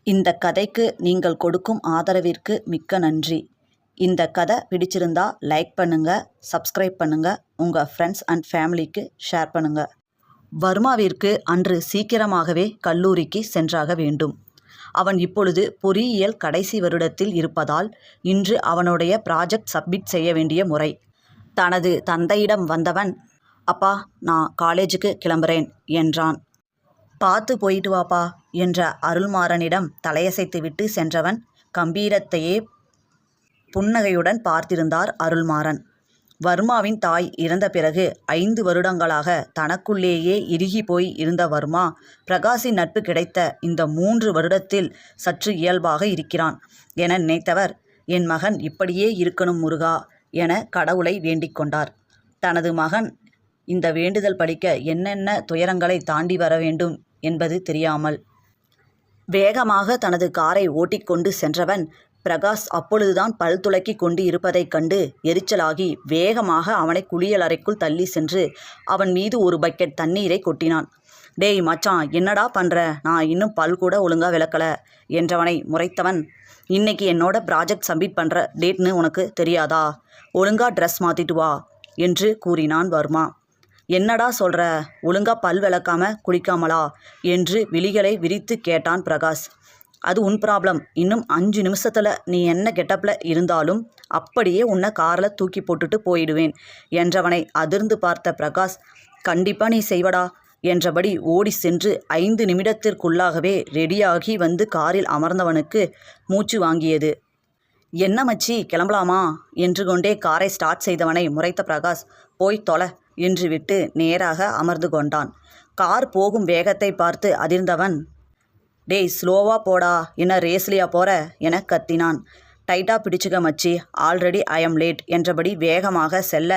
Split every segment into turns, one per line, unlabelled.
இந்த கதைக்கு நீங்கள் கொடுக்கும் ஆதரவிற்கு மிக்க நன்றி. இந்த கதை பிடிச்சிருந்தா லைக் பண்ணுங்கள், சப்ஸ்கிரைப் பண்ணுங்கள், உங்கள் ஃப்ரெண்ட்ஸ் அண்ட் ஃபேமிலிக்கு ஷேர் பண்ணுங்கள். வர்மாவிற்கு அன்று சீக்கிரமாகவே கல்லூரிக்கு சென்றாக வேண்டும். அவன் இப்பொழுது பொறியியல் கடைசி வருடத்தில் இருப்பதால் இன்று அவனுடைய ப்ராஜெக்ட் சப்மிட் செய்ய வேண்டிய முறை. தனது தந்தையிடம் வந்தவன், அப்பா நான் காலேஜுக்கு கிளம்புறேன் என்றான். பார்த்து போயிட்டு வாப்பா என்ற அருள்மாறனிடம் தலையசைத்துவிட்டு சென்றவன் கம்பீரத்தையே புன்னகையுடன் பார்த்திருந்தார் அருள்மாறன். வர்மாவின் தாய் இறந்த பிறகு 5 வருடங்களாக தனக்குள்ளேயே இறுகி போய் இருந்த வர்மா, பிரகாஷின் நட்பு கிடைத்த இந்த 3 வருடத்தில் சற்று இயல்பாக இருக்கிறான் என நினைத்தவர், என் மகன் இப்படியே இருக்கணும் முருகா என கடவுளை வேண்டிக் கொண்டார். தனது மகன் இந்த வேண்டுதல் பலிக்க என்னென்ன துயரங்களை தாண்டி வர வேண்டும் என்பது தெரியாமல் வேகமாக தனது காரை ஓட்டிக்கொண்டு சென்றவன், பிரகாஷ் அப்பொழுதுதான் பல் துலக்கி கொண்டு இருப்பதைக் கண்டு எரிச்சலாகி வேகமாக அவனை குளியலறைக்குள் தள்ளி சென்று அவன் மீது ஒரு பக்கெட் தண்ணீரை கொட்டினான். டேய் மச்சான், என்னடா பண்ணுற, நான் இன்னும் பல் கூட ஒழுங்கா விளக்கல என்றவனை முறைத்தவன், இன்னைக்கு என்னோட ப்ராஜெக்ட் சப்மிட் பண்ணுற டேட்னு உனக்கு தெரியாதா, ஒழுங்கா ட்ரெஸ் மாற்றிட்டு வா என்று கூறினான் வர்மா. என்னடா சொல்கிற, ஒழுங்கா பல் விளக்காம குளிக்காமலா என்று விழிகளை விரித்து கேட்டான் பிரகாஷ். அது உன் ப்ராப்ளம், இன்னும் 5 நிமிஷத்தில் நீ என்ன கெட்டப்பில் இருந்தாலும் அப்படியே உன்னை காரில் தூக்கி போட்டுட்டு போயிடுவேன் என்றவனை அதிர்ந்து பார்த்த பிரகாஷ், கண்டிப்பாக நீ செய்வடா என்றபடி ஓடி சென்று 5 நிமிடத்திற்குள்ளாகவே ரெடியாகி வந்து காரில் அமர்ந்தவனுக்கு மூச்சு வாங்கியது. என்ன மச்சி கிளம்பலாமா என்று கொண்டே காரை ஸ்டார்ட் செய்தவனை முறைத்த பிரகாஷ், போய் தொலை என்று விட்டு நேராக அமர்ந்து கொண்டான். கார் போகும் வேகத்தை பார்த்து அதிர்ந்தவன், டேய் ஸ்லோவா போடா, என்ன ரேஸ்லியா போற என கத்தினான். டைட்டா பிடிச்சுக்க மச்சி, ஆல்ரெடி ஐ எம் லேட் என்றபடி வேகமாக செல்ல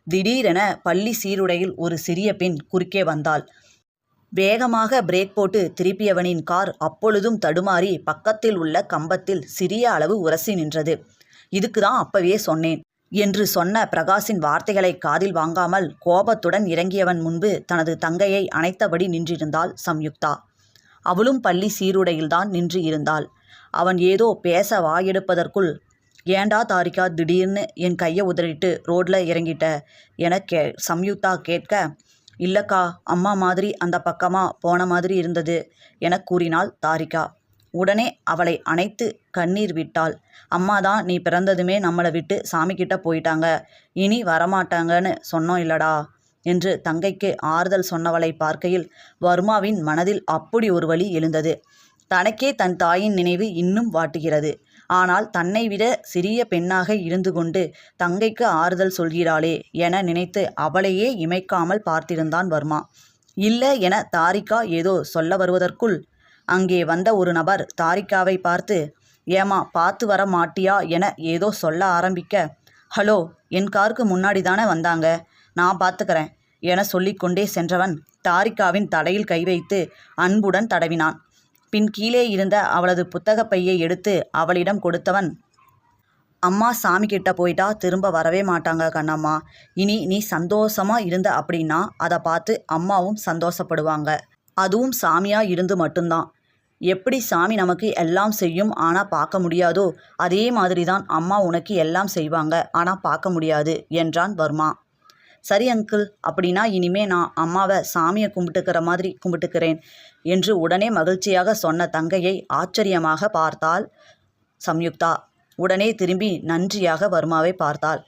திடீரென பள்ளி சீருடையில் ஒரு சிறிய பெண் குறுக்கே வந்தாள். வேகமாக பிரேக் போட்டு திருப்பியவனின் கார் அப்பொழுதும் தடுமாறி பக்கத்தில் உள்ள கம்பத்தில் சிறிய அளவு உரசி நின்றது. இதுக்கு தான் அப்பவே சொன்னேன் என்று சொன்ன பிரகாஷின் வார்த்தைகளை காதில் வாங்காமல் கோபத்துடன் இறங்கியவன் முன்பு தனது தங்கையை அணைத்தபடி நின்றிருந்தாள் சம்யுக்தா. அவளும் பள்ளி சீருடையில்தான் நின்று இருந்தாள். அவன் ஏதோ பேச வாயெடுப்பதற்குள், ஏண்டா தாரிகா திடீர்னு என் கையை உதறிட்டு ரோட்ல இறங்கிட்ட என சம்யுக்தா கேட்க, இல்லக்கா அம்மா மாதிரி அந்த பக்கமாக போன மாதிரி இருந்தது என கூறினாள் தாரிகா. உடனே அவளை அணைத்து கண்ணீர் விட்டாள். அம்மா தான் நீ பிறந்ததுமே நம்மளை விட்டு சாமிக்கிட்ட போயிட்டாங்க, இனி வரமாட்டாங்கன்னு சொன்னோம் இல்லடா என்று தங்கைக்கு ஆறுதல் சொன்னவளை பார்க்கையில் வர்மாவின் மனதில் அப்படி ஒரு வலி எழுந்தது. தனக்கே தன் தாயின் நினைவு இன்னும் வாட்டுகிறது. ஆனால் தன்னை விட சிறிய பெண்ணாக இருந்து கொண்டு தங்கைக்கு ஆறுதல் சொல்கிறாளே என நினைத்து அவளையே இமைக்காமல் பார்த்திருந்தான் வர்மா. இல்லை என தாரிகா ஏதோ சொல்ல வருவதற்குள் அங்கே வந்த ஒரு நபர் தாரிகாவை பார்த்து, ஏமா பார்த்து வர மாட்டியா என ஏதோ சொல்ல ஆரம்பிக்க, ஹலோ என் காருக்கு முன்னாடி தானே வந்தாங்க, நான் பார்த்துக்கிறேன் என சொல்லிக்கொண்டே சென்றவன் தாரிகாவின் தலையில் கை வைத்து அன்புடன் தடவினான். பின் கீழே இருந்த அவளது புத்தகப் பையை எடுத்து அவளிடம் கொடுத்தவன், அம்மா சாமி கிட்ட போயிட்டா திரும்ப வரவே மாட்டாங்க கண்ணம்மா, இனி நீ சந்தோஷமா இருந்த அப்படின்னா அதை பார்த்து அம்மாவும் சந்தோஷப்படுவாங்க, அதுவும் சாமியா இருந்து மட்டும்தான். எப்படி சாமி நமக்கு எல்லாம் செய்யும் ஆனால் பார்க்க முடியாதோ அதே மாதிரி தான் அம்மா உனக்கு எல்லாம் செய்வாங்க ஆனால் பார்க்க முடியாது என்றான் வர்மா. சரி அங்கிள், அப்படின்னா இனிமே நான் அம்மாவை சாமியை கும்பிட்டுக்கிற மாதிரி கும்பிட்டுக்கிறேன் என்று உடனே மகிழ்ச்சியாக சொன்ன தங்கையை ஆச்சரியமாக பார்த்தாள் சம்யுக்தா. உடனே திரும்பி நன்றியாக வர்மாவை பார்த்தாள்.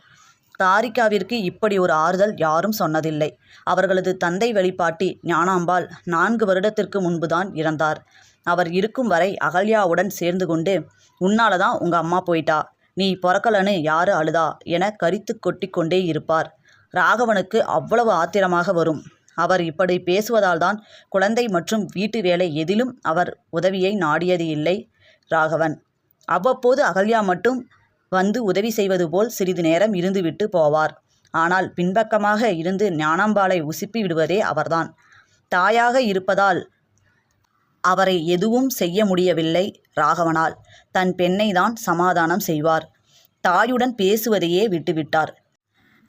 தாரிகாவிற்கு இப்படி ஒரு ஆறுதல் யாரும் சொன்னதில்லை. அவர்களது தந்தை வழிபாட்டி ஞானாம்பாள் 4 வருடத்திற்கு முன்புதான் இறந்தார். அவர் இருக்கும் வரை அகல்யாவுடன் சேர்ந்து கொண்டு, உன்னால தான் உங்கள் அம்மா போயிட்டா, நீ பிறக்கலன்னு யாரு அழுதா என கரித்து கொட்டி கொண்டே இருப்பார். ராகவனுக்கு அவ்வளவு ஆத்திரமாக வரும். அவர் இப்படி பேசுவதால் தான் குழந்தை மற்றும் வீட்டு வேலை எதிலும் அவர் உதவியை நாடியது இல்லை ராகவன். அவ்வப்போது அகல்யா மட்டும் வந்து உதவி செய்வது போல் சிறிது நேரம் இருந்துவிட்டு போவார். ஆனால் பின்பக்கமாக இருந்து ஞானாம்பாளை உசுப்பி விடுவதே அவர்தான். தாயாக இருப்பதால் அவரை எதுவும் செய்ய முடியவில்லை ராகவனால். தன் பெண்ணை தான் சமாதானம் செய்வார். தாயுடன் பேசுவதையே விட்டுவிட்டார்.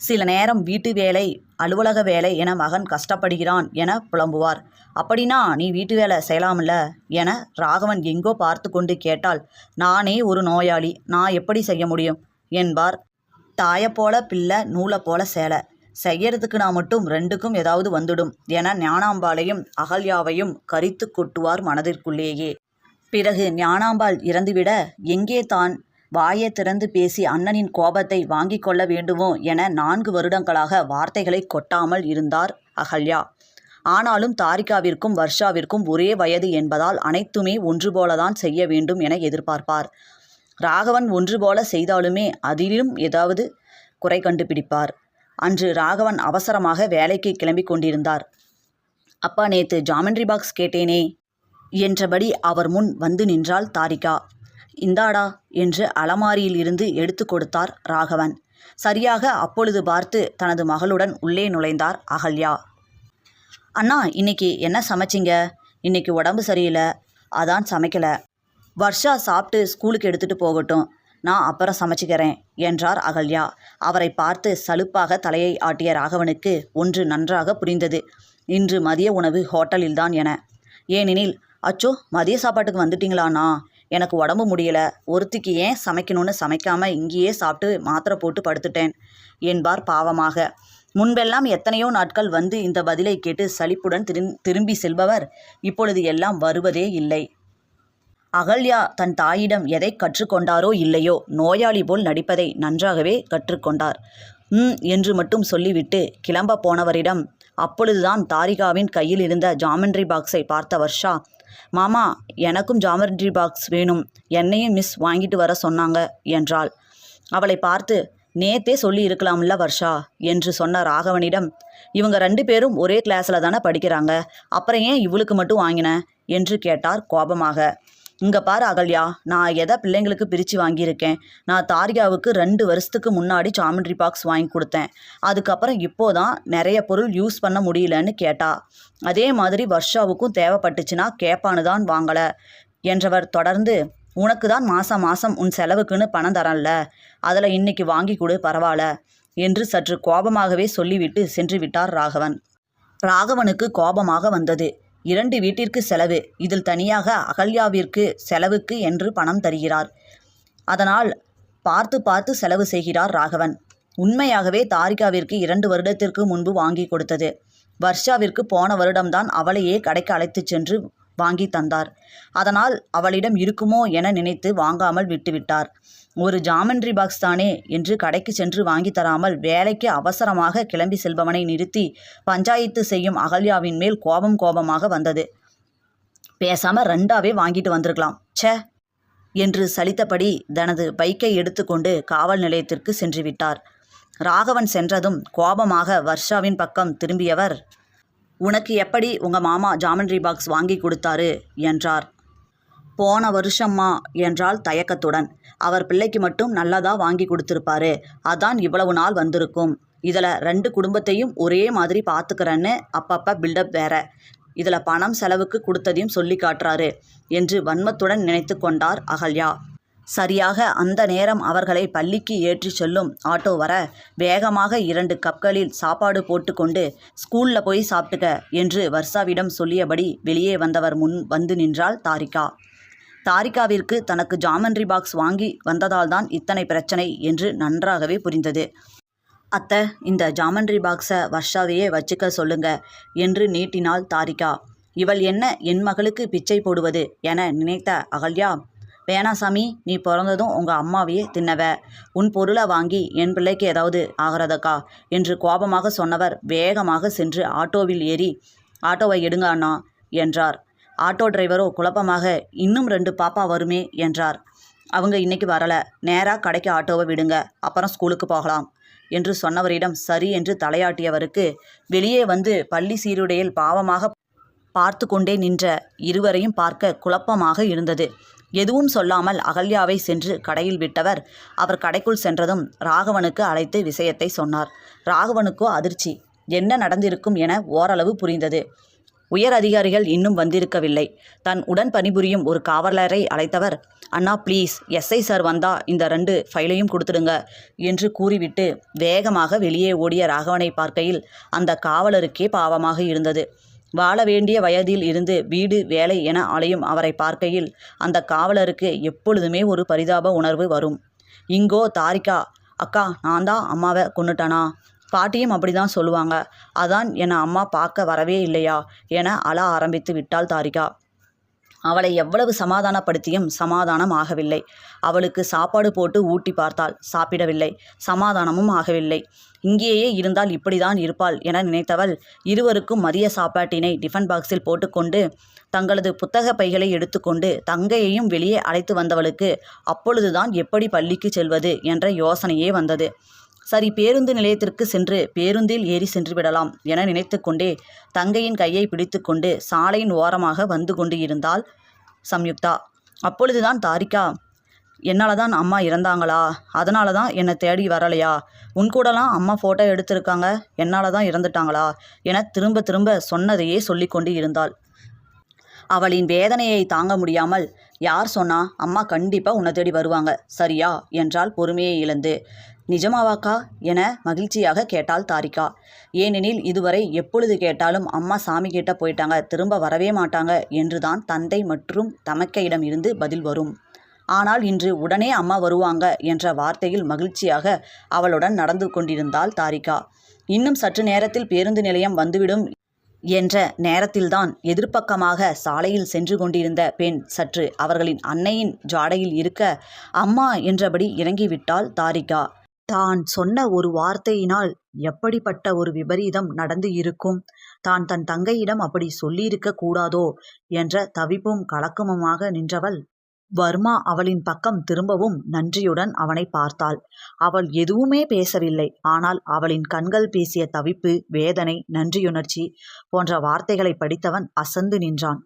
சில நேரம் வீட்டு வேலை, அலுவலக வேலை என மகன் கஷ்டப்படுகிறான் என புலம்புவார். அப்படின்னா நீ வீட்டு வேலை செய்யலாம்ல என ராகவன் எங்கோ பார்த்து கொண்டு கேட்டால், நானே ஒரு நோயாளி, நான் எப்படி செய்ய முடியும் என்பார். தாயைப்போல பிள்ளை, நூலை போல சேலை, செய்யறதுக்கு நான் மட்டும் ரெண்டுக்கும் ஏதாவது வந்துடும் என ஞானாம்பாளையும் அகல்யாவையும் கரித்து கொட்டுவார் மனதிற்குள்ளேயே. பிறகு ஞானாம்பாள் இறந்துவிட எங்கே தான் வாயை திறந்து பேசி அண்ணனின் கோபத்தை வாங்கி கொள்ள வேண்டுமோ என 4 வருடங்களாக வார்த்தைகளை கொட்டாமல் இருந்தார் அகல்யா. ஆனாலும் தாரிகாவிற்கும் வர்ஷாவிற்கும் ஒரே வயது என்பதால் அனைத்துமே ஒன்று போலதான் செய்ய வேண்டும் என எதிர்பார்ப்பார். ராகவன் ஒன்று போல செய்தாலுமே அதிலும் ஏதாவது குறை கண்டுபிடிப்பார். அன்று ராகவன் அவசரமாக வேலைக்கு கிளம்பி கொண்டிருந்தார். அப்பா, நேத்து ஜாமெண்ட்ரி பாக்ஸ் கேட்டேனே என்றபடி அவர் முன் வந்து நின்றாள் தாரிகா. இந்தாடா என்று அலமாரியில் இருந்து எடுத்து கொடுத்தார் ராகவன். சரியாக அப்பொழுது பார்த்து தனது மகளுடன் உள்ளே நுழைந்தார் அகல்யா. அண்ணா, இன்னைக்கு என்ன சமைச்சிங்க? இன்னைக்கு உடம்பு சரியில்லை, அதான் சமைக்கல. வர்ஷா சாப்பிட்டு ஸ்கூலுக்கு எடுத்துகிட்டு போகட்டும், நான் அப்புறம் சமைச்சிக்கிறேன் என்றார் அகல்யா. அவரை பார்த்து சலுப்பாக தலையை ஆட்டிய ராகவனுக்கு ஒன்று நன்றாக புரிந்தது. இன்று மதிய உணவு ஹோட்டலில்தான் என. ஏனெனில், அச்சோ, மதிய சாப்பாட்டுக்கு வந்துட்டீங்களாண்ணா? எனக்கு உடம்பு முடியலை, ஒருத்திக்கு ஏன் சமைக்கணும்னு சமைக்காமல் இங்கேயே சாப்பிட்டு மாத்திரை போட்டு படுத்துட்டேன் என்பார் பாவமாக. முன்பெல்லாம் எத்தனையோ நாட்கள் வந்து இந்த பதிலை கேட்டு சலிப்புடன் திரும்பி செல்பவர் இப்பொழுது எல்லாம் வருவதே இல்லை. அகல்யா தன் தாயிடம் எதை கற்றுக்கொண்டாரோ இல்லையோ, நோயாளி போல் நடிப்பதை நன்றாகவே கற்றுக்கொண்டார். என்று மட்டும் சொல்லிவிட்டு கிளம்ப போனவரிடம் அப்பொழுதுதான் தாரிகாவின் கையில் இருந்த ஜாமெண்ட்ரி பாக்ஸை பார்த்த வர்ஷா, மாமா, எனக்கும் ஜாமெண்ட்ரி பாக்ஸ் வேணும், என்னையும் மிஸ் வாங்கிட்டு வர சொன்னாங்க என்றாள். அவளை பார்த்து, நேத்தே சொல்லி இருக்கலாம்ல வர்ஷா என்று சொன்ன ராகவனிடம், இவங்க 2 பேரும் ஒரே கிளாஸில் தானே படிக்கிறாங்க, அப்புறம் ஏன் இவளுக்கு மட்டும் வாங்கின என்று கேட்டார் கோபமாக. இங்கே பாரு அகல்யா, நான் எதை பிள்ளைங்களுக்கு பிரித்து வாங்கியிருக்கேன். நான் தாரிகாவுக்கு 2 வருஷத்துக்கு முன்னாடி ஜாமெண்ட்ரி பாக்ஸ் வாங்கி கொடுத்தேன். அதுக்கப்புறம் இப்போதான் நிறைய பொருள் யூஸ் பண்ண முடியலன்னு கேட்டா. அதே மாதிரி வர்ஷாவுக்கும் தேவைப்பட்டுச்சுன்னா கேட்பான்னு தான் வாங்கலை என்றவர் தொடர்ந்து, உனக்கு தான் மாதம் மாதம் உன் செலவுக்குன்னு பணம் தரல, அதில் இன்னைக்கு வாங்கி கொடு பரவாயில்ல என்று சற்று கோபமாகவே சொல்லிவிட்டு சென்று விட்டார் ராகவன். ராகவனுக்கு கோபமாக வந்தது. 2 வீட்டிற்கு செலவு, இதில் தனியாக அகல்யாவிற்கு செலவுக்கு என்று பணம் தருகிறார். அதனால் பார்த்து பார்த்து செலவு செய்கிறார் ராகவன். உண்மையாகவே தாரிகாவிற்கு 2 வருடத்திற்கு முன்பு வாங்கி கொடுத்தது. வர்ஷாவிற்கு போன வருடம்தான் அவளையே கடைக்கு அழைத்து சென்று வாங்கி தந்தார். அதனால் அவளிடம் இருக்குமோ என நினைத்து வாங்காமல் விட்டுவிட்டார். ஒரு ஜாமெண்ட்ரி பாக்ஸ் தானே என்று கடைக்கு சென்று வாங்கி தராமல் வேலைக்கு அவசரமாக கிளம்பி செல்பவனை நிறுத்தி பஞ்சாயத்து செய்யும் அகல்யாவின் மேல் கோபமாக வந்தது. பேசாம 2ஆவே வாங்கிட்டு வந்திருக்கலாம் ச்சே என்று சலித்தபடி தனது பைக்கை எடுத்துக்கொண்டு காவல் நிலையத்திற்கு சென்று விட்டார். ராகவன் சென்றதும் கோபமாக வர்ஷாவின் பக்கம் திரும்பியவர், உனக்கு எப்படி உங்கள் மாமா ஜாமெண்ட்ரி பாக்ஸ் வாங்கி கொடுத்தாரு என்றார். போன வருஷம்மா என்றால் தயக்கத்துடன். அவர் பிள்ளைக்கு மட்டும் நல்லதா வாங்கி கொடுத்துருப்பாரு, அதான் இவ்வளவு நாள் வந்திருக்கும். இதில் 2 குடும்பத்தையும் ஒரே மாதிரி பார்த்துக்கிறேன்னு அப்பப்போ பில்டப் வேற, இதில் பணம் செலவுக்கு கொடுத்ததையும் சொல்லி காட்டுறாரு என்று வன்மத்துடன் நினைத்து கொண்டார் அகல்யா. சரியாக அந்த நேரம் அவர்களை பள்ளிக்கு ஏற்றி செல்லும் ஆட்டோ வர, வேகமாக 2 கப்களில் சாப்பாடு போட்டு கொண்டு ஸ்கூலில் போய் சாப்பிட்டுக்க என்று வர்ஷாவிடம் சொல்லியபடி வெளியே வந்தவர் முன் வந்து நின்றாள் தாரிகா. தாரிகாவிற்கு தனக்கு ஜாமெண்ட்ரி பாக்ஸ் வாங்கி வந்ததால் தான் இத்தனை பிரச்சனை என்று நன்றாகவே புரிந்தது. அத்தை, இந்த ஜாமெண்ட்ரி பாக்ஸை வர்ஷாவையே வச்சுக்க சொல்லுங்க என்று நீட்டினாள் தாரிகா. இவள் என்ன என் மகளுக்கு பிச்சை போடுவது என நினைத்த அகல்யா, வேணா சாமி, நீ பிறந்ததும் உங்கள் அம்மாவையே தின்னவ, உன் பொருளை வாங்கி என் பிள்ளைக்கு ஏதாவது ஆகிறதக்கா என்று கோபமாக சொன்னவர் வேகமாக சென்று ஆட்டோவில் ஏறி, ஆட்டோவை எடுங்க அண்ணா என்றார். ஆட்டோ டிரைவரோ குழப்பமாக, இன்னும் 2 பாப்பா வருமே என்றார். அவங்க இன்னைக்கு வரலை, நேராக கடைக்கு ஆட்டோவை விடுங்க, அப்புறம் ஸ்கூலுக்கு போகலாம் என்று சொன்னவரிடம் சரி என்று தலையாட்டியவருக்கு வெளியே வந்து பள்ளி சீருடையில் பாவமாக பார்த்து கொண்டே நின்ற இருவரையும் பார்க்க குழப்பமாக இருந்தது. எதுவும் சொல்லாமல் அகல்யாவை சென்று கடையில் விட்டவர் அவர் கடைக்குள் சென்றதும் ராகவனுக்கு அழைத்து விஷயத்தை சொன்னார். ராகவனுக்கோ அதிர்ச்சி. என்ன நடந்திருக்கும் என ஓரளவு புரிந்தது. உயர் அதிகாரிகள் இன்னும் வந்திருக்கவில்லை. தன் உடன் பணிபுரியும் ஒரு காவலரை அழைத்தவர், அண்ணா ப்ளீஸ், எஸ்ஐ சார் வந்தா இந்த 2 ஃபைலையும் கொடுத்துடுங்க என்று கூறிவிட்டு வேகமாக வெளியே ஓடிய ராகவனை பார்க்கையில் அந்த காவலருக்கே பாவமாக இருந்தது. வாழ வேண்டிய வயதில் இருந்து வீடு வேலை என அலையும் அவரை பார்க்கையில் அந்த காவலருக்கு எப்பொழுதுமே ஒரு பரிதாப உணர்வு வரும். இங்கோ தாரிகா, அக்கா நான் தான் அம்மாவை கொன்னுட்டனா, பாட்டியும் அப்படிதான் சொல்லுவாங்க, அதான் என்னை அம்மா பார்க்க வரவே இல்லையா என அழ ஆரம்பித்து விட்டாள் தாரிகா. அவளை எவ்வளவு சமாதானப்படுத்தியும் சமாதானம் ஆகவில்லை. அவளுக்கு சாப்பாடு போட்டு ஊட்டி பார்த்தாள், சாப்பிடவில்லை, சமாதானமும் ஆகவில்லை. இங்கேயே இருந்தால் இப்படிதான் இருப்பாள் என நினைத்தவள் இருவருக்கும் மதிய சாப்பாட்டினை டிஃபன் பாக்ஸில் போட்டுக்கொண்டு தங்களது புத்தக பைகளை எடுத்துக்கொண்டு தங்கையையும் வெளியே அழைத்து வந்தவளுக்கு அப்பொழுதுதான் எப்படி பள்ளிக்கு செல்வது என்ற யோசனையே வந்தது. சரி, பேருந்து நிலையத்திற்கு சென்று பேருந்தில் ஏறி சென்று விடலாம் என நினைத்து கொண்டே தங்கையின் கையை பிடித்து கொண்டு சாலையின் ஓரமாக வந்து கொண்டு இருந்தாள் சம்யுக்தா. அப்பொழுதுதான் தாரிகா, என்னால் தான் அம்மா இறந்தாங்களா, அதனால தான் என்னை தேடி வரலையா, உன் கூடலாம் அம்மா ஃபோட்டோ எடுத்திருக்காங்க, என்னால் தான் இறந்துட்டாங்களா என திரும்ப திரும்ப சொன்னதையே சொல்லி கொண்டு இருந்தாள். அவளின் வேதனையை தாங்க முடியாமல், யார் சொன்னா, அம்மா கண்டிப்பாக உன்னை தேடி வருவாங்க சரியா என்றால் பொறுமையை இழந்து. நிஜமாவாக்கா என மகிழ்ச்சியாக கேட்டாள் தாரிகா. ஏனெனில் இதுவரை எப்பொழுது கேட்டாலும் அம்மா சாமி கிட்ட போயிட்டாங்க, திரும்ப வரவே மாட்டாங்க என்றுதான் தந்தை மற்றும் தமக்கையிடம் இருந்து பதில் வரும். ஆனால் இன்று உடனே அம்மா வருவாங்க என்ற வார்த்தையில் மகிழ்ச்சியாக அவளுடன் நடந்து கொண்டிருந்தாள் தாரிகா. இன்னும் சற்று நேரத்தில் பேருந்து நிலையம் வந்துவிடும் என்ற நேரத்தில்தான் எதிர்ப்பக்கமாக சாலையில் சென்று கொண்டிருந்த பெண் சற்று அவர்களின் அன்னையின் ஜாடையில் இருக்க அம்மா என்றபடி இறங்கிவிட்டாள் தாரிகா. தான் சொன்ன ஒரு வார்த்தையினால் எப்படிப்பட்ட ஒரு விபரீதம் நடந்து இருக்கும், தான் தன் தங்கையிடம் அப்படி சொல்லியிருக்க கூடாதோ என்ற தவிப்பும் கலக்கமுமாக நின்றவள் வர்மா அவளின் பக்கம் திரும்பவும் நன்றியுடன் அவனை பார்த்தாள். அவள் எதுவுமே பேசவில்லை. ஆனால் அவளின் கண்கள் பேசிய தவிப்பு, வேதனை, நன்றியுணர்ச்சி போன்ற வார்த்தைகளை படித்தவன் அசந்து நின்றான்.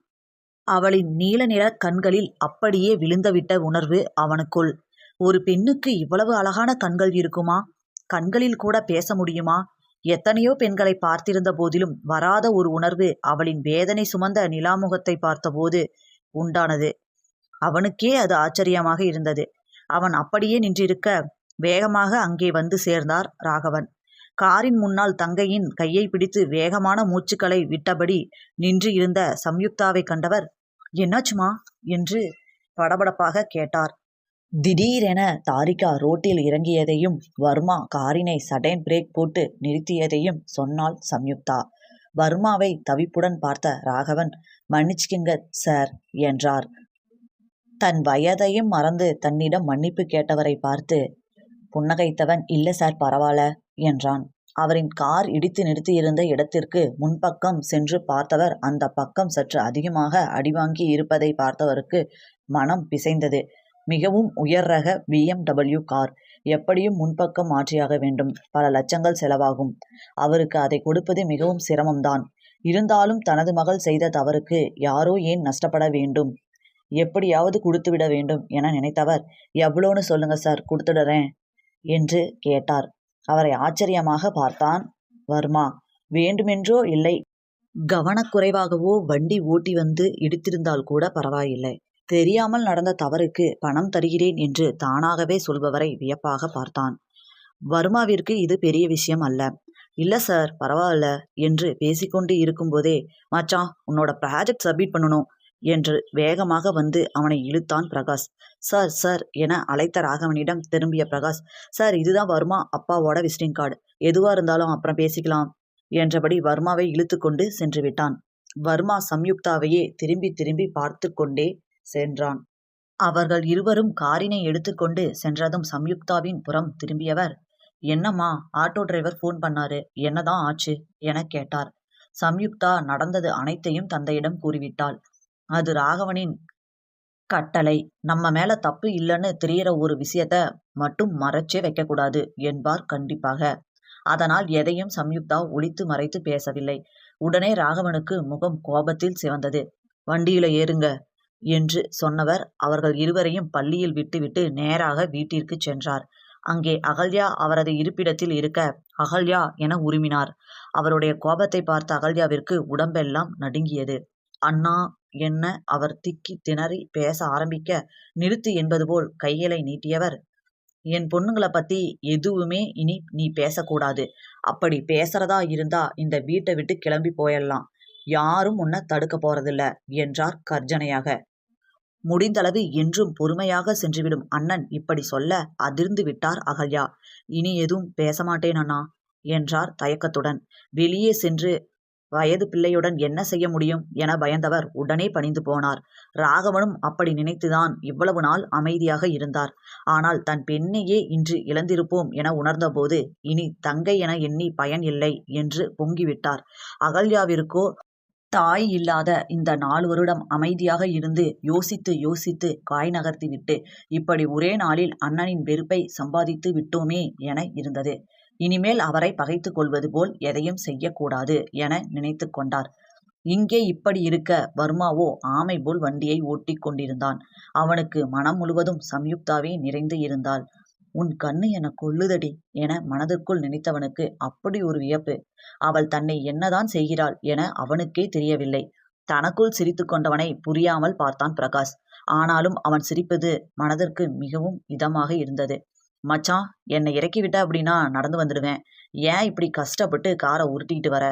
அவளின் நீல நிற கண்களில் அப்படியே விழுந்துவிட்ட உணர்வு அவனுக்குள். ஒரு பெண்ணுக்கு இவ்வளவு அழகான கண்கள் இருக்குமா? கண்களில் கூட பேச முடியுமா? எத்தனையோ பெண்களை பார்த்திருந்த போதிலும் வராத ஒரு உணர்வு அவளின் வேதனை சுமந்த நிலாமுகத்தை பார்த்தபோது உண்டானது. அவனுக்கே அது ஆச்சரியமாக இருந்தது. அவன் அப்படியே நின்றிருக்க வேகமாக அங்கே வந்து சேர்ந்தார் ராகவன். காரின் முன்னால் தங்கையின் கையை பிடித்து வேகமான மூச்சுக்களை விட்டபடி நின்று இருந்த சம்யுக்தாவை கண்டவர், என்னாச்சுமா என்று படபடப்பாக கேட்டார். திடீரென தாரிகா ரோட்டில் இறங்கியதையும் வர்மா காரினை சடன் பிரேக் போட்டு நிறுத்தியதையும் சொன்னாள் சம்யுக்தா. வர்மாவை தவிப்புடன் பார்த்த ராகவன், மன்னிச்சுக்குங்க சார் என்றார். தன் வயதையும் மறந்து தன்னிடம் மன்னிப்பு கேட்டவரை பார்த்து புன்னகைத்தவன், இல்லை சார் பரவாயில்ல என்றான். அவரின் கார் இடித்து நிறுத்தியிருந்த இடத்திற்கு முன்பக்கம் சென்று பார்த்தவர் அந்த பக்கம் சற்று அதிகமாக அடிவாங்கி இருப்பதை பார்த்தவருக்கு மனம் பிசைந்தது. மிகவும் உயர் ரக BMW கார், எப்படியும் முன்பக்கம் மாற்றியாக வேண்டும், பல லட்சங்கள் செலவாகும். அவருக்கு அதை கொடுப்பது மிகவும் சிரமம்தான். இருந்தாலும் தனது மகள் செய்த தவறுக்கு யாரோ ஏன் நஷ்டப்பட வேண்டும், எப்படியாவது கொடுத்துவிட வேண்டும் என நினைத்தவர், எவ்வளோன்னு சொல்லுங்க சார், கொடுத்துடுறேன் என்று கேட்டார். அவரை ஆச்சரியமாக பார்த்தான் வர்மா. வேண்டுமென்றோ இல்லை, கவனக்குறைவாகவோ வண்டி ஓட்டி வந்து இடித்திருந்தால் கூட பரவாயில்லை, தெரியாமல் நடந்த தவறுக்கு பணம் தருகிறேன் என்று தானாகவே சொல்பவரை வியப்பாக பார்த்தான். வர்மாவிற்கு இது பெரிய விஷயம் அல்ல. இல்லை சார் பரவாயில்ல என்று பேசிக்கொண்டு இருக்கும்போதே, மச்சான் உன்னோட ப்ராஜெக்ட் சப்மிட் பண்ணணும் என்று வேகமாக வந்து அவனை இழுத்தான் பிரகாஷ். சார் சார் என அழைத்த ராகவனிடம் திரும்பிய பிரகாஷ், சார் இதுதான் வர்மா அப்பாவோட விசிட்டிங் கார்டு, எதுவாக இருந்தாலும் அப்புறம் பேசிக்கலாம் என்றபடி வர்மாவை இழுத்து கொண்டு சென்று விட்டான். வர்மா சம்யுக்தாவையே திரும்பி திரும்பி பார்த்து கொண்டே சென்றான். அவர்கள் இருவரும் காரினை எடுத்துக்கொண்டு சென்றதும் சம்யுக்தாவின் புறம் திரும்பியவர், என்னம்மா ஆட்டோ டிரைவர் ஃபோன் பண்ணாரு, என்னதான் ஆச்சு என கேட்டார். சம்யுக்தா நடந்தது அனைத்தையும் தந்தையிடம் கூறிவிட்டாள். அது ராகவனின் கட்டளை, நம்ம மேல தப்பு இல்லைன்னு தெரியற ஒரு விஷயத்த மட்டும் மறைச்சே வைக்கக்கூடாது என்பார் கண்டிப்பாக. அதனால் எதையும் சம்யுக்தா ஒளித்து மறைத்து பேசவில்லை. உடனே ராகவனுக்கு முகம் கோபத்தில் சிவந்தது. வண்டியில ஏறுங்க என்று சொன்னவர் அவர்கள் இருவரையும் பள்ளியில் விட்டுவிட்டு நேராக வீட்டிற்கு சென்றார். அங்கே அகல்யா அவரது இருப்பிடத்தில் இருக்க அகல்யா என உருமினார். அவருடைய கோபத்தை பார்த்த அகல்யாவிற்கு உடம்பெல்லாம் நடுங்கியது. அண்ணா என்ன அவர் திக்கி திணறி பேச ஆரம்பிக்க, நிறுத்து என்பது போல் கைகளை நீட்டியவர், என் பொண்ணுங்கள பத்தி எதுவுமே இனி நீ பேசக்கூடாது. அப்படி பேசுறதா இருந்தா இந்த வீட்டை விட்டு கிளம்பி போயிடலாம். யாரும் உன்னை தடுக்க போறதில்ல என்றார் கர்ஜனையாக. முடிந்தளவு என்றும் பொறுமையாக சென்றுவிடும் அண்ணன் இப்படி சொல்ல அதிர்ந்து விட்டார் அகல்யா. இனி எதுவும் பேச மாட்டேன் அண்ணா என்றார் தயக்கத்துடன். வெளியே சென்று வயது பிள்ளையுடன் என்ன செய்ய முடியும் என பயந்தவர் உடனே பணிந்து போனார். ராகவனும் அப்படி நினைத்துதான் இவ்வளவு நாள் அமைதியாக இருந்தார். ஆனால் தன் பெண்ணையே இன்று இழந்திருப்போம் என உணர்ந்தபோது இனி தங்கை என எண்ணி பயன் இல்லை என்று பொங்கிவிட்டார். அகல்யாவிற்கோ தாய் இல்லாத இந்த 4 வருடம் அமைதியாக இருந்து யோசித்து யோசித்து காய் நகர்த்திவிட்டு இப்படி ஒரே நாளில் அண்ணனின் வெறுப்பை சம்பாதித்து விட்டோமே என இருந்தது. இனிமேல் அவரை பகைத்து கொள்வது போல் எதையும் செய்யக்கூடாது என நினைத்து கொண்டார். இங்கே இப்படி இருக்க வர்மாவோ ஆமை போல் வண்டியை ஓட்டி கொண்டிருந்தான். அவனுக்கு மனம் முழுவதும் சம்யுக்தாவே நிறைந்து இருந்தாள். உன் கண்ணு என கொல்லுதடி என மனதிற்குள் நினைத்தவனுக்கு அப்படி ஒரு வியப்பு. அவள் தன்னை என்னதான் செய்கிறாள் என அவனுக்கே தெரியவில்லை. தனக்குள் சிரித்து கொண்டவனை புரியாமல் பார்த்தான் பிரகாஷ். ஆனாலும் அவன் சிரிப்பது மனதிற்கு மிகவும் இதமாக இருந்தது. மச்சான், என்னை இறக்கிவிட்ட அப்படின்னா நடந்து வந்துடுவேன். ஏன் இப்படி கஷ்டப்பட்டு காரை உருட்டிட்டு வர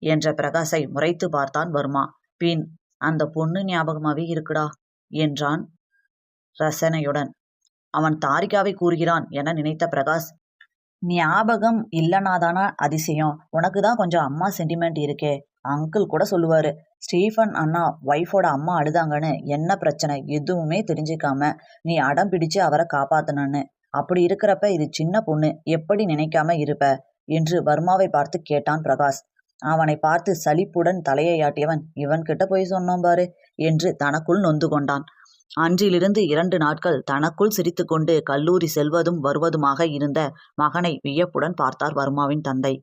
என்ற பிரகாஷை முறைத்து பார்த்தான் வர்மா. பின் அந்த பொண்ணு ஞாபகமாவே இருக்குடா என்றான் ரசனையுடன். அவன் தாரிகாவை கூறுகிறான் என நினைத்த பிரகாஷ், ஞாபகம் இல்லனாதானா அதிசயம். உனக்கு தான் கொஞ்சம் அம்மா சென்டிமெண்ட் இருக்கே. அங்கிள் கூட சொல்லுவாரு, ஸ்டீஃபன் அண்ணா ஒய்ஃபோட அம்மா அழுதாங்கன்னு. என்ன பிரச்சனை எதுவுமே தெரிஞ்சுக்காம நீ அடம் பிடிச்சு அவரை காப்பாத்தனன்னு. அப்படி இருக்கிறப்ப இது சின்ன பொண்ணு, எப்படி நினைக்காம இருப்ப என்று வர்மாவை பார்த்து கேட்டான் பிரகாஷ். அவனை பார்த்து சலிப்புடன் தலையை ஆட்டியவன், இவன்கிட்ட போய் சொன்னோம் பாரு என்று தனக்குள் நொந்து கொண்டான். அன்றிலிருந்து 2 நாட்கள் தனக்குள் சிரித்து கொண்டு கல்லூரி செல்வதும் வருவதுமாக இருந்த மகனை வியப்புடன் பார்த்தார் வர்மாவின் தந்தை.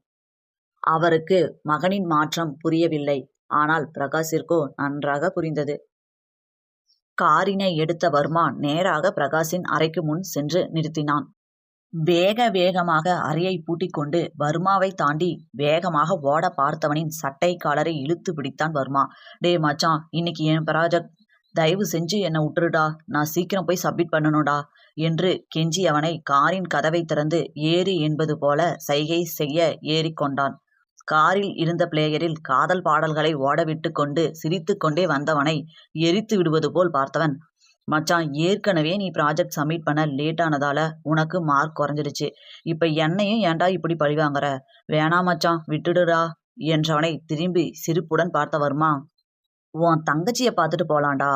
அவருக்கு மகனின் மாற்றம் புரியவில்லை. ஆனால் பிரகாஷிற்கோ நன்றாக புரிந்தது. காரினை எடுத்த வர்மா நேராக பிரகாஷின் அறைக்கு முன் சென்று நிறுத்தினான். வேகமாக அறையை பூட்டிக் கொண்டு வர்மாவை தாண்டி வேகமாக ஓட பார்த்தவனின் சட்டை காலரை இழுத்து பிடித்தான் வர்மா. டே மச்சான், இன்னைக்கு என் ப்ராஜெக்ட், தயவு செஞ்சு என்னை விட்டுருடா, நான் சீக்கிரம் போய் சப்மிட் பண்ணணும்டா என்று கெஞ்சி அவனை காரின் கதவை திறந்து ஏறு என்பது போல சைகை செய்ய ஏறிக்கொண்டான். காரில் இருந்த பிளேயரில் காதல் பாடல்களை ஓடவிட்டு கொண்டு சிரித்து கொண்டே வந்தவனை எரித்து விடுவது போல் பார்த்தவன், மச்சான், ஏற்கனவே நீ ப்ராஜெக்ட் சப்மிட் பண்ண லேட் ஆனதால உனக்கு மார்க் குறைஞ்சிடுச்சு. இப்ப என்னையும் ஏன்டா இப்படி பழிவாங்கற? வேணாம் மச்சான், விட்டுடுடா என்றவனை திரும்பி சிரிப்புடன் பார்த்த வர்மா, உன் தங்கச்சியை பார்த்துட்டு போலாண்டா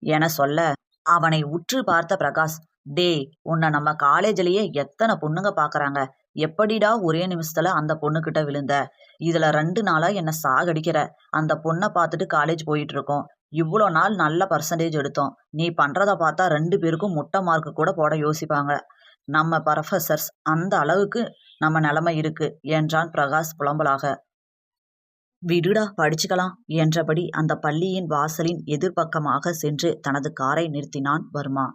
என சொல்ல அவனை உற்று பார்த்த பிரகாஷ், டே, உன்னை நம்ம காலேஜிலேயே எத்தனை பொண்ணுங்க பாக்குறாங்க. எப்படிடா ஒரே நிமிஷத்துல அந்த பொண்ணுகிட்ட விழுந்த? இதுல 2 நாளா என்ன சாகடிக்கிற. அந்த பொண்ணை பார்த்துட்டு காலேஜ் போயிட்டு இருக்கோம். இவ்வளோ நாள் நல்ல பர்சன்டேஜ் எடுத்தோம். நீ பண்றத பார்த்தா 2 பேருக்கும் முட்டை மார்க்கு கூட போட யோசிப்பாங்க. நம்ம ப்ரொஃபசர்ஸ் அந்த அளவுக்கு நம்ம நிலைமை இருக்கு என்றான் பிரகாஷ் புலம்பலாக. விடுடா, படிச்சுக்கலாம் என்றபடி அந்த பள்ளியின் வாசலின் எதிர்பக்கமாக சென்று தனது காரை நிறுத்தினான் வர்மா.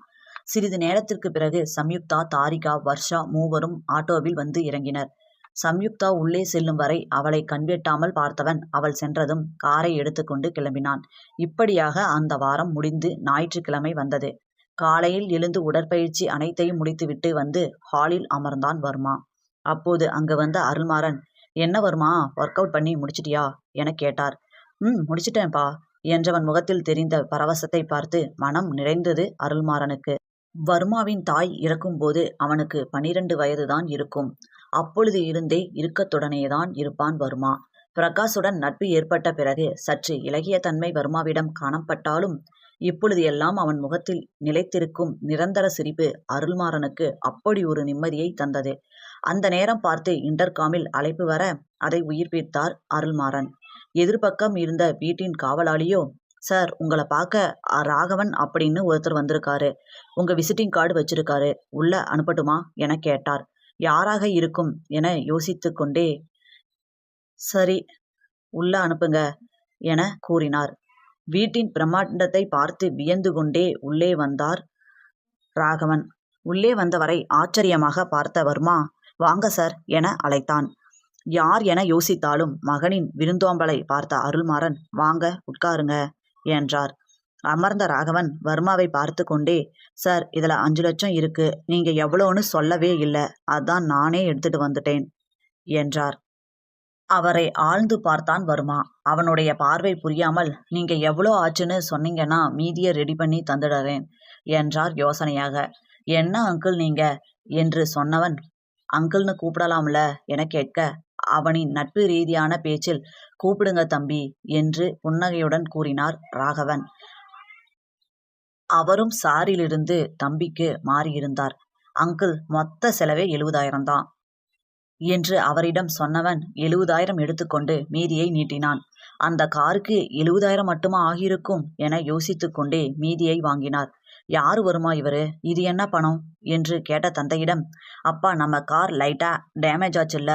சிறிது நேரத்திற்கு பிறகு சம்யுக்தா, தாரிகா, வர்ஷா மூவரும் ஆட்டோவில் வந்து இறங்கினர். சம்யுக்தா உள்ளே செல்லும் வரை அவளை கண்வெட்டாமல் பார்த்தவன் அவள் சென்றதும் காரை எடுத்துக்கொண்டு கிளம்பினான். இப்படியாக அந்த வாரம் முடிந்து ஞாயிற்றுக்கிழமை வந்தது. காலையில் எழுந்து உடற்பயிற்சி அனைத்தையும் முடித்துவிட்டு வந்து ஹாலில் அமர்ந்தான் வர்மா. அப்போது அங்கு வந்த அருள்மாறன், என்ன வர்மா, ஒர்க் அவுட் பண்ணி முடிச்சிட்டியா என கேட்டார். முடிச்சிட்டேன்ப்பா என்றவன் முகத்தில் தெரிந்த பரவசத்தை பார்த்து மனம் நிறைந்தது அருள்மாறனுக்கு. வர்மாவின் தாய் இறக்கும்போது அவனுக்கு 12 வயதுதான் இருக்கும். அப்பொழுது இருந்தே இறுக்கத்துடனேதான் இருப்பான் வர்மா. பிரகாஷுடன் நட்பு ஏற்பட்ட பிறகு சற்று இளகிய தன்மை வர்மாவிடம் காணப்பட்டாலும் இப்பொழுது எல்லாம் அவன் முகத்தில் நிலைத்திருக்கும் நிரந்தர சிரிப்பு அருள்மாறனுக்கு அப்படி ஒரு நிம்மதியை தந்தது. அந்த நேரம் பார்த்து இன்டர்காமில் அழைப்பு வர அதை உயிர்ப்பித்தார் அருள்மாறன். எதிர்பக்கம் இருந்த வீட்டின் காவலாளியோ, சார், உங்களை பார்க்க ராகவன் அப்படின்னு ஒருத்தர் வந்திருக்காரு. உங்க விசிட்டிங் கார்டு வச்சிருக்காரு, உள்ள அனுப்பட்டுமா என கேட்டார். யாராக இருக்கும் என யோசித்து கொண்டே, சரி, உள்ள அனுப்புங்க என கூறினார். வீட்டின் பிரம்மாண்டத்தை பார்த்து வியந்து கொண்டே உள்ளே வந்தார் ராகவன். உள்ளே வந்தவரை ஆச்சரியமாக பார்த்த வர்மா, வாங்க சார் என அழைத்தான். யார் என யோசித்தாலும் மகனின் விருந்தோம்பலை பார்த்த அருள்மாறன், வாங்க உட்காருங்க என்றார். அமர்ந்த ராகவன் வர்மாவை பார்த்து கொண்டே, சார் இதில் 5 லட்சம் இருக்கு, நீங்க எவ்வளோன்னு சொல்லவே இல்லை, அதான் நானே எடுத்துட்டு வந்துட்டேன் என்றார். அவரை ஆழ்ந்து பார்த்தான் வர்மா. அவனுடைய பார்வை புரியாமல், நீங்க எவ்வளோ ஆச்சுன்னு சொன்னீங்கன்னா மீதியை ரெடி பண்ணி தந்துடுறேன் என்றார் யோசனையாக. என்ன அங்கிள் நீங்க என்று சொன்னவன், அங்கிள்னு கூப்பிடலாம்ல என கேட்க, அவனின் நட்பு ரீதியான பேச்சில் கூப்பிடுங்க தம்பி என்று புன்னகையுடன் கூறினார் ராகவன். அவரும் சாரிலிருந்து தம்பிக்கு மாறியிருந்தார். அங்கிள், மொத்த செலவே 70,000 தான் என்று அவரிடம் சொன்னவன் 70,000 எடுத்துக்கொண்டு மீதியை நீட்டினான். அந்த காருக்கு 70,000 மட்டுமா ஆகியிருக்கும் என யோசித்து கொண்டே மீதியை வாங்கினார். யாரு வருமா இவரு, இது என்ன பணம் என்று கேட்ட தந்தையிடம், அப்பா நம்ம கார் லைட்டா டேமேஜ் ஆச்சுல்ல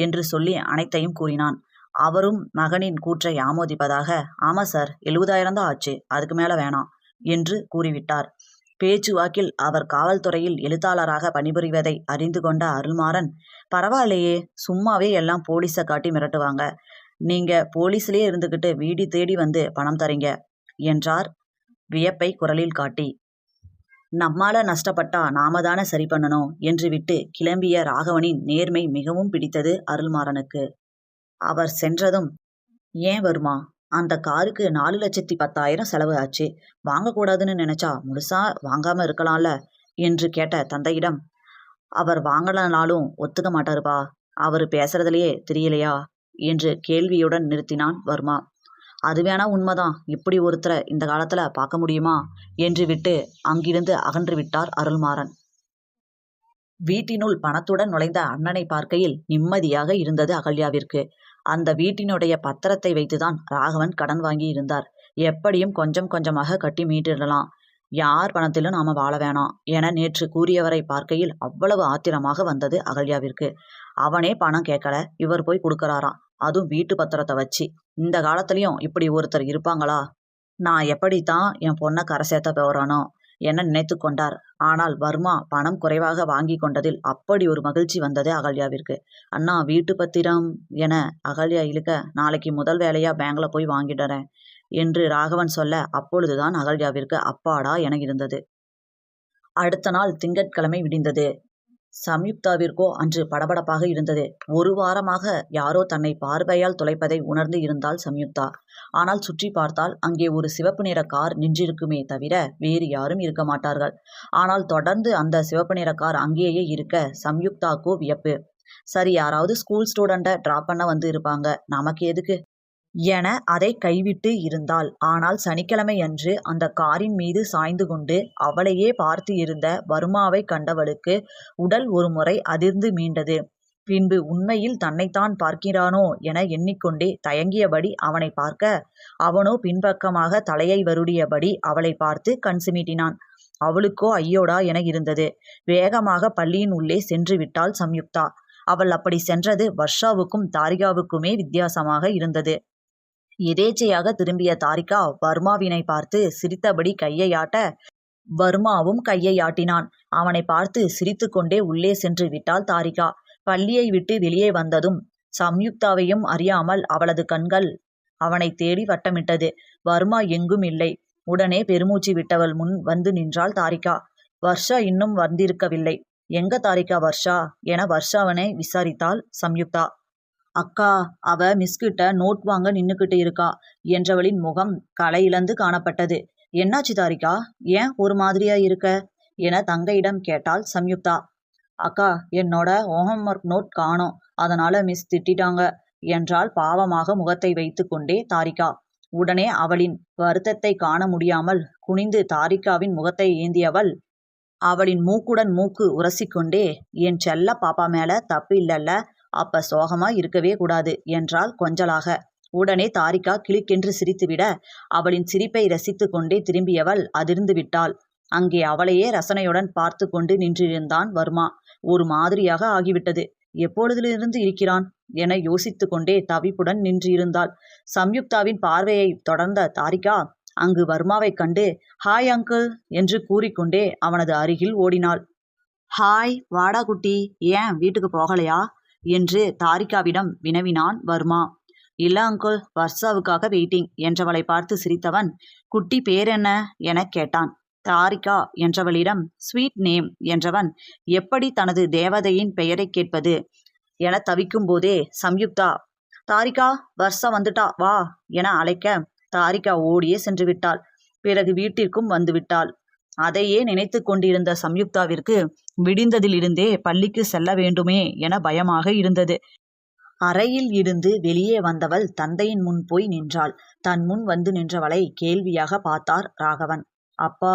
என்று சொல்லி அனைத்தையும் கூறினான். அவரும் மகனின் கூற்றை ஆமோதிப்பதாக, ஆமா சார் 70,000 தான் ஆச்சு, அதுக்கு மேல வேணாம் என்று கூறிவிட்டார். பேச்சுவாக்கில் அவர் காவல்துறையில் எழுத்தாளராக பணிபுரிவதை அறிந்து கொண்ட அருள்மாறன், பரவாயில்லையே, சும்மாவே எல்லாம் போலீஸை காட்டி மிரட்டுவாங்க, நீங்க போலீஸ்லயே இருந்துகிட்டு வீடு தேடி வந்து பணம் தரீங்க என்றார் வியப்பை குரலில் காட்டி. நம்மால நஷ்டப்பட்டா நாம தானே சரி பண்ணணும் என்று விட்டு கிளம்பிய ராகவனின் நேர்மை மிகவும் பிடித்தது அருள்மாறனுக்கு. அவர் சென்றதும், ஏன் வருமா, அந்த காருக்கு 4,10,000 செலவு ஆச்சு, வாங்கக்கூடாதுன்னு நினைச்சா முழுசா வாங்காம இருக்கலாம்ல என்று கேட்ட தந்தையிடம், அவர் வாங்கலனாலும் ஒத்துக்க மாட்டாருப்பா, அவரு பேசுறதுலயே தெரியலையா என்று கேள்வியுடன் நிறுத்தினான் வர்மா. அது வேணா உண்மைதான், இப்படி ஒருத்தரை இந்த காலத்துல பார்க்க முடியுமா என்று விட்டு அங்கிருந்து அகன்று விட்டார் அருள்மாறன். வீட்டினுள் பணத்துடன் நுழைந்த அண்ணனை பார்க்கையில் நிம்மதியாக இருந்தது அகல்யாவிற்கு. அந்த வீட்டினுடைய பத்திரத்தை வைத்துதான் ராகவன் கடன் வாங்கி இருந்தார். எப்படியும் கொஞ்சம் கொஞ்சமாக கட்டி மீட்டிடலாம், யார் பணத்திலும் நாம வாழ வேணாம் என நேற்று கூறியவரை பார்க்கையில் அவ்வளவு ஆத்திரமாக வந்தது அகல்யாவிற்கு. அவனே பணம் கேட்கல, இவர் போய் கொடுக்கறாராம், அதுவும் வீட்டு பத்திரத்தை வச்சு. இந்த காலத்திலயும் இப்படி ஒருத்தர் இருப்பாங்களா, நான் எப்படித்தான் என் பொண்ணை கரை சேர்த்த போறானோ என நினைத்து கொண்டார். ஆனால் வர்மா பணம் குறைவாக வாங்கி கொண்டதில் அப்படி ஒரு மகிழ்ச்சி வந்தது அகல்யாவிற்கு. அண்ணா வீட்டு பத்திரம் என அகல்யா இழுக்க, நாளைக்கு முதல் வேலையா பேங்க்ல போய் வாங்கிடுறேன் என்று ராகவன் சொல்ல, அப்பொழுதுதான் அகல்யாவிற்கு அப்பாடா என இருந்தது. அடுத்த நாள் திங்கட்கிழமை விடிந்தது. சம்யுக்தாவிற்கோ அன்று படபடப்பாக இருந்தது. 1 வாரமாக யாரோ தன்னை பார்வையால் தொலைப்பதை உணர்ந்து இருந்தாள் சம்யுக்தா. ஆனால் சுற்றி பார்த்தால் அங்கே ஒரு சிவப்பு நிற கார் நின்றிருக்குமே தவிர வேறு யாரும் இருக்க மாட்டார்கள். ஆனால் தொடர்ந்து அந்த சிவப்பு நிற கார் அங்கேயே இருக்க சம்யுக்தாக்கோ வியப்பு. சரி, யாராவது ஸ்கூல் ஸ்டூடெண்ட்டை டிராப் பண்ண வந்து இருப்பாங்க, நமக்கு எதுக்கு என அதை கைவிட்டு இருந்தாள். ஆனால் சனிக்கிழமை அன்று அந்த காரின் மீது சாய்ந்து கொண்டு அவளையே பார்த்து இருந்த வர்மாவை கண்டவளுக்கு உடல் ஒரு முறை அதிர்ந்து மீண்டது. பின்பு உண்மையில் தன்னைத்தான் பார்க்கிறானோ என எண்ணிக்கொண்டே தயங்கியபடி அவனை பார்க்க, அவனோ பின்பக்கமாக தலையை வருடியபடி அவளை பார்த்து கண் சிமிட்டினான். அவளுக்கோ ஐயோடா என இருந்தது. வேகமாக பள்ளியின் உள்ளே சென்று விட்டாள் சம்யுக்தா. அவள் அப்படி சென்றது வர்ஷாவுக்கும் தாரிகாவுக்குமே வித்தியாசமாக இருந்தது. எதேச்சையாக திரும்பிய தாரிகா வர்மாவினை பார்த்து சிரித்தபடி கையை ஆட்ட, வர்மாவும் கையை ஆட்டினான். அவனை பார்த்து சிரித்து கொண்டே உள்ளே சென்று விட்டாள் தாரிகா. பள்ளியை விட்டு வெளியே வந்ததும் சம்யுக்தாவையும் அறியாமல் அவளது கண்கள் அவனை தேடி வட்டமிட்டது. வர்மா எங்கும் இல்லை. உடனே பெருமூச்சு விட்டவள் முன் வந்து நின்றாள் தாரிகா. வர்ஷா இன்னும் வந்திருக்கவில்லை. எங்க தாரிகா வர்ஷா என வர்ஷாவனை விசாரித்தாள் சம்யுக்தா. அக்கா, அவ மிஸ்கிட்ட நோட் வாங்க நின்னுக்கிட்டு இருக்கா என்றவளின் முகம் களை இழந்து காணப்பட்டது. என்னாச்சு தாரிகா, ஏன் ஒரு மாதிரியா இருக்க என தங்கையிடம் கேட்டாள் சம்யுக்தா. அக்கா, என்னோட ஹோம்ஒர்க் நோட் காணோம், அதனால மிஸ் திட்டிட்டாங்க என்றால் பாவமாக முகத்தை வைத்து கொண்டே தாரிகா. உடனே அவளின் வருத்தத்தை காண முடியாமல் குனிந்து தாரிகாவின் முகத்தை ஏந்தியவள் அவளின் மூக்குடன் மூக்கு உரசிக்கொண்டே, என் செல்ல பாப்பா மேல தப்பு இல்லல்ல, அப்ப சோகமா இருக்கவே கூடாது என்றாள் கொஞ்சலாக. உடனே தாரிகா கிளிக்கென்று சிரித்துவிட அவளின் சிரிப்பை ரசித்து கொண்டே திரும்பியவள் அதிர்ந்து விட்டாள். அங்கே அவளையே ரசனையுடன் பார்த்து கொண்டு நின்றிருந்தான் வர்மா. ஒரு மாதிரியாக ஆகிவிட்டது. எப்பொழுதிலிருந்து இருக்கிறான் என யோசித்து கொண்டே தவிப்புடன் நின்றிருந்தாள். சம்யுக்தாவின் பார்வையை தொடர்ந்த தாரிகா அங்கு வர்மாவை கண்டு, ஹாய் அங்கிள் என்று கூறிக்கொண்டே அவனது அருகில் ஓடினாள். ஹாய் வாடா குட்டி, ஏன் வீட்டுக்கு போகலையா என்று தாரிகாவிடம் வினவினான் வர்மா. இல்ல அங்குள், வர்ஷாவுக்காக வெயிட்டிங் என்றவளை பார்த்து சிரித்தவன், குட்டி பேர் என்ன எனக் கேட்டான். தாரிகா என்றவளிடம் ஸ்வீட் நேம் என்றவன் எப்படி தனது தேவதையின் பெயரைக் கேட்பது என தவிக்கும் போதே சம்யுக்தா, தாரிகா வர்ஷா வந்துட்டா வா என அழைக்க தாரிகா ஓடியே சென்று விட்டாள். பிறகு வீட்டிற்கும் வந்து விட்டாள். அதையே நினைத்து கொண்டிருந்த சம்யுக்தாவிற்கு விடிந்ததிலிருந்தே பள்ளிக்கு செல்ல வேண்டுமே என பயமாக இருந்தது. அறையில் இருந்து வெளியே வந்தவள் தந்தையின் முன் போய் நின்றாள். தன் முன் வந்து நின்றவளை கேள்வியாக பார்த்தார் ராகவன். அப்பா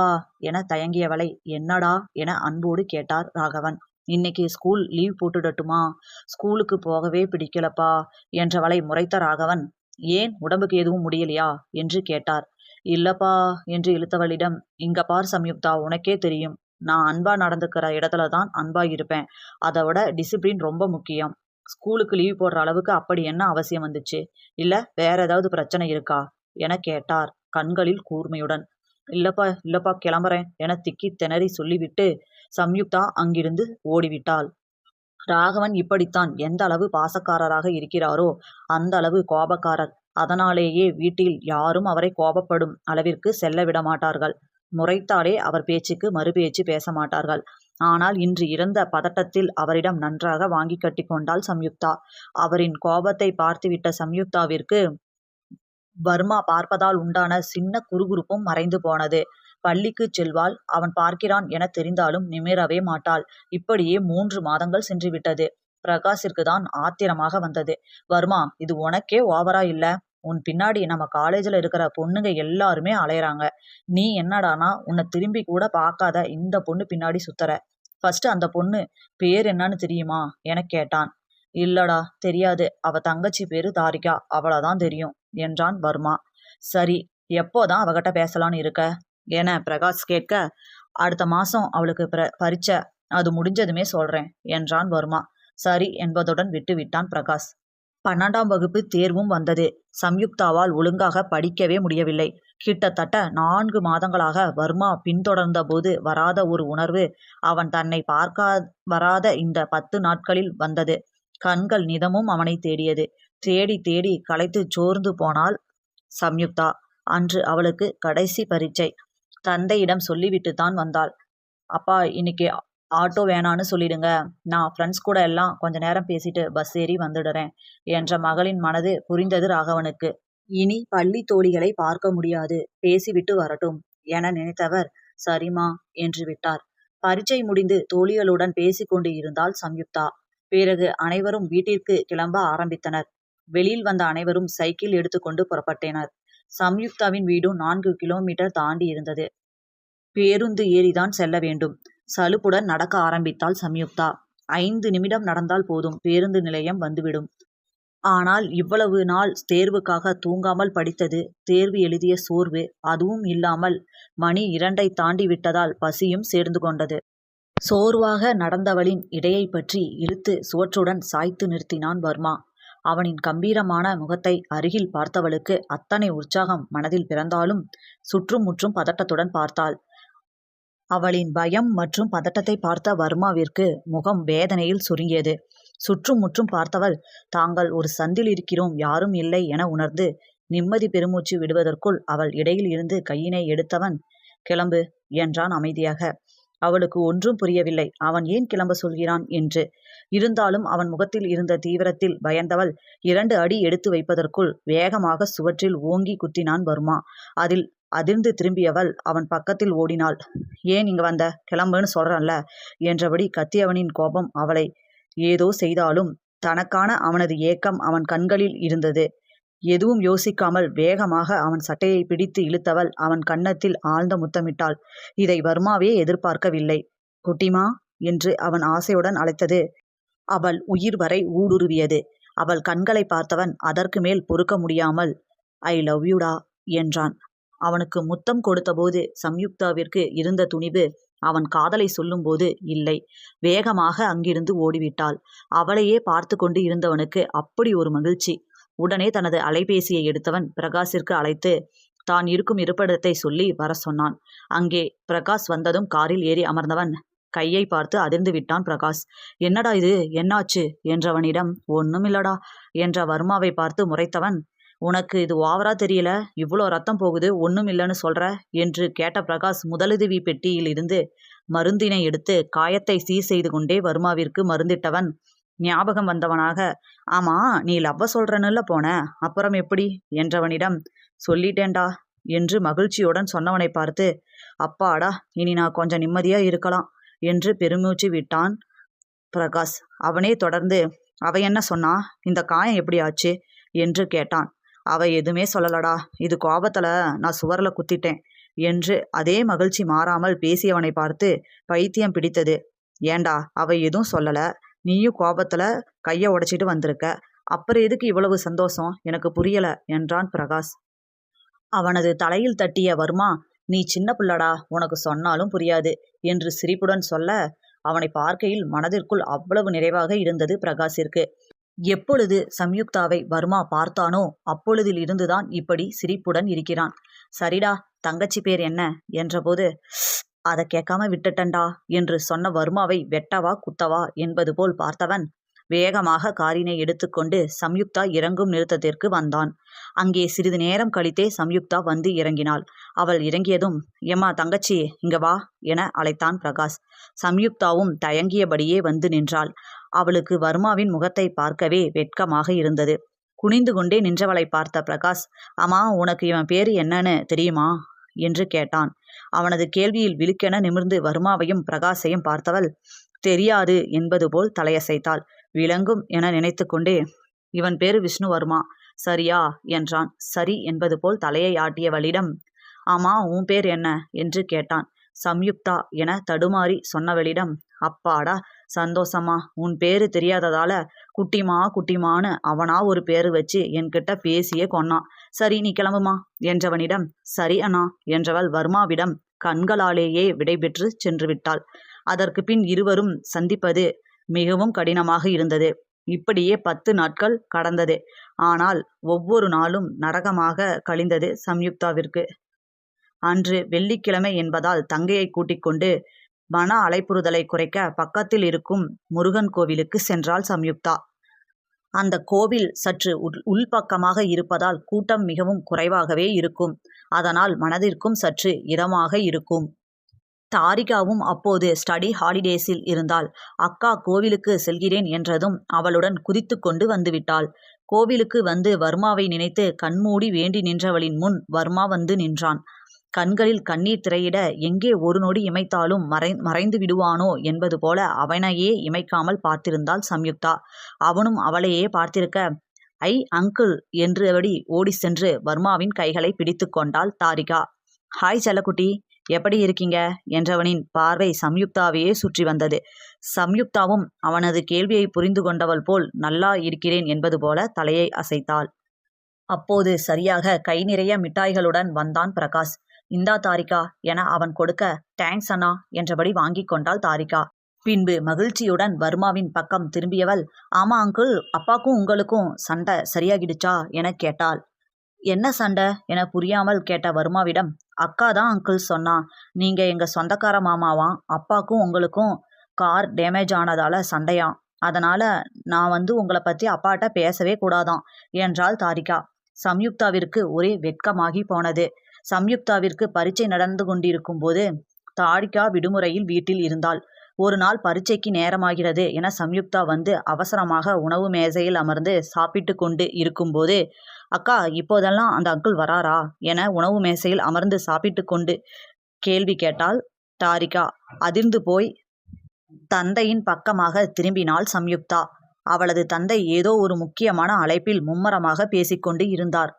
என தயங்கியவளை என்னடா என அன்போடு கேட்டார் ராகவன். இன்னைக்கு ஸ்கூல் லீவ் போட்டுடட்டுமா? ஸ்கூலுக்கு போகவே பிடிக்கலப்பா என்றவளை முறைத்த ராகவன், ஏன் உடம்புக்கு எதுவும் முடியலையா என்று கேட்டார். இல்லப்பா என்று இழுத்தவளிடம், இங்க பார் சம்யுக்தா, உனக்கே தெரியும் நான் அன்பா நடந்துக்கிற இடத்துல தான் அன்பா இருப்பேன். அதை விட டிசிப்ளின் ரொம்ப முக்கியம். ஸ்கூலுக்கு லீவ் போடுற அளவுக்கு அப்படி என்ன அவசியம் வந்துச்சு? இல்ல வேற ஏதாவது பிரச்சனை இருக்கா என கேட்டார் கண்களில் கூர்மையுடன். இல்லப்பா இல்லப்பா கிளம்புறேன் என திக்கி திணறி சொல்லிவிட்டு சம்யுக்தா அங்கிருந்து ஓடிவிட்டாள். ராகவன் இப்படித்தான் எந்த அளவு பாசக்காரராக இருக்கிறாரோ அந்த அளவு கோபக்காரர். அதனாலேயே வீட்டில் யாரும் அவரை கோபப்படும் அளவிற்கு செல்ல விட மாட்டார்கள். முறைத்தாலே அவர் பேச்சுக்கு மறுபேச்சு பேச மாட்டார்கள். ஆனால் இன்று இருந்த பதட்டத்தில் அவரிடம் நன்றாக வாங்கி கட்டி கொண்டாள் சம்யுக்தா. அவரின் கோபத்தை பார்த்துவிட்ட சம்யுக்தாவிற்கு வர்மா பார்ப்பதால் உண்டான சின்ன குறுகுறுப்பும் மறைந்து போனது. பள்ளிக்கு செல்வாள். அவன் பார்க்கிறான் என தெரிந்தாலும் நிமிரவே மாட்டாள். இப்படியே 3 மாதங்கள் சென்றுவிட்டது. பிரகாஷிற்கு தான் ஆத்திரமாக வந்தது. வர்மா, இது உனக்கே ஓவரா இல்ல? உன் பின்னாடி நம்ம காலேஜில் இருக்கிற பொண்ணுங்க எல்லாருமே அலையறாங்க. நீ என்னடானா உன்னை திரும்பி கூட பார்க்காத இந்த பொண்ணு பின்னாடி சுத்தற. ஃபர்ஸ்ட் அந்த பொண்ணு பேர் என்னன்னு தெரியுமா என கேட்டான். இல்லடா தெரியாது, அவ தங்கச்சி பேரு தாரிகா, அவ்வளவுதான் தெரியும் என்றான் வர்மா. சரி, எப்போதான் அவகிட்ட பேசலான்னு இருக்க என பிரகாஷ் கேட்க, அடுத்த மாசம் அவளுக்கு பரீட்சை, அது முடிஞ்சதுமே சொல்றேன் என்றான் வர்மா. சரி என்பதுடன் விட்டு விட்டான் பிரகாஷ். 12ஆம் வகுப்பு தேர்வும் வந்தது. சம்யுக்தாவால் ஒழுங்காக படிக்கவே முடியவில்லை. கிட்டத்தட்ட 4 மாதங்களாக வர்மா பின்தொடர்ந்த போது வராத ஒரு உணர்வு அவன் தன்னை பார்க்க வராத இந்த 10 நாட்களில் வந்தது. கண்கள் நிதமும் அவனை தேடியது. தேடி தேடி களைத்து சோர்ந்து போனாள் சம்யுக்தா. அன்று அவளுக்கு கடைசி பரீட்சை. தந்தையிடம் சொல்லிவிட்டு தான் வந்தாள். அப்பா, இன்னைக்கு ஆட்டோ வேணான்னு சொல்லிடுங்க, நான் ஃப்ரெண்ட்ஸ் கூட எல்லாம் கொஞ்ச நேரம் பேசிட்டு பஸ் ஏறி வந்துடுறேன் என்ற மகளின் மனது புரிந்தது ராகவனுக்கு. இனி பள்ளி தோழிகளை பார்க்க முடியாது, பேசிவிட்டு வரட்டும் என நினைத்தவர் சரிமா என்று விட்டார். பரீட்சை முடிந்து தோழிகளுடன் பேசிக்கொண்டு இருந்தாள் சம்யுக்தா. பிறகு அனைவரும் வீட்டிற்கு கிளம்ப ஆரம்பித்தனர். வெளியில் வந்த அனைவரும் சைக்கிள் எடுத்துக்கொண்டு புறப்பட்டனர். சம்யுக்தாவின் வீடும் 4 கிலோமீட்டர் தாண்டி இருந்தது. பேருந்து ஏறிதான் செல்ல வேண்டும். சலுப்புடன் நடக்க ஆரம்பித்தாள் சம்யுக்தா. 5 நிமிடம் நடந்தால் போதும், பேருந்து நிலையம் வந்துவிடும். ஆனால் இவ்வளவு நாள் தேர்வுக்காக தூங்காமல் படித்தது, தேர்வு எழுதிய சோர்வு, அதுவும் இல்லாமல் மணி 2ஐ தாண்டி விட்டதால் பசியும் சேர்ந்து கொண்டது. சோர்வாக நடந்தவளின் இடையை பற்றி இழுத்து சுவற்றுடன் சாய்த்து நிறுத்தினான் வர்மா. அவனின் கம்பீரமான முகத்தை அருகில் பார்த்தவளுக்கு அத்தனை உற்சாகம் மனதில் பிறந்தாலும் சுற்றும் முற்றும் பதட்டத்துடன் பார்த்தாள். அவளின் பயம் மற்றும் பதட்டத்தை பார்த்த வர்மாவிற்கு முகம் வேதனையில் சுருங்கியது. சுற்றும் முற்றும் பார்த்தவள், தாங்கள் ஒரு சந்தில் இருக்கிறோம், யாரும் இல்லை என உணர்ந்து நிம்மதி பெருமூச்சு விடுவதற்குள் அவள் இடையில் இருந்து கையினை எடுத்தவன், கிளம்பு என்றான் அமைதியாக. அவளுக்கு ஒன்றும் புரியவில்லை, அவன் ஏன் கிளம்ப சொல்கிறான் என்று. இருந்தாலும் அவன் முகத்தில் இருந்த தீவிரத்தில் பயந்தவள் 2 அடி எடுத்து வைப்பதற்குள் வேகமாக சுவற்றில் ஓங்கி குத்தினான் வர்மா. அதில் அதிர்ந்து திரும்பியவள் அவன் பக்கத்தில் ஓடினாள். ஏன் இங்க வந்த? கிளம்புன்னு சொல்றல்ல என்றபடி கத்தியவனின் கோபம் அவளை ஏதோ செய்தாலும் தனக்கான அவனது ஏக்கம் அவன் கண்களில் இருந்தது. எதுவும் யோசிக்காமல் வேகமாக அவன் சட்டையை பிடித்து இழுத்தவள் அவன் கன்னத்தில் ஆழ்ந்த முத்தமிட்டாள். இதை வர்மாவே எதிர்பார்க்கவில்லை. குட்டிமா என்று அவன் ஆசையுடன் அழைத்தது அவள் உயிர் வரை ஊடுருவியது. அவள் கண்களை பார்த்தவன் அதற்கு மேல் பொறுக்க முடியாமல், ஐ லவ் யூடா என்றான். அவனுக்கு முத்தம் கொடுத்தபோது சம்யுக்தாவிற்கு இருந்த துணிவு அவன் காதலை சொல்லும்போது இல்லை. வேகமாக அங்கிருந்து ஓடிவிட்டாள். அவளையே பார்த்து கொண்டு இருந்தவனுக்கு அப்படி ஒரு மகிழ்ச்சி. உடனே தனது அலைபேசியை எடுத்தவன் பிரகாஷிற்கு அழைத்து தான் இருக்கும் இருப்பிடத்தை சொல்லி வர சொன்னான். அங்கே பிரகாஷ் வந்ததும் காரில் ஏறி அமர்ந்தவன், கையை பார்த்து அதிர்ந்து விட்டான் பிரகாஷ். என்னடா இது, என்னாச்சு என்றவனிடம் ஒண்ணுமில்லடா என்ற வர்மாவை பார்த்து முறைத்தவன், உனக்கு இது ஓவரா தெரியல, இவ்வளோ ரத்தம் போகுது, ஒன்றும் இல்லைன்னு சொல்ற என்று கேட்ட பிரகாஷ் முதலுதவி பெட்டியில் இருந்து மருந்தினை எடுத்து காயத்தை சீர் செய்து கொண்டே வர்மாவிற்கு மருந்திட்டவன் ஞாபகம் வந்தவனாக, ஆமா நீ லவ்வ சொல்றனுல்ல போன, அப்புறம் எப்படி என்றவனிடம், சொல்லிட்டேன்டா என்று மகிழ்ச்சியுடன் சொன்னவனை பார்த்து, அப்பாடா இனி நான் கொஞ்சம் நிம்மதியா இருக்கலாம் என்று பெருமூச்சு விட்டான் பிரகாஷ். அவனே தொடர்ந்து, அவ என்ன சொன்னா, இந்த காயம் எப்படி ஆச்சு என்று கேட்டான். அவ எதுவுமே சொல்லலடா, இது கோபத்துல நான் சுவர்ல குத்திட்டேன் என்று அதே மகிழ்ச்சி மாறாமல் பேசியவனை பார்த்து பைத்தியம் பிடித்தது. ஏண்டா அவ எதுவும் சொல்லல, நீயும் கோபத்துல கையை உடைச்சிட்டு வந்திருக்க, அப்புறம் எதுக்கு இவ்வளவு சந்தோஷம், எனக்கு புரியல என்றான் பிரகாஷ். அவனது தலையில் தட்டிய வர்மா, நீ சின்ன பிள்ளடா, உனக்கு சொன்னாலும் புரியாது என்று சிரிப்புடன் சொல்ல, அவனை பார்க்கையில் மனதிற்குள் அவ்வளவு நிறைவாக இருந்தது பிரகாஷிற்கு. எப்பொழுது சம்யுக்தாவை வர்மா பார்த்தானோ அப்பொழுதில் இருந்துதான் இப்படி சிரிப்புடன் இருக்கிறான். சரிடா, தங்கச்சி பேர் என்ன என்றபோது, அதை கேட்காம விட்டுட்டண்டா என்று சொன்ன வர்மாவை வெட்டவா குத்தவா என்பது போல் பார்த்தவன் வேகமாக காரினை எடுத்துக்கொண்டு சம்யுக்தா இறங்கும் நிறுத்தத்திற்கு வந்தான். அங்கே சிறிது நேரம் கழித்தே சம்யுக்தா வந்து இறங்கினாள். அவள் இறங்கியதும், எம்மா தங்கச்சி இங்க வா என அழைத்தான் பிரகாஷ். சம்யுக்தாவும் தயங்கியபடியே வந்து நின்றாள். அவளுக்கு வர்மாவின் முகத்தை பார்க்கவே வெட்கமாக இருந்தது. குனிந்து கொண்டே நின்றவளை பார்த்த பிரகாஷ், அம்மா உனக்கு இவன் பேரு என்னன்னு தெரியுமா என்று கேட்டான். அவனது கேள்வியில் விழுக்கென நிமிர்ந்து வர்மாவையும் பிரகாஷையும் பார்த்தவள் தெரியாது என்பது போல் தலையசைத்தாள். விளங்கும் என நினைத்து கொண்டே, இவன் பேரு விஷ்ணு வர்மா சரியா என்றான். சரி என்பது போல் தலையை ஆட்டியவளிடம், ஆமா உன் பேர் என்ன என்று கேட்டான். சம்யுக்தா என தடுமாறி சொன்னவளிடம், அப்பாடா சந்தோஷமா, உன் பேரு தெரியாததால குட்டிமா குட்டிமான்னு அவனா ஒரு பேரு வச்சு என்கிட்ட பேசியே கொன்னான். சரி நீ கிளம்புமா என்றவனிடம், சரி அண்ணா என்றவள் வர்மாவிடம் கண்களாலேயே விடைபெற்று சென்று விட்டாள். அதற்கு பின் இருவரும் சந்திப்பது மிகவும் கடினமாக இருந்தது. இப்படியே 10 நாட்கள் கடந்தது. ஆனால் ஒவ்வொரு நாளும் நரகமாக கழிந்தது சம்யுக்தாவிற்கு. அன்று வெள்ளிக்கிழமை என்பதால் தங்கையை கூட்டிக் கொண்டு மன அலைப்புறுதலை குறைக்க பக்கத்தில் இருக்கும் முருகன் கோவிலுக்கு சென்றாள் சம்யுக்தா. அந்த கோவில் சற்று உள்பக்கமாக இருப்பதால் கூட்டம் மிகவும் குறைவாகவே இருக்கும். அதனால் மனதிற்கும் சற்று இதமாக இருக்கும். தாரிகாவும் அப்போது ஸ்டடி ஹாலிடேஸில் இருந்தாள். அக்கா கோவிலுக்கு செல்கிறேன் என்றதும் அவளுடன் குதித்து கொண்டு வந்துவிட்டாள். கோவிலுக்கு வந்து வர்மாவை நினைத்து கண்மூடி வேண்டி நின்றவளின் முன் வர்மா வந்து நின்றான். கண்களில் கண்ணீர் திரையிட எங்கே ஒரு நொடி இமைத்தாலும் மறைந்து விடுவானோ என்பது போல அவனையே இமைக்காமல் பார்த்திருந்தாள் சம்யுக்தா. அவனும் அவளையே பார்த்திருக்க, ஐ அங்கிள் என்றபடி ஓடி சென்று வர்மாவின் கைகளை பிடித்து கொண்டாள் தாரிகா. ஹாய் செல்லக்குட்டி, எப்படி இருக்கீங்க என்றவனின் பார்வை சம்யுக்தாவையே சுற்றி வந்தது. சம்யுக்தாவும் அவனது கேள்வியை புரிந்து கொண்டவள் போல் நல்லா இருக்கிறேன் என்பது போல தலையை அசைத்தாள். அப்போது சரியாக கை நிறைய மிட்டாய்களுடன் வந்தான் பிரகாஷ். இந்தா தாரிகா என அவன் கொடுக்க, தேங்க்ஸ் அண்ணா என்றபடி வாங்கி கொண்டாள் தாரிகா. பின்பு மகிழ்ச்சியுடன் வர்மாவின் பக்கம் திரும்பியவள், ஆமா அங்கிள், அப்பாக்கும் உங்களுக்கும் சண்டை சரியாகிடுச்சா என கேட்டாள். என்ன சண்டை என புரியாமல் கேட்ட வர்மாவிடம், அக்கா தான் அங்கிள் சொன்னா, நீங்க எங்க சொந்தக்கார மாமாவாம், அப்பாக்கும் உங்களுக்கும் கார் டேமேஜ் ஆனதால சண்டையாம், அதனால நான் வந்து உங்களை பத்தி அப்பாட்ட பேசவே கூடாதாம் என்றாள் தாரிகா. சம்யுக்தாவிற்கு ஒரே வெட்கமாகி போனது. சம்யுக்தாவிற்கு பரீட்சை நடந்து கொண்டிருக்கும் போது தாரிகா விடுமுறையில் வீட்டில் இருந்தாள். ஒரு நாள் பரீட்சைக்கு நேரமாகிறது என சம்யுக்தா வந்து அவசரமாக உணவு மேசையில் அமர்ந்து சாப்பிட்டு கொண்டு இருக்கும்போது, அக்கா இப்போதெல்லாம் அந்த அங்கிள் வராரா என உணவு மேசையில் அமர்ந்து சாப்பிட்டு கொண்டு கேள்வி கேட்டாள் தாரிகா. அதிர்ந்து போய் தந்தையின் பக்கமாக திரும்பினாள் சம்யுக்தா. அவளது தந்தை ஏதோ ஒரு முக்கியமான அழைப்பில் மும்மரமாக பேசிக்கொண்டு இருந்தார்.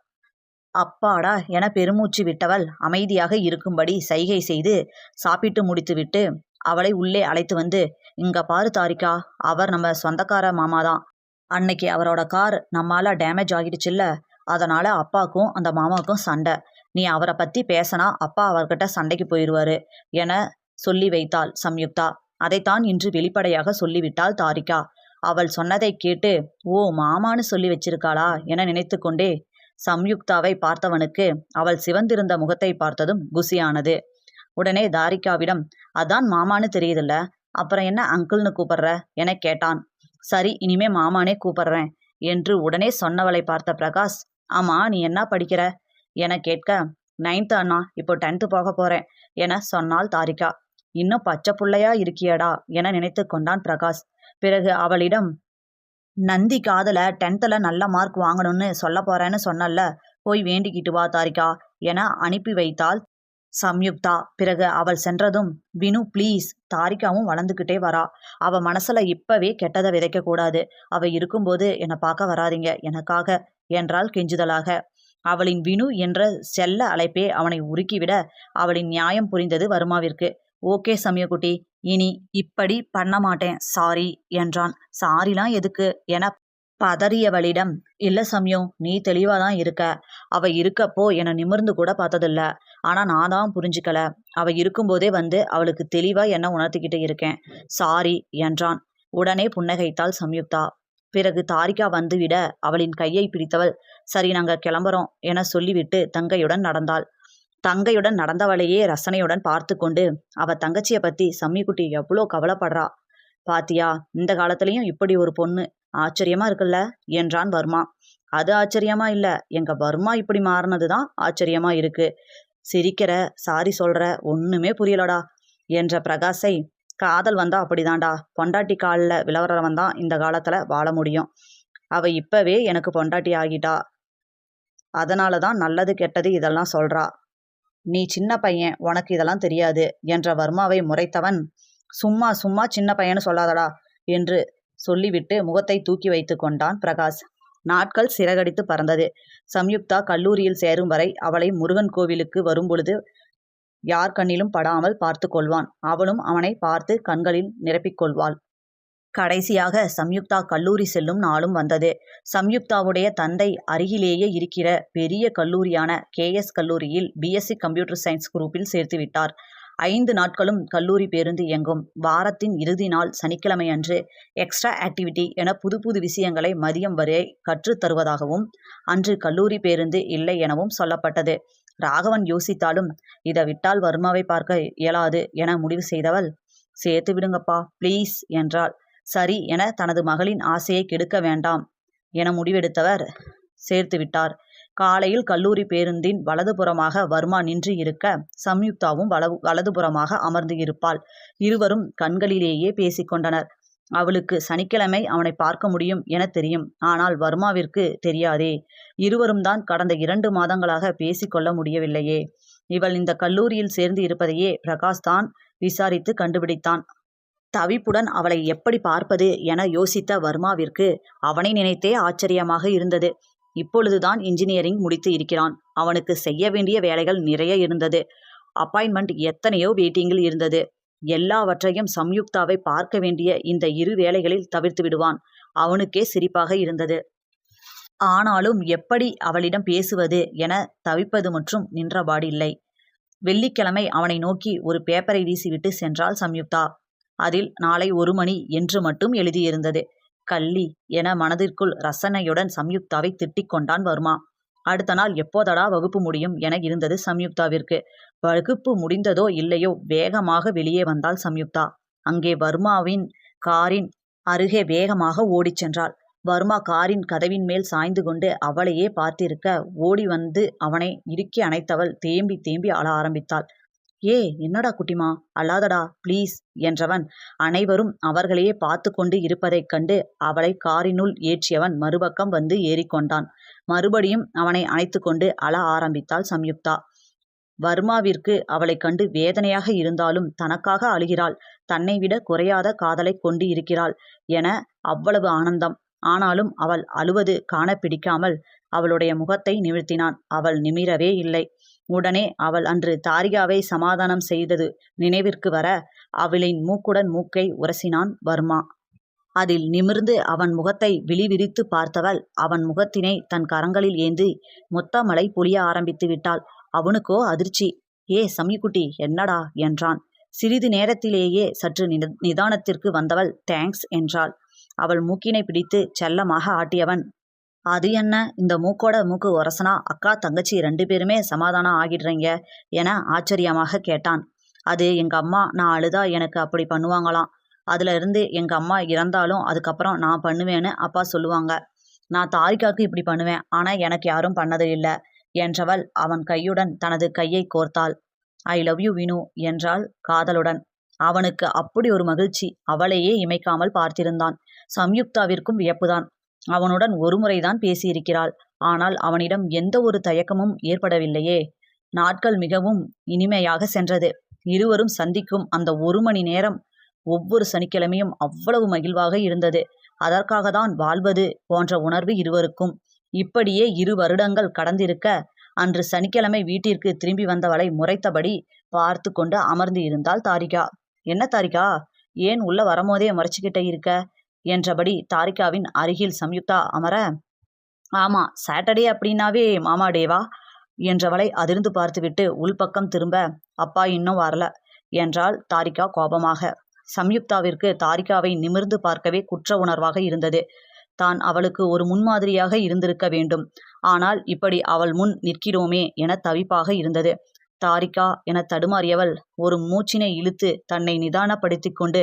அப்பாடா என பெருமூச்சு விட்டவள் அமைதியாக இருக்கும்படி சைகை செய்து சாப்பிட்டு முடித்துவிட்டு அவளை உள்ளே அழைத்து வந்து, இங்க பாரு தாரிகா, அவர் நம்ம சொந்தக்கார மாமாதான். அன்னைக்கு அவரோட கார் நம்மால டேமேஜ் ஆகிடுச்சுல்ல, அதனால அப்பாக்கும் அந்த மாமாவுக்கும் சண்டை. நீ அவரை பத்தி பேசினா அப்பா அவர்கிட்ட சண்டைக்கு போயிடுவாரு என சொல்லி வைத்தாள் சம்யுக்தா. அதைத்தான் இன்று வெளிப்படையாக சொல்லிவிட்டாள் தாரிகா. அவள் சொன்னதை கேட்டு, ஓ மாமான்னு சொல்லி வச்சிருக்காளா என நினைத்து கொண்டே சம்யுக்தாவை பார்த்தவனுக்கு அவள் சிவந்திருந்த முகத்தை பார்த்ததும் குசியானது. உடனே தாரிகாவிடம், அதான் மாமான்னு தெரியுதுல்ல, அப்புறம் என்ன அங்கிள்னு கூப்பிடுற என கேட்டான். சரி, இனிமே மாமானே கூப்பிடுறேன் என்று உடனே சொன்னவளை பார்த்த பிரகாஷ், ஆமா நீ என்ன படிக்கிற என கேட்க, 9th அண்ணா, இப்போ 10th போக போறேன் என சொன்னாள் தாரிகா. இன்னும் பச்சை புள்ளையா இருக்கியடா என நினைத்து கொண்டான் பிரகாஷ். பிறகு அவளிடம், நந்தி காதல 10th நல்ல மார்க் வாங்கணும்னு சொல்ல போறேன்னு சொன்னல்ல, போய் வேண்டிக்கிட்டு வா தாரிகா என அனுப்பி வைத்தாள் சம்யுக்தா. பிறகு அவள் சென்றதும், வினு ப்ளீஸ், தாரிகாவும் வளர்ந்துக்கிட்டே வரா, அவ மனசுல இப்பவே கெட்டதை விதைக்க கூடாது, அவ இருக்கும்போது என்னை பார்க்க வராதீங்க எனக்காக என்றாள் கெஞ்சுதலாக. அவளின் வினு என்ற செல்ல அழைப்பே அவனை உருக்கிவிட அவளின் நியாயம் புரிந்தது வர்மாவிற்கு. ஓகே சமயக்குட்டி, இனி இப்படி பண்ண மாட்டேன், சாரி என்றான். சாரிலாம் எதுக்கு என பதறியவளிடம், இல்ல சமயம், நீ தெளிவாதான் இருக்க, அவ இருக்கப்போ என்னை நிமிர்ந்து கூட பார்த்ததில்ல, ஆனா நான் தான் புரிஞ்சுக்கல, அவ இருக்கும்போதே வந்து அவளுக்கு தெளிவா என்ன உணர்த்திக்கிட்டு இருக்கேன், சாரி என்றான். உடனே புன்னகைத்தாள் சம்யுக்தா. பிறகு தாரிகா வந்துவிட அவளின் கையை பிடித்தவள், சரி நாங்க கிளம்புறோம் என சொல்லிவிட்டு தங்கையுடன் நடந்தாள். தங்கையுடன் நடந்தவளையே ரசனையுடன் பார்த்து கொண்டு, அவ தங்கச்சிய பத்தி சம்மிக்குட்டி எவ்வளோ கவலைப்படுறா பாத்தியா, இந்த காலத்துலயும் இப்படி ஒரு பொண்ணு, ஆச்சரியமா இருக்குல்ல என்றான் வர்மா. அது ஆச்சரியமா இல்ல, எங்க வர்மா இப்படி மாறினதுதான் ஆச்சரியமா இருக்கு. சிரிக்கிற, சாரி சொல்ற, ஒண்ணுமே புரியலடா என்ற பிரகாஷை, காதல் வந்தா அப்படிதான்டா, பொண்டாட்டி காலில் விளவரவன் தான் இந்த காலத்துல வாழ முடியும். அவ இப்பவே எனக்கு பொண்டாட்டி ஆகிட்டா, அதனாலதான் நல்லது கெட்டது இதெல்லாம் சொல்றா. நீ சின்ன பையன், உனக்கு இதெல்லாம் தெரியாது என்ற வர்மாவை முறைத்தவன், சும்மா சும்மா சின்ன பையன்னு சொல்லாதடா என்று சொல்லிவிட்டு முகத்தை தூக்கி வைத்து கொண்டான் பிரகாஷ். நாட்கள் சிறகடித்து பறந்தது. சம்யுக்தா கல்லூரியில் சேரும் வரை அவளை முருகன் கோவிலுக்கு வரும்பொழுது யார் கண்ணிலும் படாமல் பார்த்து கொள்வான். அவளும் அவனை பார்த்து கண்களில் நிரப்பிக்கொள்வாள். கடைசியாக சம்யுக்தா கல்லூரி செல்லும் நாளும் வந்தது. சம்யுக்தாவுடைய தந்தை அருகிலேயே இருக்கிற பெரிய கல்லூரியான கேஎஸ் கல்லூரியில் பிஎஸ்சி கம்ப்யூட்டர் சயின்ஸ் குரூப்பில் சேர்த்துவிட்டார். 5 நாட்களும் கல்லூரி பேருந்து இயங்கும். வாரத்தின் இறுதி நாள் சனிக்கிழமை அன்று எக்ஸ்ட்ரா ஆக்டிவிட்டி என புது புது விஷயங்களை மதியம் வரை கற்றுத் தருவதாகவும் அன்று கல்லூரி பேருந்து இல்லை எனவும் சொல்லப்பட்டது. ராகவன் யோசித்தாலும் இதை விட்டால் வர்மாவை பார்க்க இயலாது என முடிவு செய்தவள், சேர்த்து விடுங்கப்பா ப்ளீஸ் என்றாள். சரி என தனது மகளின் ஆசையை கெடுக்க வேண்டாம் என முடிவெடுத்தவர் சேர்த்து விட்டார். காலையில் கல்லூரி பேருந்தின் வலதுபுறமாக வர்மா நின்று இருக்க, சம்யுக்தாவும் வலதுபுறமாக அமர்ந்து இருப்பாள். இருவரும் கண்களிலேயே பேசிக்கொண்டனர். அவளுக்கு சனிக்கிழமை அவனை பார்க்க முடியும் என தெரியும், ஆனால் வர்மாவிற்கு தெரியாதே. இருவரும் தான் கடந்த 2 மாதங்களாக பேசிக்கொள்ள முடியவில்லையே. இவள் இந்த கல்லூரியில் சேர்ந்து இருப்பதையே பிரகாஷ் தான் விசாரித்து கண்டுபிடித்தான். தவிப்புடன் அவளை எப்படி பார்ப்பது என யோசித்த வர்மாவிற்கு அவனை நினைத்தே ஆச்சரியமாக இருந்தது. இப்பொழுதுதான் இன்ஜினியரிங் முடித்து இருக்கிறான். அவனுக்கு செய்ய வேண்டிய வேலைகள் நிறைய இருந்தது. அப்பாயின்மெண்ட் எத்தனையோ வெயிட்டிங்கில் இருந்தது. எல்லாவற்றையும் சம்யுக்தாவை பார்க்க வேண்டிய இந்த 2 வேலைகளில் தவிர்த்து விடுவான். அவனுக்கே சிரிப்பாக இருந்தது. ஆனாலும் எப்படி அவளிடம் பேசுவது என தவிப்பது மற்றும் நின்றபாடில்லை. வெள்ளிக்கிழமை அவனை நோக்கி ஒரு பேப்பரை வீசிவிட்டு சென்றாள் சம்யுக்தா. அதில் நாளை 1 மணி என்று மட்டும் எழுதியிருந்தது. கள்ளி என மனதிற்குள் ரசனையுடன் சம்யுக்தாவை திட்டிக் கொண்டான் வர்மா. அடுத்த நாள் எப்போதடா வகுப்பு முடியும் என இருந்தது சம்யுக்தாவிற்கு. வகுப்பு முடிந்ததோ இல்லையோ வேகமாக வெளியே வந்தாள் சம்யுக்தா. அங்கே வர்மாவின் காரின் அருகே வேகமாக ஓடிச் சென்றாள். வர்மா காரின் கதவின் மேல் சாய்ந்து கொண்டு அவளையே பார்த்திருக்க, ஓடி வந்து அவனை இறுக்கி அணைத்தவள் தேம்பி தேம்பி அழ ஆரம்பித்தாள். ஏ என்னடா குட்டிமா, அழாதடா ப்ளீஸ் என்றவன் அனைவரும் அவர்களையே பார்த்து கொண்டு இருப்பதைக் கண்டு அவளை காரினுள் ஏற்றியவன் மறுபக்கம் வந்து ஏறிக்கொண்டான். மறுபடியும் அவனை அணைத்து கொண்டு அழ ஆரம்பித்தாள் சம்யுக்தா. வர்மாவிற்கு அவளை கண்டு வேதனையாக இருந்தாலும் தனக்காக அழுகிறாள், தன்னை விட குறையாத காதலை கொண்டு இருக்கிறாள் என அவ்வளவு ஆனந்தம். ஆனாலும் அவள் அழுவது காண பிடிக்காமல் அவளுடைய முகத்தை நிமிர்த்தினான். அவள் நிமிரவே இல்லை. உடனே அவள் அன்று தாரிகாவை சமாதானம் செய்தது நினைவிற்கு வர அவளின் மூக்குடன் மூக்கை உரசினான் வர்மா. அதில் நிமிர்ந்து அவன் முகத்தை விழிவிரித்து பார்த்தவள் அவன் முகத்தினை தன் கரங்களில் ஏந்தி மொத்த மழை பொழிய ஆரம்பித்து விட்டாள். அவனுக்கோ அதிர்ச்சி. ஏ சம்யுக்குட்டி என்னடா என்றான். சிறிது நேரத்திலேயே சற்று நிதானத்திற்கு வந்தவள் தேங்க்ஸ் என்றாள். அவள் மூக்கினை பிடித்து செல்லமாக ஆட்டியவன், அது என்ன, இந்த மூக்கோட மூக்கு உரசனா அக்கா தங்கச்சி 2 பேருமே சமாதானம் ஆகிடுறீங்க என ஆச்சரியமாக கேட்டான். அது எங்க அம்மா நான் அழுதா எனக்கு அப்படி பண்ணுவாங்களாம். அதுல இருந்து எங்க அம்மா இறந்தாலும் அதுக்கப்புறம் நான் பண்ணுவேன்னு அப்பா சொல்லுவாங்க. நான் தாரிகாவுக்கு இப்படி பண்ணுவேன், ஆனா எனக்கு யாரும் பண்ணது இல்ல என்றவள் அவன் கையுடன் தனது கையை கோர்த்தாள். ஐ லவ் யூ வினு என்றாள் காதலுடன். அவனுக்கு அப்படி ஒரு மகிழ்ச்சி. அவளையே இமைக்காமல் பார்த்திருந்தான். சம்யுக்தாவிற்கும் வியப்புதான். அவனுடன் ஒரு முறைதான் பேசியிருக்கிறாள். ஆனால் அவனிடம் எந்த ஒரு தயக்கமும் ஏற்படவில்லையே. நாட்கள் மிகவும் இனிமையாக சென்றது. இருவரும் சந்திக்கும் அந்த 1 மணி நேரம் ஒவ்வொரு சனிக்கிழமையும் அவ்வளவு மகிழ்வாக இருந்தது. அதற்காகத்தான் வாழ்வது போன்ற உணர்வு இருவருக்கும். இப்படியே 2 வருடங்கள் கடந்திருக்க, அன்று சனிக்கிழமை வீட்டிற்கு திரும்பி வந்தவளை முறைத்தபடி பார்த்து கொண்டு அமர்ந்து இருந்தாள் தாரிகா. என்ன தாரிகா, ஏன் உள்ள வரும்போதே முறைச்சிக்கிட்டே இருக்க என்றபடி தாரிகாவின் அருகில் சம்யுக்தா அமர, ஆமா சாட்டர்டே அப்படின்னாவே மாமா டேவா என்றவளை அதிர்ந்து பார்த்துவிட்டு உள்பக்கம் திரும்ப, அப்பா இன்னும் வரல என்றாள் தாரிகா கோபமாக. சம்யுக்தாவிற்கு தாரிகாவை நிமிர்ந்து பார்க்கவே குற்ற உணர்வாக இருந்தது. தான் அவளுக்கு ஒரு முன்மாதிரியாக இருந்திருக்க வேண்டும். ஆனால் இப்படி அவள் முன் நிற்கிறோமே என தவிப்பாக இருந்தது. தாரிகா என தடுமாறியவள் ஒரு மூச்சினை இழுத்து தன்னை நிதானப்படுத்திக் கொண்டு,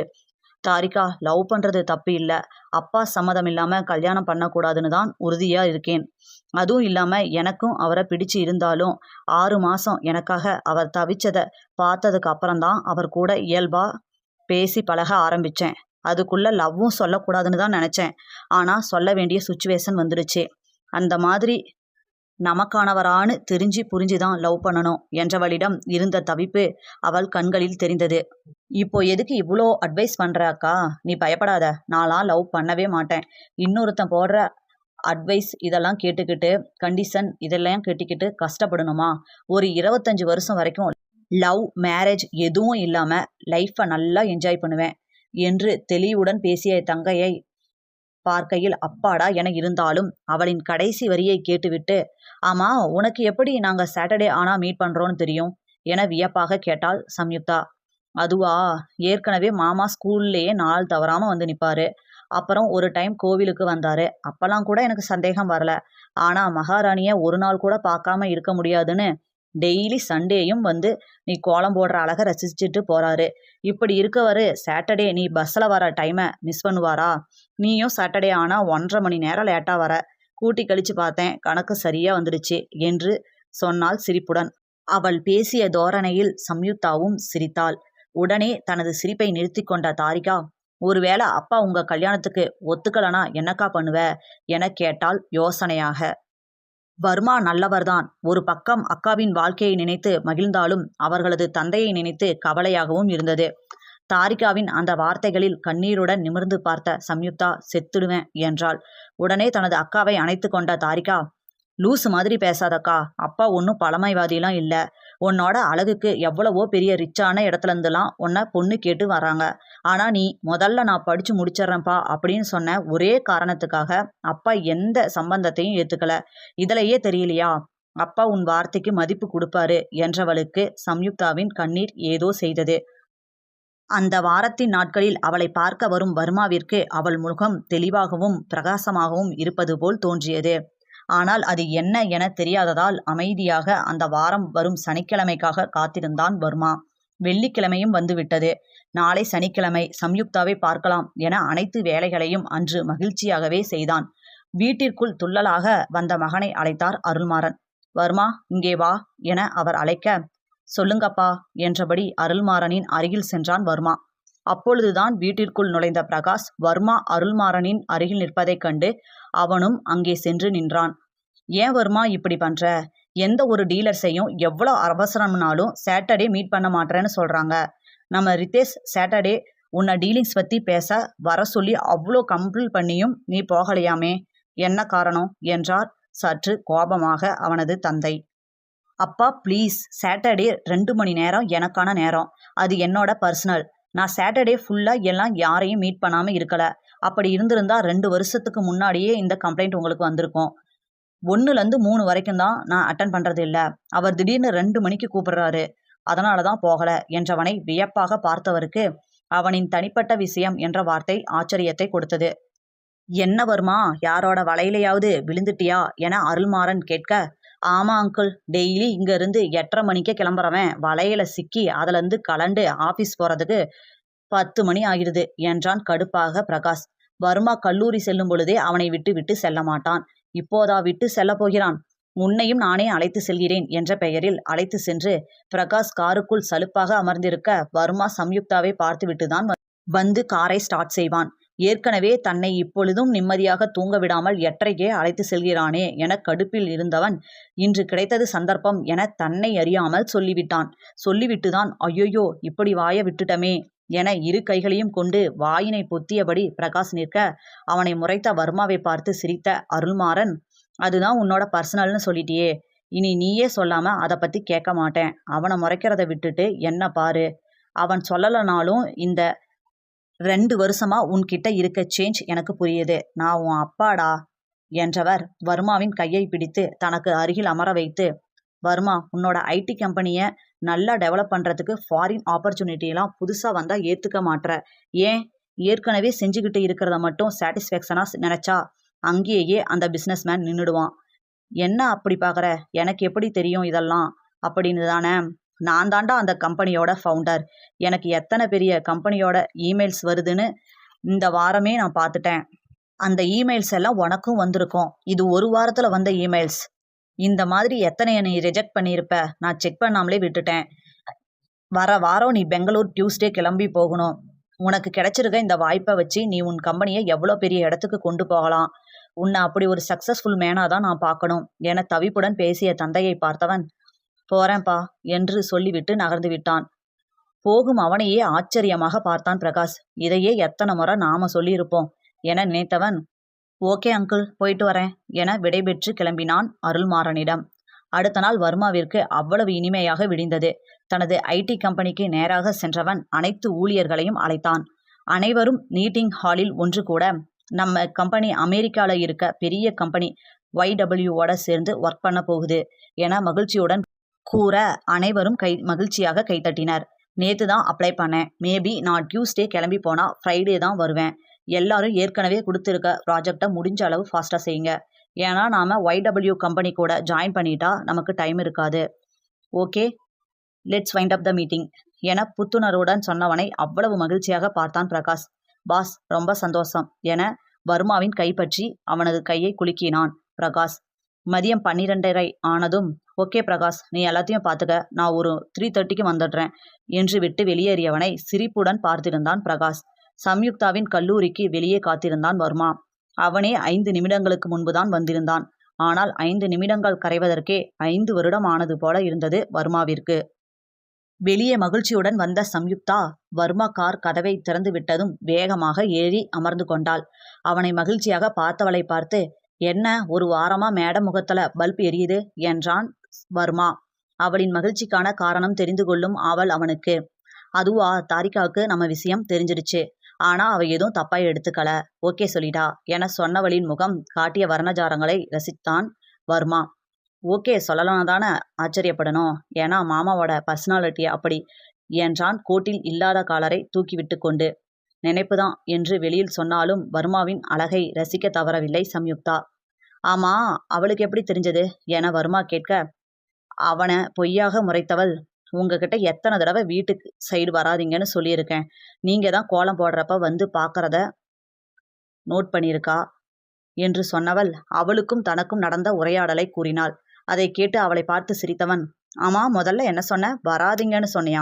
தாரிகா, லவ் பண்றது தப்பு இல்ல. அப்பா சம்மதம் இல்லாம கல்யாணம் பண்ணக்கூடாதுன்னு தான் உறுதியா இருக்கேன். அதுவும் இல்லாம எனக்கும் அவரை பிடிச்சு இருந்தாலும் 6 மாசம் எனக்காக அவர் தவிச்சதை பார்த்ததுக்கு அப்புறம்தான் அவர் கூட இயல்பா பேசி பழக ஆரம்பிச்சேன். அதுக்குள்ள லவ்வும் சொல்லக்கூடாதுன்னு தான் நினைச்சேன். ஆனா சொல்ல வேண்டிய சுச்சுவேஷன் வந்துடுச்சு. அந்த மாதிரி நமக்கானவரான்னு தெரிஞ்சு புரிஞ்சுதான் லவ் பண்ணணும் என்றவளிடம் இருந்த தவிப்பு அவள் கண்களில் தெரிந்தது. இப்போ எதுக்கு இவ்வளோ அட்வைஸ் பண்ற அக்கா? நீ பயப்படாத, நான்லாம் லவ் பண்ணவே மாட்டேன். இன்னொருத்தன் போடுற அட்வைஸ் இதெல்லாம் கேட்டுக்கிட்டு, கண்டிஷன் இதெல்லாம் கேட்டுக்கிட்டு கஷ்டப்படணுமா? ஒரு 25 வருஷம் வரைக்கும் லவ் மேரேஜ் எதுவும் இல்லாம லைஃப்பை நல்லா என்ஜாய் பண்ணுவேன் என்று தெளிவுடன் பேசிய தங்கையை பார்க்கையில் அப்பாடா என இருந்தாலும் அவளின் கடைசி வரியை கேட்டுவிட்டு, ஆமா உனக்கு எப்படி நாங்க சாட்டர்டே ஆனா மீட் பண்றோம்னு தெரியும் என வியப்பாக கேட்டாள் சம்யுக்தா. அதுவா, ஏற்கனவே மாமா ஸ்கூல்லேயே நாள் தவறாம வந்து நிப்பாரு. அப்புறம் ஒரு டைம் கோவிலுக்கு வந்தாரு. அப்பெல்லாம் கூட எனக்கு சந்தேகம் வரல. ஆனா மகாராணிய ஒரு நாள் கூட பார்க்காம இருக்க முடியாதுன்னு டெய்லி சண்டேயும் வந்து நீ கோலம் போடுற அழகை ரசிச்சுட்டு போறாரு. இப்படி இருக்கவரு சாட்டர்டே நீ பஸ்ல வர டைமை மிஸ் பண்ணுவாரா? நீயும் சாட்டர்டே ஆனா 1.5 மணி நேரம் லேட்டா வர. கூட்டி கழிச்சு பார்த்தேன், கணக்கு சரியா வந்துடுச்சு என்று சொன்னாள் சிரிப்புடன். அவள் பேசிய தோரணையில் சம்யுக்தாவும் சிரித்தாள். உடனே தனது சிரிப்பை நிறுத்தி கொண்ட தாரிகா, ஒருவேளை அப்பா உங்க கல்யாணத்துக்கு ஒத்துக்கலனா என்னக்கா பண்ணுவ என கேட்டாள் யோசனையாக. வர்மா நல்லவர்தான். ஒரு பக்கம் அக்காவின் வாழ்க்கையை நினைத்து மகிழ்ந்தாலும் அவர்களது தந்தையை நினைத்து கவலையாகவும் இருந்தது. தாரிகாவின் அந்த வார்த்தைகளில் கண்ணீருடன் நிமிர்ந்து பார்த்த சம்யுக்தா செத்துடுவேன் என்றாள். உடனே தனது அக்காவை அணைத்து கொண்ட தாரிகா, லூசு மாதிரி பேசாதக்கா, அப்பா ஒன்றும் பழமைவாதிலாம் இல்லை. உன்னோட அழகுக்கு எவ்வளவோ பெரிய ரிச்சான இடத்துல இருந்துலாம் உன்னை பொண்ணு கேட்டு வராங்க. ஆனால் நீ முதல்ல நான் படித்து முடிச்சிட்றேன்ப்பா அப்படின்னு சொன்ன ஒரே காரணத்துக்காக அப்பா எந்த சம்பந்தத்தையும் ஏற்றுக்கல. இதிலேயே தெரியலையா அப்பா உன் வார்த்தைக்கு மதிப்பு கொடுப்பாரு என்றவளுக்கு சம்யுக்தாவின் கண்ணீர் ஏதோ செய்தது. அந்த வாரத்தின் நாட்களில் அவளை பார்க்க வரும் வர்மாவிற்கு அவள் முகம் தெளிவாகவும் பிரகாசமாகவும் இருப்பது போல் தோன்றியது. ஆனால் அது என்ன என தெரியாததால் அமைதியாக அந்த வாரம் வரும் சனிக்கிழமைக்காக காத்திருந்தான் வர்மா. வெள்ளிக்கிழமையும் வந்துவிட்டது. நாளை சனிக்கிழமை, சம்யுக்தாவை பார்க்கலாம் என அனைத்து வேலைகளையும் அன்று மகிழ்ச்சியாகவே செய்தான். வீட்டிற்குள் துள்ளலாக வந்த மகனை அழைத்தார் அருள்மாறன். வர்மா, இங்கே வா என அவர் அழைக்க, சொல்லுங்கப்பா என்றபடி அருள்மாறனின் அருகில் சென்றான் வர்மா. அப்பொழுதுதான் வீட்டிற்குள் நுழைந்த பிரகாஷ் வர்மா அருள்மாறனின் அருகில் நிற்பதைக் கண்டு அவனும் அங்கே சென்று நின்றான். ஏன் வர்மா இப்படி பண்ற? எந்த ஒரு டீலர்ஸையும் எவ்வளோ அவசரம்னாலும் சாட்டர்டே மீட் பண்ண மாட்டேன்னு சொல்றாங்க. நம்ம ரிதேஷ் சாட்டர்டே உன்னை டீலிங்ஸ் பத்தி பேச வர சொல்லி அவ்வளோ கம்பல் பண்ணியும் நீ போகலையாமே, என்ன காரணம் என்றார் சற்று கோபமாக அவனது தந்தை. அப்பா ப்ளீஸ், சாட்டர்டே 2 மணி நேரம் எனக்கான நேரம். அது என்னோட பர்சனல். நான் சாட்டர்டே ஃபுல்லாக எல்லாம் யாரையும் மீட் பண்ணாமல் இருக்கலை. அப்படி இருந்திருந்தா 2 வருஷத்துக்கு முன்னாடியே இந்த கம்ப்ளைண்ட் உங்களுக்கு வந்திருக்கும். 1லேருந்து 3 வரைக்கும் தான் நான் அட்டன் பண்ணுறது இல்லை. அவர் திடீர்னு 2 மணிக்கு கூப்பிடுறாரு, அதனால தான் போகலை என்றவனை வியப்பாக பார்த்தவருக்கு அவனின் தனிப்பட்ட விஷயம் என்ற வார்த்தை ஆச்சரியத்தை கொடுத்தது. என்ன வர்மா, யாரோட வலையிலையாவது விழுந்துட்டியா என அருள்மாறன் கேட்க, ஆமா அங்கிள், டெய்லி இங்கேருந்து 8:30 மணிக்கே கிளம்புறவன் வலையில சிக்கி அதுலேருந்து கலண்டு ஆஃபீஸ் போகிறதுக்கு 10 மணி ஆகிடுது என்றான் கடுப்பாக பிரகாஷ். வர்மா கல்லூரி செல்லும் பொழுதே அவனை விட்டு விட்டு செல்ல மாட்டான். இப்போதா விட்டு செல்லப் போகிறான்? உன்னையும் நானே அழைத்து செல்கிறேன் என்ற பெயரில் அழைத்து சென்று பிரகாஷ் காருக்குள் சலுப்பாக அமர்ந்திருக்க வர்மா சம்யுக்தாவை பார்த்துவிட்டுதான் வந்து காரை ஸ்டார்ட் செய்வான். ஏற்கனவே தன்னை இப்பொழுதும் நிம்மதியாக தூங்க விடாமல் எட்டரைக்கே அழைத்து செல்கிறானே என கடுப்பில் இருந்தவன் இன்று கிடைத்தது சந்தர்ப்பம் என தன்னை அறியாமல் சொல்லிவிட்டான். சொல்லிவிட்டுதான் ஐயோ இப்படி வாய விட்டுட்டமே என இரு கைகளையும் கொண்டு வாயினை பொத்தியபடி பிரகாஷ் நிற்க அவனை முறைத்த வர்மாவை பார்த்து சிரித்த அருள்மாறன், அதுதான் உன்னோட பர்சனல்னு சொல்லிட்டியே, இனி நீயே சொல்லாம அதை பத்தி கேட்க மாட்டேன். அவனை முறைக்கிறத விட்டுட்டு என்ன பாரு. அவன் சொல்லலனாலும் இந்த 2 வருஷமா உன்கிட்ட இருக்க சேஞ்ச் எனக்கு புரியுது. நான் உன் அப்பாடா என்றவர் வர்மாவின் கையை பிடித்து தனக்கு அருகில் அமர வைத்து, வர்மா, உன்னோட ஐடி கம்பெனியை நல்லா டெவலப் பண்ணுறதுக்கு ஃபாரின் ஆப்பர்ச்சுனிட்டிலாம் புதுசாக வந்தால் ஏற்றுக்க மாட்ற. ஏன் ஏற்கனவே செஞ்சுக்கிட்டு இருக்கிறத மட்டும் சாட்டிஸ்ஃபேக்ஷனாக நினச்சா அங்கேயே அந்த பிஸ்னஸ்மேன் நின்றுடுவான். என்ன அப்படி பார்க்குற? எனக்கு எப்படி தெரியும் இதெல்லாம் அப்படின்னு தானே. நான் தாண்டா அந்த கம்பெனியோட ஃபவுண்டர். எனக்கு எத்தனை பெரிய கம்பெனியோட இமெயில்ஸ் வருதுன்னு இந்த வாரமே நான் பார்த்துட்டேன். அந்த இமெயில்ஸ் எல்லாம் உனக்கும் வந்திருக்கும். இது ஒரு வாரத்தில் வந்த இமெயில்ஸ். இந்த மாதிரி எத்தனையை நீ ரிஜெக்ட் பண்ணியிருப்ப. நான் செக் பண்ணாமலே விட்டுட்டேன். வர வாரம் நீ பெங்களூர் டியூஸ்டே கிளம்பி போகணும். உனக்கு கிடைச்சிருக்க இந்த வாய்ப்பை வச்சு நீ உன் கம்பெனியை எவ்வளோ பெரிய இடத்துக்கு கொண்டு போகலாம். உன்னை அப்படி ஒரு சக்ஸஸ்ஃபுல் மேனாக தான் நான் பார்க்கணும் என தவிப்புடன் பேசிய தந்தையை பார்த்தவன், போறேன்ப்பா என்று சொல்லிவிட்டு நகர்ந்து விட்டான். போகும் அவனையே ஆச்சரியமாக பார்த்தான் பிரகாஷ். இதையே எத்தனை முறை நாம சொல்லியிருப்போம் என நினைத்தவன், ஓகே அங்கிள், போயிட்டு வரேன் என விடைபெற்று கிளம்பினான் அருள்மாறனிடம். அடுத்த நாள் வர்மாவிற்கு அவ்வளவு இனிமையாக விடிந்தது. தனது ஐடி கம்பெனிக்கு நேராக சென்றவன் அனைத்து ஊழியர்களையும் அழைத்தான். அனைவரும் மீட்டிங் ஹாலில் ஒன்று கூட நம்ம கம்பெனி அமெரிக்காவில் இருக்க பெரிய கம்பெனி YWவோட சேர்ந்து ஒர்க் பண்ண போகுது என மகிழ்ச்சியுடன் கூற அனைவரும் மகிழ்ச்சியாக கைத்தட்டினர். நேற்று தான் அப்ளை பண்ணேன். மேபி நான் டியூஸ்டே கிளம்பி போனால் ஃப்ரைடே தான் வருவேன். எல்லாரும் ஏற்கனவே கொடுத்துருக்க ப்ராஜெக்டை முடிஞ்ச அளவு ஃபாஸ்ட்டாக செய்யுங்க. ஏன்னா நாம் YW கம்பெனி கூட ஜாயின் பண்ணிட்டா நமக்கு டைம் இருக்காது. Okay, let's wind up the meeting என புத்துணர்வுடன் சொன்னவனை அவ்வளவு மகிழ்ச்சியாக பார்த்தான் பிரகாஷ். பாஸ், ரொம்ப சந்தோஷம் என வர்மாவின் கைப்பற்றி அவனது கையை குலுக்கினான் பிரகாஷ். மதியம் 12:30 ஆனதும், ஓகே பிரகாஷ், நீ எல்லாத்தையும் பார்த்துக்க, நான் ஒரு 3:30க்கு வந்துடுறேன் என்று விட்டு வெளியேறியவனை சிரிப்புடன் பார்த்திருந்தான் பிரகாஷ். சம்யுக்தாவின் கல்லூரிக்கு வெளியே காத்திருந்தான் வர்மா. அவனே 5 நிமிடங்களுக்கு முன்புதான் வந்திருந்தான். ஆனால் 5 நிமிடங்கள் கரைவதற்கே 5 வருடம் ஆனது போல இருந்தது வர்மாவிற்கு. வெளியே மகிழ்ச்சியுடன் வந்த சம்யுக்தா வர்மா கார் கதவை திறந்து விட்டதும் வேகமாக ஏறி அமர்ந்து கொண்டாள். அவனை மகிழ்ச்சியாக பார்த்தவளை பார்த்து, என்ன ஒரு வாரமா மேடம் முகத்துல பல்ப் எரியுது என்றான் வர்மா. அவளின் மகிழ்ச்சிக்கான காரணம் தெரிந்து கொள்ளும் ஆவல் அவனுக்கு. அதுவா, தாரிகாவுக்கு நம்ம விஷயம் தெரிஞ்சிடுச்சு. ஆனா அவ எதுவும் தப்பா எடுத்துக்கல, ஓகே சொல்லிட்டா என சொன்னவளின் முகம் காட்டிய வர்ணஜாரங்களை ரசித்தான் வர்மா. ஓகே சொல்லலாம் தானே ஆச்சரியப்படணும், ஏன்னா மாமாவோட பர்சனாலிட்டி அப்படி என்றான் கோட்டில் இல்லாத காலரை தூக்கிவிட்டு கொண்டு. நினைப்புதான் என்று வெளியில் சொன்னாலும் வர்மாவின் அழகை ரசிக்க தவறவில்லை சம்யுக்தா. ஆமா, அவளுக்கு எப்படி தெரிஞ்சது என வர்மா கேட்க, அவனை பொய்யாக முறைத்தவள், உங்ககிட்ட எத்தனை தடவை வீட்டுக்கு சைடு வராதிங்கன்னு சொல்லியிருக்கேன். நீங்க தான் கோலம் போடுறப்ப வந்து பார்க்கறத நோட் பண்ணியிருக்கா என்று சொன்னவள் அவளுக்கும் தனக்கும் நடந்த உரையாடலை கூறினாள். அதை கேட்டு அவளை பார்த்து சிரித்தவன், ஆமா, முதல்ல என்ன சொன்ன? வராதிங்கன்னு சொன்னியா?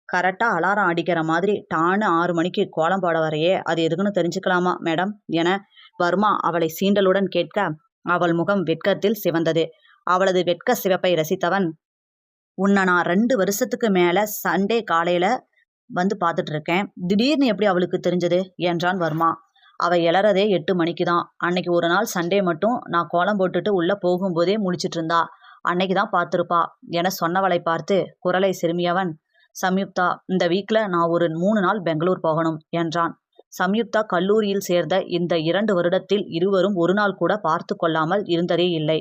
கரெக்டா அலாரம் அடிக்கிற மாதிரி டான்னு 6 மணிக்கு கோலம் போட வரையே, அது எதுக்குன்னு தெரிஞ்சுக்கலாமா மேடம் என வர்மா அவளை சீண்டலுடன் கேட்க அவள் முகம் வெட்கத்தில் சிவந்தது. அவளது வெட்க சிவப்பை ரசித்தவன், உன்னை நான் 2 வருஷத்துக்கு மேல சண்டே காலையில வந்து பார்த்துட்டு இருக்கேன். திடீர்னு எப்படி அவளுக்கு தெரிஞ்சது என்றான் வர்மா. அவ எழறதே 8 மணிக்கு தான். அன்னைக்கு ஒரு நாள் சண்டே மட்டும் நான் கோலம் போட்டுட்டு உள்ள போகும்போதே முழிச்சிட்டு இருந்தா. அன்னைக்கு தான் பார்த்துருப்பா என சொன்னவளை பார்த்து குரலை சிறுமியவன், சம்யுக்தா, இந்த வீக்ல நான் ஒரு 3 நாள் பெங்களூர் போகணும் என்றான். சம்யுக்தா கல்லூரியில் சேர்ந்த இந்த 2 வருடத்தில் இருவரும் ஒரு நாள் கூட பார்த்து கொள்ளாமல் இருந்ததே இல்லை.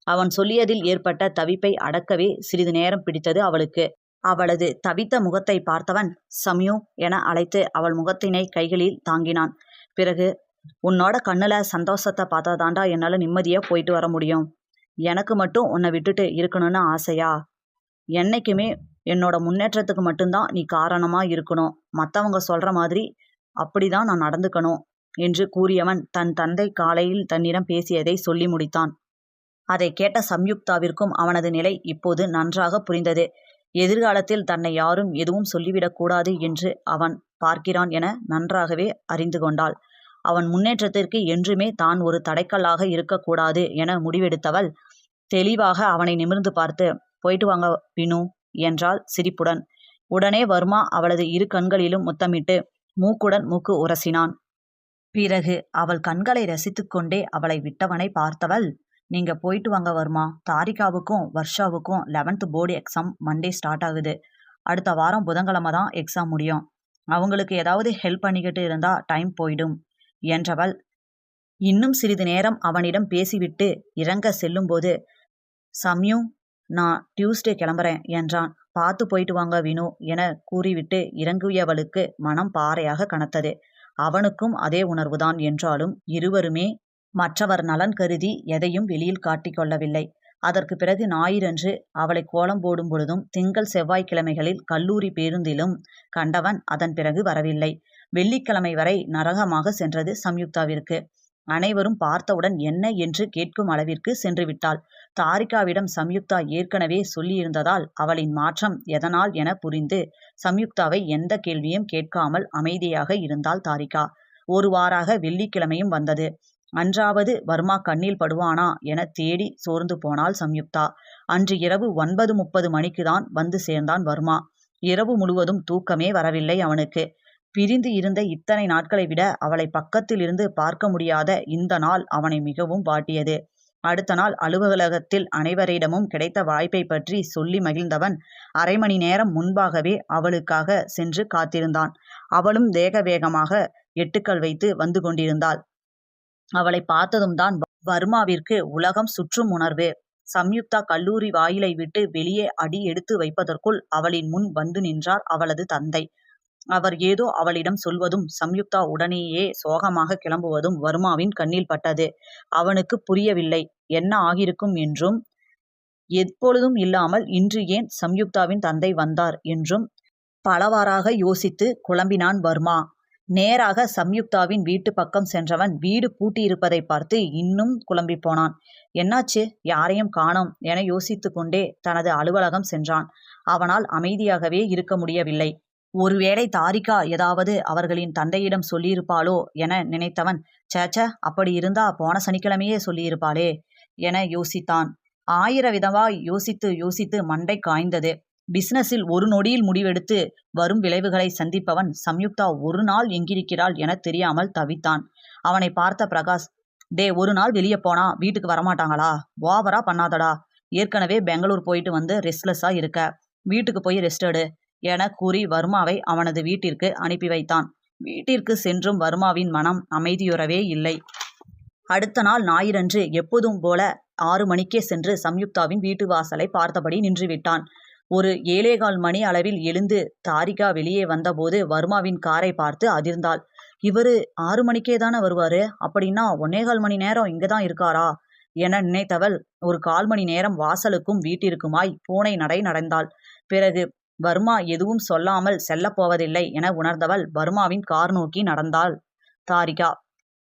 அவன் சொல்லியதில் ஏற்பட்ட தவிப்பை அடக்கவே சிறிது நேரம் பிடித்தது அவளுக்கு. அவளது தவித்த முகத்தை பார்த்தவன் சம்யு என அழைத்து அவள் முகத்தினை கைகளில் தாங்கினான். பிறகு, உன்னோட கண்ணுல சந்தோஷத்தை பார்த்தாதாண்டா என்னால நிம்மதியா போயிட்டு வர முடியும். எனக்கு மட்டும் உன்னை விட்டுட்டு இருக்கணும்னு ஆசையா? என்னைக்குமே என்னோட முன்னேற்றத்துக்கு மட்டும்தான் நீ காரணமாக இருக்கணும். மற்றவங்க சொல்கிற மாதிரி அப்படிதான் நான் நடந்துக்கணும் என்று கூறியவன் தன் தந்தை காலையில் தன்னிடம் பேசியதை சொல்லி முடித்தான். அதை கேட்ட சம்யுக்தாவிற்கும் அவனது நிலை இப்போது நன்றாக புரிந்தது. எதிர்காலத்தில் தன்னை யாரும் எதுவும் சொல்லிவிடக்கூடாது என்று அவன் பார்க்கிறான் என நன்றாகவே அறிந்து கொண்டாள். அவன் முன்னேற்றத்திற்கு என்றுமே தான் ஒரு தடைக்கல்லாக இருக்கக்கூடாது என முடிவெடுத்தவள் தெளிவாக அவனை நிமிர்ந்து பார்த்து, போயிட்டு வாங்க வினு என்றாள் சிரிப்புடன். உடனே வர்மா அவளது இரு கண்களிலும் முத்தமிட்டு மூக்குடன் மூக்கு உரசினான். பிறகு அவள் கண்களை ரசித்து கொண்டே அவளை விட்டவனை பார்த்தவள், நீங்க போயிட்டு வாங்க வர்மா. தாரிகாவுக்கும் வர்ஷாவுக்கும் 11th board exam Monday start ஆகுது. அடுத்த வாரம் புதன்கிழமை தான் எக்ஸாம் முடியும். அவங்களுக்கு ஏதாவது ஹெல்ப் பண்ணிக்கிட்டு இருந்தா டைம் போயிடும் என்றவள் இன்னும் சிறிது நேரம் அவனிடம் பேசிவிட்டு இறங்க செல்லும்போது, சம்யு, நான் டியூஸ்டே கிளம்புறேன் என்றான். பார்த்து போயிட்டு வாங்க வினு என கூறிவிட்டு இறங்கியவளுக்கு மனம் பாறையாக கனத்தது. அவனுக்கும் அதே உணர்வுதான் என்றாலும் இருவருமே மற்றவர் நலன் கருதி எதையும் வெளியில் காட்டிக்கொள்ளவில்லை. அதற்கு பிறகு ஞாயிறன்று அவளை கோலம் போடும் பொழுதும் திங்கள் செவ்வாய்க்கிழமைகளில் கல்லூரி பேருந்திலும் கண்டவன் அதன் பிறகு வரவில்லை. வெள்ளிக்கிழமை வரை நரகமாக சென்றது சம்யுக்தாவிற்கு. அனைவரும் பார்த்தவுடன் என்ன என்று கேட்கும் அளவிற்கு சென்று விட்டாள். தாரிகாவிடம் சம்யுக்தா ஏற்கனவே சொல்லியிருந்ததால் அவளின் மாற்றம் எதனால் என புரிந்து சம்யுக்தாவை எந்த கேள்வியும் கேட்காமல் அமைதியாக இருந்தாள் தாரிகா. ஒரு வாராக வெள்ளிக்கிழமையும் வந்தது. அன்றாவது வர்மா கண்ணில் படுவானா என தேடி சோர்ந்து போனாள் சம்யுக்தா. அன்று இரவு 9:30 மணிக்குதான் வந்து சேர்ந்தான் வர்மா. இரவு முழுவதும் தூக்கமே வரவில்லை அவனுக்கு. பிரிந்து இருந்த இத்தனை நாட்களை விட அவளை பக்கத்தில் இருந்து பார்க்க முடியாத இந்த நாள் அவனை மிகவும் வாட்டியது. அடுத்த நாள் அலுவலகத்தில் அனைவரிடமும் கிடைத்த வாய்ப்பை பற்றி சொல்லி மகிழ்ந்தவன் 1/2 மணி நேரம் முன்பாகவே அவளுக்காக சென்று காத்திருந்தான். அவளும் வேக வேகமாக எட்டுக்கள் வைத்து வந்து கொண்டிருந்தாள். அவளை பார்த்ததும் தான் வர்மாவிற்கு உலகம் சுற்றும் உணர்வு. சம்யுக்தா கல்லூரி வாயிலை விட்டு வெளியே அடி எடுத்து வைப்பதற்குள் அவளின் முன் வந்து நின்றார் அவளது தந்தை. அவர் ஏதோ அவளிடம் சொல்வதும் சம்யுக்தா உடனேயே சோகமாக கிளம்புவதும் வர்மாவின் கண்ணில் பட்டது. அவனுக்கு புரியவில்லை என்ன ஆகியிருக்கும் என்றும், எப்பொழுதும் இல்லாமல் இன்று ஏன் சம்யுக்தாவின் தந்தை வந்தார் என்றும் பலவாறாக யோசித்து குழம்பினான் வர்மா. நேராக சம்யுக்தாவின் வீட்டு பக்கம் சென்றவன் வீடு பூட்டியிருப்பதை பார்த்து இன்னும் குழம்பி போனான். என்னாச்சு, யாரையும் காணோம் என யோசித்து கொண்டே தனது அலுவலகம் சென்றான். அவனால் அமைதியாகவே இருக்க முடியவில்லை. ஒருவேளை தாரிகா ஏதாவது அவர்களின் தந்தையிடம் சொல்லியிருப்பாளோ என நினைத்தவன், சேச்ச, அப்படி இருந்தா போன சனிக்கிழமையே சொல்லியிருப்பாளே என யோசித்தான். 1000 விதமாய் யோசித்து யோசித்து மண்டை காய்ந்தது. பிசினஸில் ஒரு நொடியில் முடிவெடுத்து வரும் விளைவுகளை சந்திப்பவன் சம்யுக்தா ஒரு நாள் எங்கிருக்கிறாள் என தெரியாமல் தவித்தான். அவனை பார்த்த பிரகாஷ், டே, ஒரு நாள் வெளியே போனா வீட்டுக்கு வரமாட்டாங்களா? ஓவரா பண்ணாதடா. ஏற்கனவே பெங்களூர் போயிட்டு வந்து ரெஸ்ட்லெஸ்ஸா இருக்க, வீட்டுக்கு போய் ரெஸ்ட் எடு என கூறி வர்மாவை அவனது வீட்டிற்கு அனுப்பி வைத்தான். வீட்டிற்கு சென்றும் வர்மாவின் மனம் அமைதியுறவே இல்லை. அடுத்த நாள் ஞாயிறன்று எப்போதும் போல 6 மணிக்கே சென்று சம்யுக்தாவின் வீட்டு வாசலை பார்த்தபடி நின்றுவிட்டான். ஒரு 7:15 மணி அளவில் எழுந்து தாரிகா வெளியே வந்தபோது வர்மாவின் காரை பார்த்து அதிர்ந்தாள். இவரு 6 மணிக்கே தானே வருவாரு, அப்படின்னா 1.25 மணி நேரம் இங்கதான் இருக்காரா என நினைத்தவள் ஒரு 1/4 மணி நேரம் வாசலுக்கும் வீட்டிற்குமாய் பூனை நடை நடந்தாள். பிறகு வர்மா எதுவும் சொல்லாமல் செல்லப்போவதில்லை என உணர்ந்தவள் வர்மாவின் கார் நோக்கி நடந்தாள். தாரிகா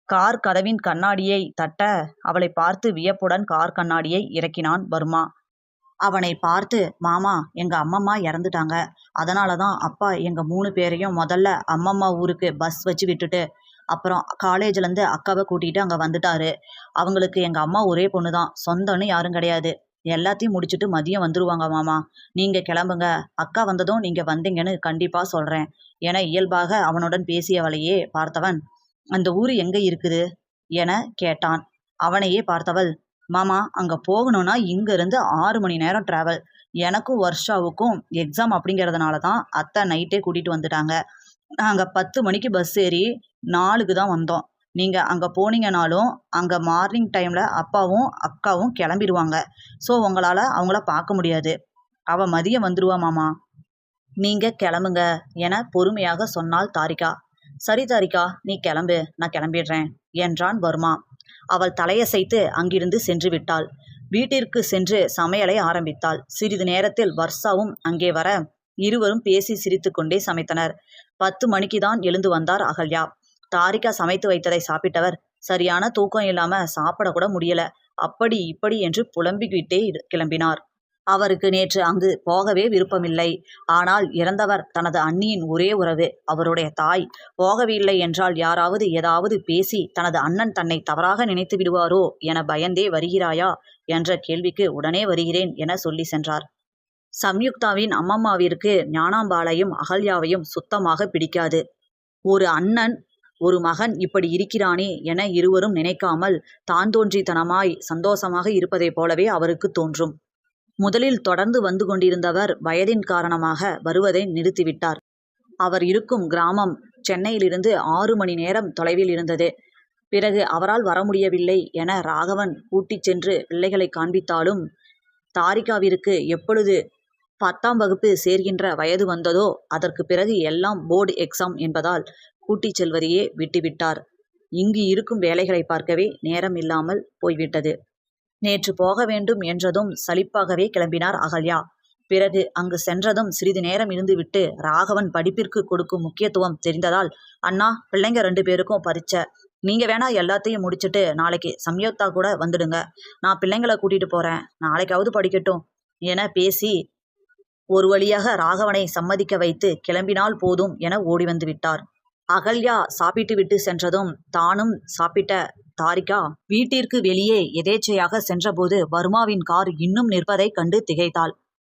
கார் கதவின் கண்ணாடியை தட்ட அவளை பார்த்து வியப்புடன் கார் கண்ணாடியை இறக்கினான் வர்மா. அவனை பார்த்து, மாமா, எங்க அம்மம்மா இறந்துட்டாங்க. அதனால தான் அப்பா எங்க 3 பேரையும் முதல்ல அம்மம்மா ஊருக்கு பஸ் வச்சு விட்டுட்டு அப்புறம் காலேஜ்லேருந்து அக்காவை கூட்டிகிட்டு அங்கே வந்துட்டாரு. அவங்களுக்கு எங்கள் அம்மா ஒரே பொண்ணு தான், சொந்தம்னு யாரும் கிடையாது. எல்லாத்தையும் முடிச்சுட்டு மதியம் வந்துருவாங்க மாமா. நீங்கள் கிளம்புங்க, அக்கா வந்ததும் நீங்கள் வந்தீங்கன்னு கண்டிப்பாக சொல்கிறேன் என இயல்பாக அவனுடன் பேசியவளையே பார்த்தவன், அந்த ஊர் எங்கே இருக்குது என கேட்டான். அவனையே பார்த்தவள், மாமா, அங்கே போகணுன்னா இங்கேருந்து 6 மணி நேரம் ட்ராவல். எனக்கும் வர்ஷாவுக்கும் எக்ஸாம் அப்படிங்கிறதுனால தான் அத்தை நைட்டே கூட்டிகிட்டு வந்துட்டாங்க. நாங்கள் 10 மணிக்கு பஸ் ஏறி 4க்கு தான் வந்தோம். நீங்கள் அங்கே போனீங்கனாலும் அங்கே மார்னிங் டைமில் அப்பாவும் அக்காவும் கிளம்பிடுவாங்க. ஸோ உங்களால் அவங்கள பார்க்க முடியாது. அவள் மதியம் வந்துடுவா மாமா, நீங்கள் கிளம்புங்க என பொறுமையாக சொன்னாள் தாரிகா. சரி தாரிகா, நீ கிளம்பு, நான் கிளம்பிடுறேன் என்றான் வர்மா. அவள் தலையசைத்து அங்கிருந்து சென்று விட்டாள். வீட்டிற்கு சென்று சமையலை ஆரம்பித்தாள். சிறிது நேரத்தில் வர்ஷாவும் அங்கே வர இருவரும் பேசி சிரித்து கொண்டே சமைத்தனர். 10 மணிக்கு தான் எழுந்து வந்தார் அகல்யா. தாரிகா சமைத்து வைத்ததை சாப்பிட்டவர் சரியான தூக்கம் இல்லாம சாப்பிட கூட முடியல. அப்படி இப்படி என்று புலம்பிக்கிட்டே கிளம்பினார். அவருக்கு நேற்று அங்கு போகவே விருப்பமில்லை. ஆனால் இறந்தவர் தனது அண்ணியின் ஒரே உறவு, அவருடைய தாய். போகவில்லை என்றால் யாராவது ஏதாவது பேசி தனது அண்ணன் தன்னை தவறாக நினைத்து விடுவாரோ என பயந்தே வருகிறாயா என்ற கேள்விக்கு உடனே வருகிறேன் என சொல்லி சென்றார். சம்யுக்தாவின் அம்மம்மாவிற்கு ஞானாம்பாளையும் அகல்யாவையும் சுத்தமாக பிடிக்காது. ஒரு அண்ணன் ஒரு மகன் இப்படி இருக்கிறானே என இருவரும் நினைக்காமல் தான் தோன்றித்தனமாய் சந்தோஷமாக இருப்பதைப் போலவே அவருக்கு தோன்றும். முதலில் தொடர்ந்து வந்து கொண்டிருந்தவர் வயதின் காரணமாக வருவதை நிறுத்திவிட்டார். அவர் இருக்கும் கிராமம் சென்னையிலிருந்து 6 மணி நேரம் தொலைவில் இருந்தது. பிறகு அவரால் வர முடியவில்லை என ராகவன் கூட்டிச் சென்று பிள்ளைகளை காண்பித்தாலும் தாரிகாவிற்கு எப்பொழுது 10ஆம் வகுப்பு சேர்கின்ற வயது வந்ததோ அதற்கு பிறகு எல்லாம் போர்டு எக்ஸாம் என்பதால் கூட்டிச் செல்வதையே விட்டுவிட்டார். இங்கு இருக்கும் வேலைகளை பார்க்கவே நேரம் இல்லாமல் போய்விட்டது. நேற்று போக வேண்டும் என்றதும் சலிப்பாகவே கிளம்பினார் அகல்யா. பிறகு அங்கு சென்றதும் சிறிது நேரம் இருந்துவிட்டு ராகவன் படிப்பிற்கு கொடுக்கும் முக்கியத்துவம் தெரிந்ததால், அண்ணா, பிள்ளைங்க 2 பேருக்கும் பரீட்சை, நீங்க வேணா எல்லாத்தையும் முடிச்சுட்டு நாளைக்கு சம்யுக்தா கூட வந்துடுங்க, நான் பிள்ளைங்களை கூட்டிட்டு போறேன், நாளைக்காவது படிக்கட்டும் என பேசி ஒரு வழியாக ராகவனை சம்மதிக்க வைத்து கிளம்பினால் போதும் என ஓடி வந்து விட்டார். அகல்யா சாப்பிட்டு விட்டு சென்றதும் தானும் சாப்பிட்ட தாரிகா வீட்டிற்கு வெளியே எதேச்சையாக சென்றபோது வர்மாவின் கார் இன்னும் நிற்பதைக் கண்டு திகைத்தாள்.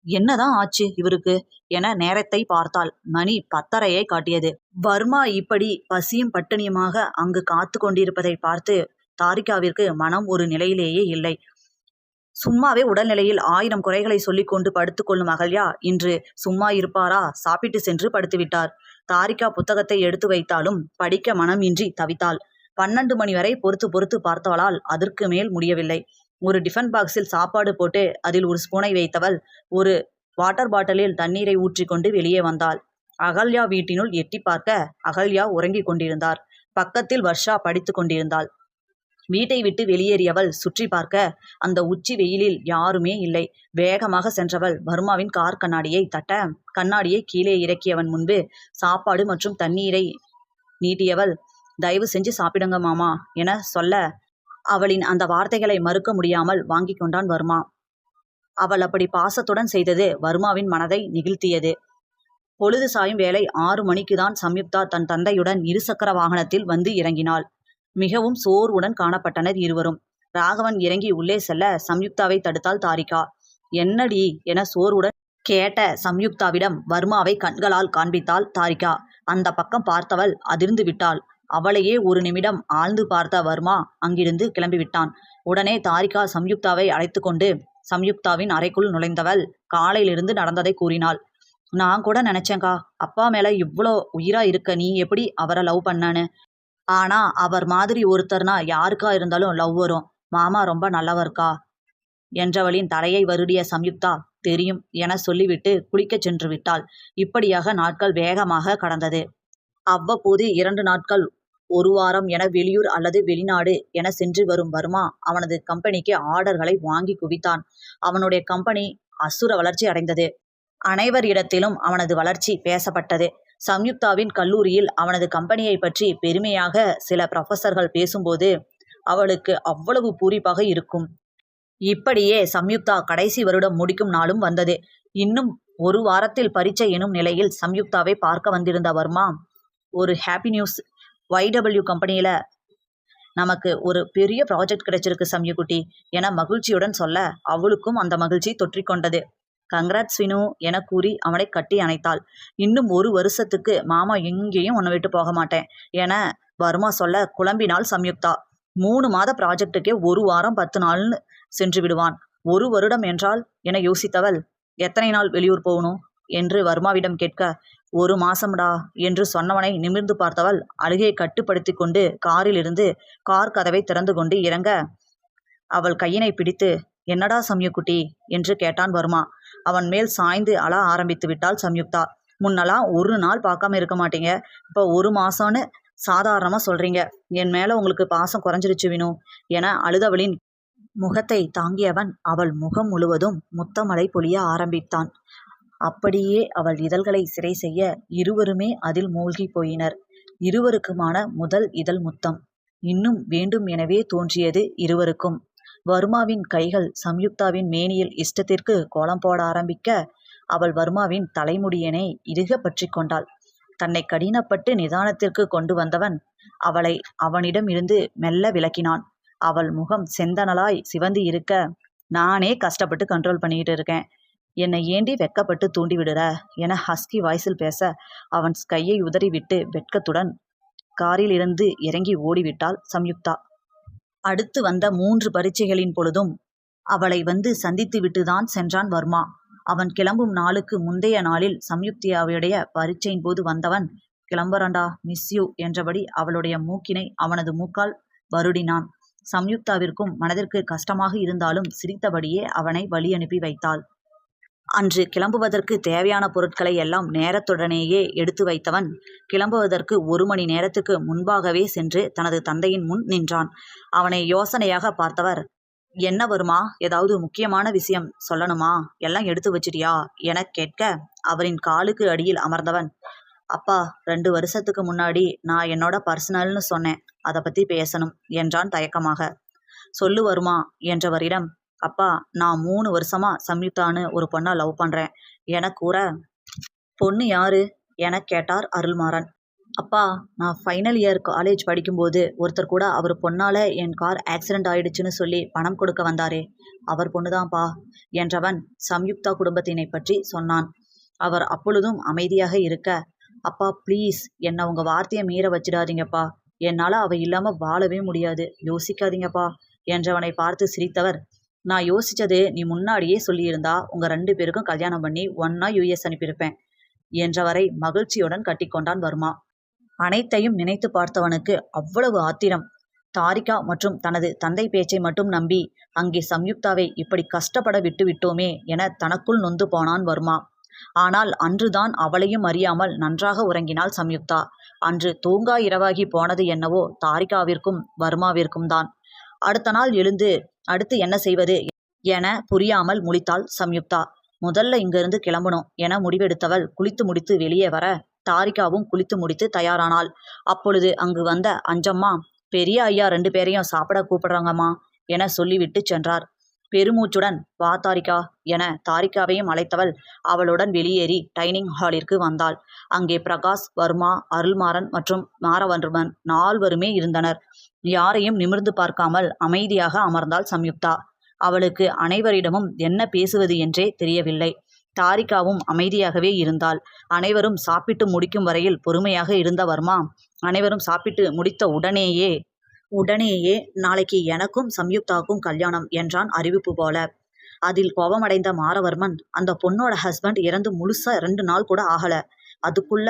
என்னதான் ஆச்சு இவருக்கு என நேரத்தை பார்த்தாள். மணி 10:30 காட்டியது. வர்மா இப்படி பசியும் பட்டினியுமாக அங்கு காத்து கொண்டிருப்பதை பார்த்து தாரிகாவிற்கு மனம் ஒரு நிலையிலேயே இல்லை. சும்மாவே உடல்நிலையில் 1000 குறைகளை சொல்லிக் கொண்டு படுத்துக்கொள்ளும் அகல்யா இன்று சும்மா இருப்பாரா? சாப்பிட்டு சென்று படுத்துவிட்டார். தாரிகா புத்தகத்தை எடுத்து வைத்தாலும் படிக்க மனமின்றி தவித்தாள். 12 மணி வரை பொறுத்து பார்த்தவளால் அதற்கு மேல் முடியவில்லை. ஒரு டிஃபன் பாக்ஸில் சாப்பாடு போட்டு அதில் ஒரு ஸ்பூனை வைத்தவள் ஒரு வாட்டர் பாட்டிலில் தண்ணீரை ஊற்றி கொண்டு வெளியே வந்தாள். அகல்யா வீட்டினுள் எட்டி பார்க்க அகல்யா உறங்கிக் கொண்டிருந்தார். பக்கத்தில் வர்ஷா படித்து கொண்டிருந்தாள். வீட்டை விட்டு வெளியேறியவள் சுற்றி பார்க்க அந்த உச்சி வெயிலில் யாருமே இல்லை. வேகமாக சென்றவள் வர்மாவின் கார் கண்ணாடியை தட்ட கண்ணாடியை கீழே இறக்கியவன் முன்பு சாப்பாடு மற்றும் தண்ணீரை நீட்டியவள், தயவு செஞ்சு சாப்பிடுங்க மாமா என சொல்ல அவளின் அந்த வார்த்தைகளை மறுக்க முடியாமல் வாங்கி கொண்டான் வர்மா. அவள் அப்படி பாசத்துடன் செய்தது வர்மாவின் மனதை நெகிழ்த்தியது. பொழுது சாயும் வேளை 6 மணிக்குதான் சம்யுக்தா தன் தந்தையுடன் 2 சக்கர வாகனத்தில் வந்து இறங்கினாள். மிகவும் சோர்வுடன் காணப்பட்டனர் இருவரும். ராகவன் இறங்கி உள்ளே செல்ல சம்யுக்தாவை தடுத்தாள் தாரிகா. என்னடி என சோர்வுடன் கேட்ட சம்யுக்தாவிடம் வர்மாவை கண்களால் காண்பித்தாள் தாரிகா. அந்த பக்கம் பார்த்தவள் அதிர்ந்து விட்டாள். அவளையே ஒரு நிமிடம் ஆழ்ந்து பார்த்த வர்மா அங்கிருந்து கிளம்பிவிட்டான். உடனே தாரிகா சம்யுக்தாவை அழைத்து கொண்டு சம்யுக்தாவின் அறைக்குள் நுழைந்தவள் காலையிலிருந்து நடந்ததை கூறினாள். நான் கூட நினைச்சேங்க்கா, அப்பா மேல இவ்வளோ உயிரா இருக்க நீ எப்படி அவரை லவ் பண்ணான்னு. ஆனா அவர் மாதிரி ஒருத்தர்னா யாருக்கா இருந்தாலும் லவ் வரும். மாமா ரொம்ப நல்லவர்க்கா என்றவளின் தலையை வருடிய சம்யுக்தா தெரியும் என சொல்லிவிட்டு குளிக்கச் சென்று விட்டாள். இப்படியாக நாட்கள் வேகமாக கடந்தது. அவ்வப்போது 2 நாட்கள், 1 வாரம் என வெளியூர் அல்லது வெளிநாடு என சென்று வரும் வர்மா அவனது கம்பெனிக்கு ஆர்டர்களை வாங்கி குவித்தான். அவனுடைய கம்பெனி அசுர வளர்ச்சி அடைந்தது. அனைவரிடத்திலும் அவனது வளர்ச்சி பேசப்பட்டது. சம்யுக்தாவின் கல்லூரியில் அவனது கம்பெனியை பற்றி பெருமையாக சில ப்ரொஃபஸர்கள் பேசும்போது அவளுக்கு அவ்வளவு பூரிப்பாக இருக்கும். இப்படியே சம்யுக்தா கடைசி வருடம் முடிக்கும் நாளும் வந்தது. இன்னும் 1 வாரத்தில் பரீட்சை எனும் நிலையில் சம்யுக்தாவை பார்க்க வந்திருந்த வர்மா, ஒரு ஹாப்பி நியூஸ், YW கம்பெனியில நமக்கு ஒரு பெரிய ப்ராஜெக்ட் கிடைச்சிருக்கு சம்யுக்குட்டி என மகிழ்ச்சியுடன் சொல்ல அவளுக்கும் அந்த மகிழ்ச்சி தொற்றிக்கொண்டது. கங்க்ராட்ஸ் வினு என கூறி அவனை கட்டி அணைத்தாள். இன்னும் 1 வருஷத்துக்கு மாமா எங்கேயும் உன்னை விட்டு போக மாட்டேன் என வர்மா சொல்ல குழம்பினாள் சம்யுக்தா. 3 மாத ப்ராஜெக்டுக்கே 1 வாரம் 10 நாள்னு சென்று விடுவான். 1 வருடம் என்றால் என யோசித்தவள், எத்தனை நாள் வெளியூர் போகணும் என்று வர்மாவிடம் கேட்க, 1 மாசம்டா என்று சொன்னவனை நிமிர்ந்து பார்த்தவள் அழுகையை கட்டுப்படுத்தி கொண்டு காரிலிருந்து கார் கதவை திறந்து கொண்டு இறங்க அவள் கையினை பிடித்து, என்னடா சம்யுக்குட்டி என்று கேட்டான் வர்மா. அவன் மேல் சாய்ந்து அழ ஆரம்பித்து விட்டாள் சம்யுக்தா. முன்னெல்லாம் 1 நாள் பார்க்காம இருக்க மாட்டீங்க, இப்போ 1 மாசம்னு சாதாரணமாக சொல்றீங்க, என் மேல உங்களுக்கு பாசம் குறைஞ்சிருச்சு வினு என அழுதவளின் முகத்தை தாங்கியவன் அவள் முகம் முழுவதும் முத்தமழை பொழிய ஆரம்பித்தான். அப்படியே அவள் இதழ்களை சிறை செய்ய இருவருமே அதில் மூழ்கி போயினர். இருவருக்குமான முதல் இதழ் முத்தம் இன்னும் வேண்டும் எனவே தோன்றியது இருவருக்கும். வர்மாவின் கைகள் சம்யுக்தாவின் மேனியில் இஷ்டத்திற்கு கோலம் போட ஆரம்பிக்க அவள் வர்மாவின் தலைமுடியனை இறுக பற்றி கொண்டாள். தன்னை கடினப்பட்டு நிதானத்திற்கு கொண்டு வந்தவன் அவளை அவனிடம் இருந்து மெல்ல விலக்கினான். அவள் முகம் செந்தனலாய் சிவந்து இருக்க, நானே கஷ்டப்பட்டு கண்ட்ரோல் பண்ணிக்கிட்டு இருக்கேன், என்னை ஏண்டி வெக்கப்பட்டு தூண்டி விடுற என ஹஸ்கி வாய்ஸில் பேச அவன் கையை உதறிவிட்டு வெட்கத்துடன் காரில் இருந்து இறங்கி ஓடிவிட்டாள் சம்யுக்தா. அடுத்து வந்த 3 பரீட்சைகளின் பொழுதும் அவளை வந்து சந்தித்து விட்டுதான் சென்றான் வர்மா. அவன் கிளம்பும் நாளுக்கு முந்தைய நாளில் சம்யுக்தாவுடைய பரீட்சையின் போது வந்தவன், கிளம்புறான்டா, மிஸ் யூ என்றபடி அவளுடைய மூக்கினை அவனது மூக்கால் வருடினான். சம்யுக்தாவிற்கும் மனதிற்கு கஷ்டமாக இருந்தாலும் சிரித்தபடியே அவனை வழி அனுப்பி வைத்தாள். அன்று கிளம்புவதற்கு தேவையான பொருட்களை எல்லாம் நேரத்துடனேயே எடுத்து வைத்தவன் கிளம்புவதற்கு 1 மணி நேரத்துக்கு முன்பாகவே சென்று தனது தந்தையின் முன் நின்றான். அவனை யோசனையாக பார்த்தவர், என்ன வருமா, ஏதாவது முக்கியமான விஷயம் சொல்லணுமா, எல்லாம் எடுத்து வச்சிட்டியா என கேட்க அவரின் காலுக்கு அடியில் அமர்ந்தவன், அப்பா 2 வருஷத்துக்கு முன்னாடி நான் என்னோட பர்சனல்னு சொன்னேன், அதை பற்றி பேசணும் என்றான் தயக்கமாக. சொல்லு வருமா என்றவரிடம், அப்பா நான் 3 வருஷமா சம்யுக்தான்னு ஒரு பொண்ணை லவ் பண்ணுறேன் என கூற, பொண்ணு யாரு என கேட்டார் அருள்மாறன். அப்பா நான் ஃபைனல் இயர் காலேஜ் படிக்கும்போது ஒருத்தர் கூட அவர் பொண்ணால் என் கார் ஆக்சிடெண்ட் ஆயிடுச்சுன்னு சொல்லி பணம் கொடுக்க வந்தாரே, அவர் பொண்ணுதான்ப்பா என்றவன் சம்யுக்தா குடும்பத்தினை பற்றி சொன்னான். அவர் அப்பொழுதும் அமைதியாக இருக்க, அப்பா ப்ளீஸ் என்னை உங்கள் வார்த்தையை மீற வச்சிடாதீங்கப்பா, என்னால் அவ இல்லாமல் வாழவே முடியாது, யோசிக்காதீங்கப்பா என்றவனை பார்த்து சிரித்தவர், நான் யோசிச்சது நீ முன்னாடியே சொல்லியிருந்தா உங்கள் 2 பேருக்கும் கல்யாணம் பண்ணி ஒன்னா யுஎஸ் அனுப்பியிருப்பேன் என்றவரை மகிழ்ச்சியுடன் கட்டிக்கொண்டான் வர்மா. அனைத்தையும் நினைத்து பார்த்தவனுக்கு அவ்வளவு ஆத்திரம். தாரிகா மற்றும் தனது தந்தை பேச்சை மட்டும் நம்பி அங்கே சம்யுக்தாவை இப்படி கஷ்டப்பட விட்டு விட்டோமே என தனக்குள் நொந்து போனான் வர்மா. ஆனால் அன்றுதான் அவளையும் அறியாமல் நன்றாக உறங்கினாள் சம்யுக்தா. அன்று தூங்கா இரவாகி போனது என்னவோ தாரிகாவிற்கும் வர்மாவிற்கும் தான். அடுத்த நாள் எழுந்து அடுத்து என்ன செய்வது என புரியாமல் முழித்தாள் சம்யுக்தா. முதல்ல இங்கிருந்து கிளம்பணும் என முடிவெடுத்தவள் குளித்து முடித்து வெளியே வர தாரிகாவும் குளித்து முடித்து தயாரானாள். அப்பொழுது அங்கு வந்த அஞ்சம்மா, பெரிய ஐயா 2 பேரையும் சாப்பிட கூப்பிடுறாங்கம்மா என சொல்லிவிட்டு சென்றார். பெருமூச்சுடன் வா தாரிகா என தாரிகாவையும் அழைத்தவள் அவளுடன் வெளியேறி டைனிங் ஹாலிற்கு வந்தாள். அங்கே பிரகாஷ், வர்மா, அருள்மாறன் மற்றும் மாரவர்மன் 4 இருந்தனர். யாரையும் நிமிர்ந்து பார்க்காமல் அமைதியாக அமர்ந்தாள் சம்யுக்தா. அவளுக்கு அனைவரிடமும் என்ன பேசுவது என்றே தெரியவில்லை. தாரிகாவும் அமைதியாகவே இருந்தாள். அனைவரும் சாப்பிட்டு முடிக்கும் வரையில் பொறுமையாக இருந்த வர்மா அனைவரும் சாப்பிட்டு முடித்த உடனேயே நாளைக்கு எனக்கும் சம்யுக்தாவுக்கும் கல்யாணம் என்றான் அறிவிப்பு போல. அதில் கோபமடைந்த மாரவர்மன், அந்த பொண்ணோட ஹஸ்பண்ட் இறந்து முழுசா 2 நாள் கூட ஆகல, அதுக்குள்ள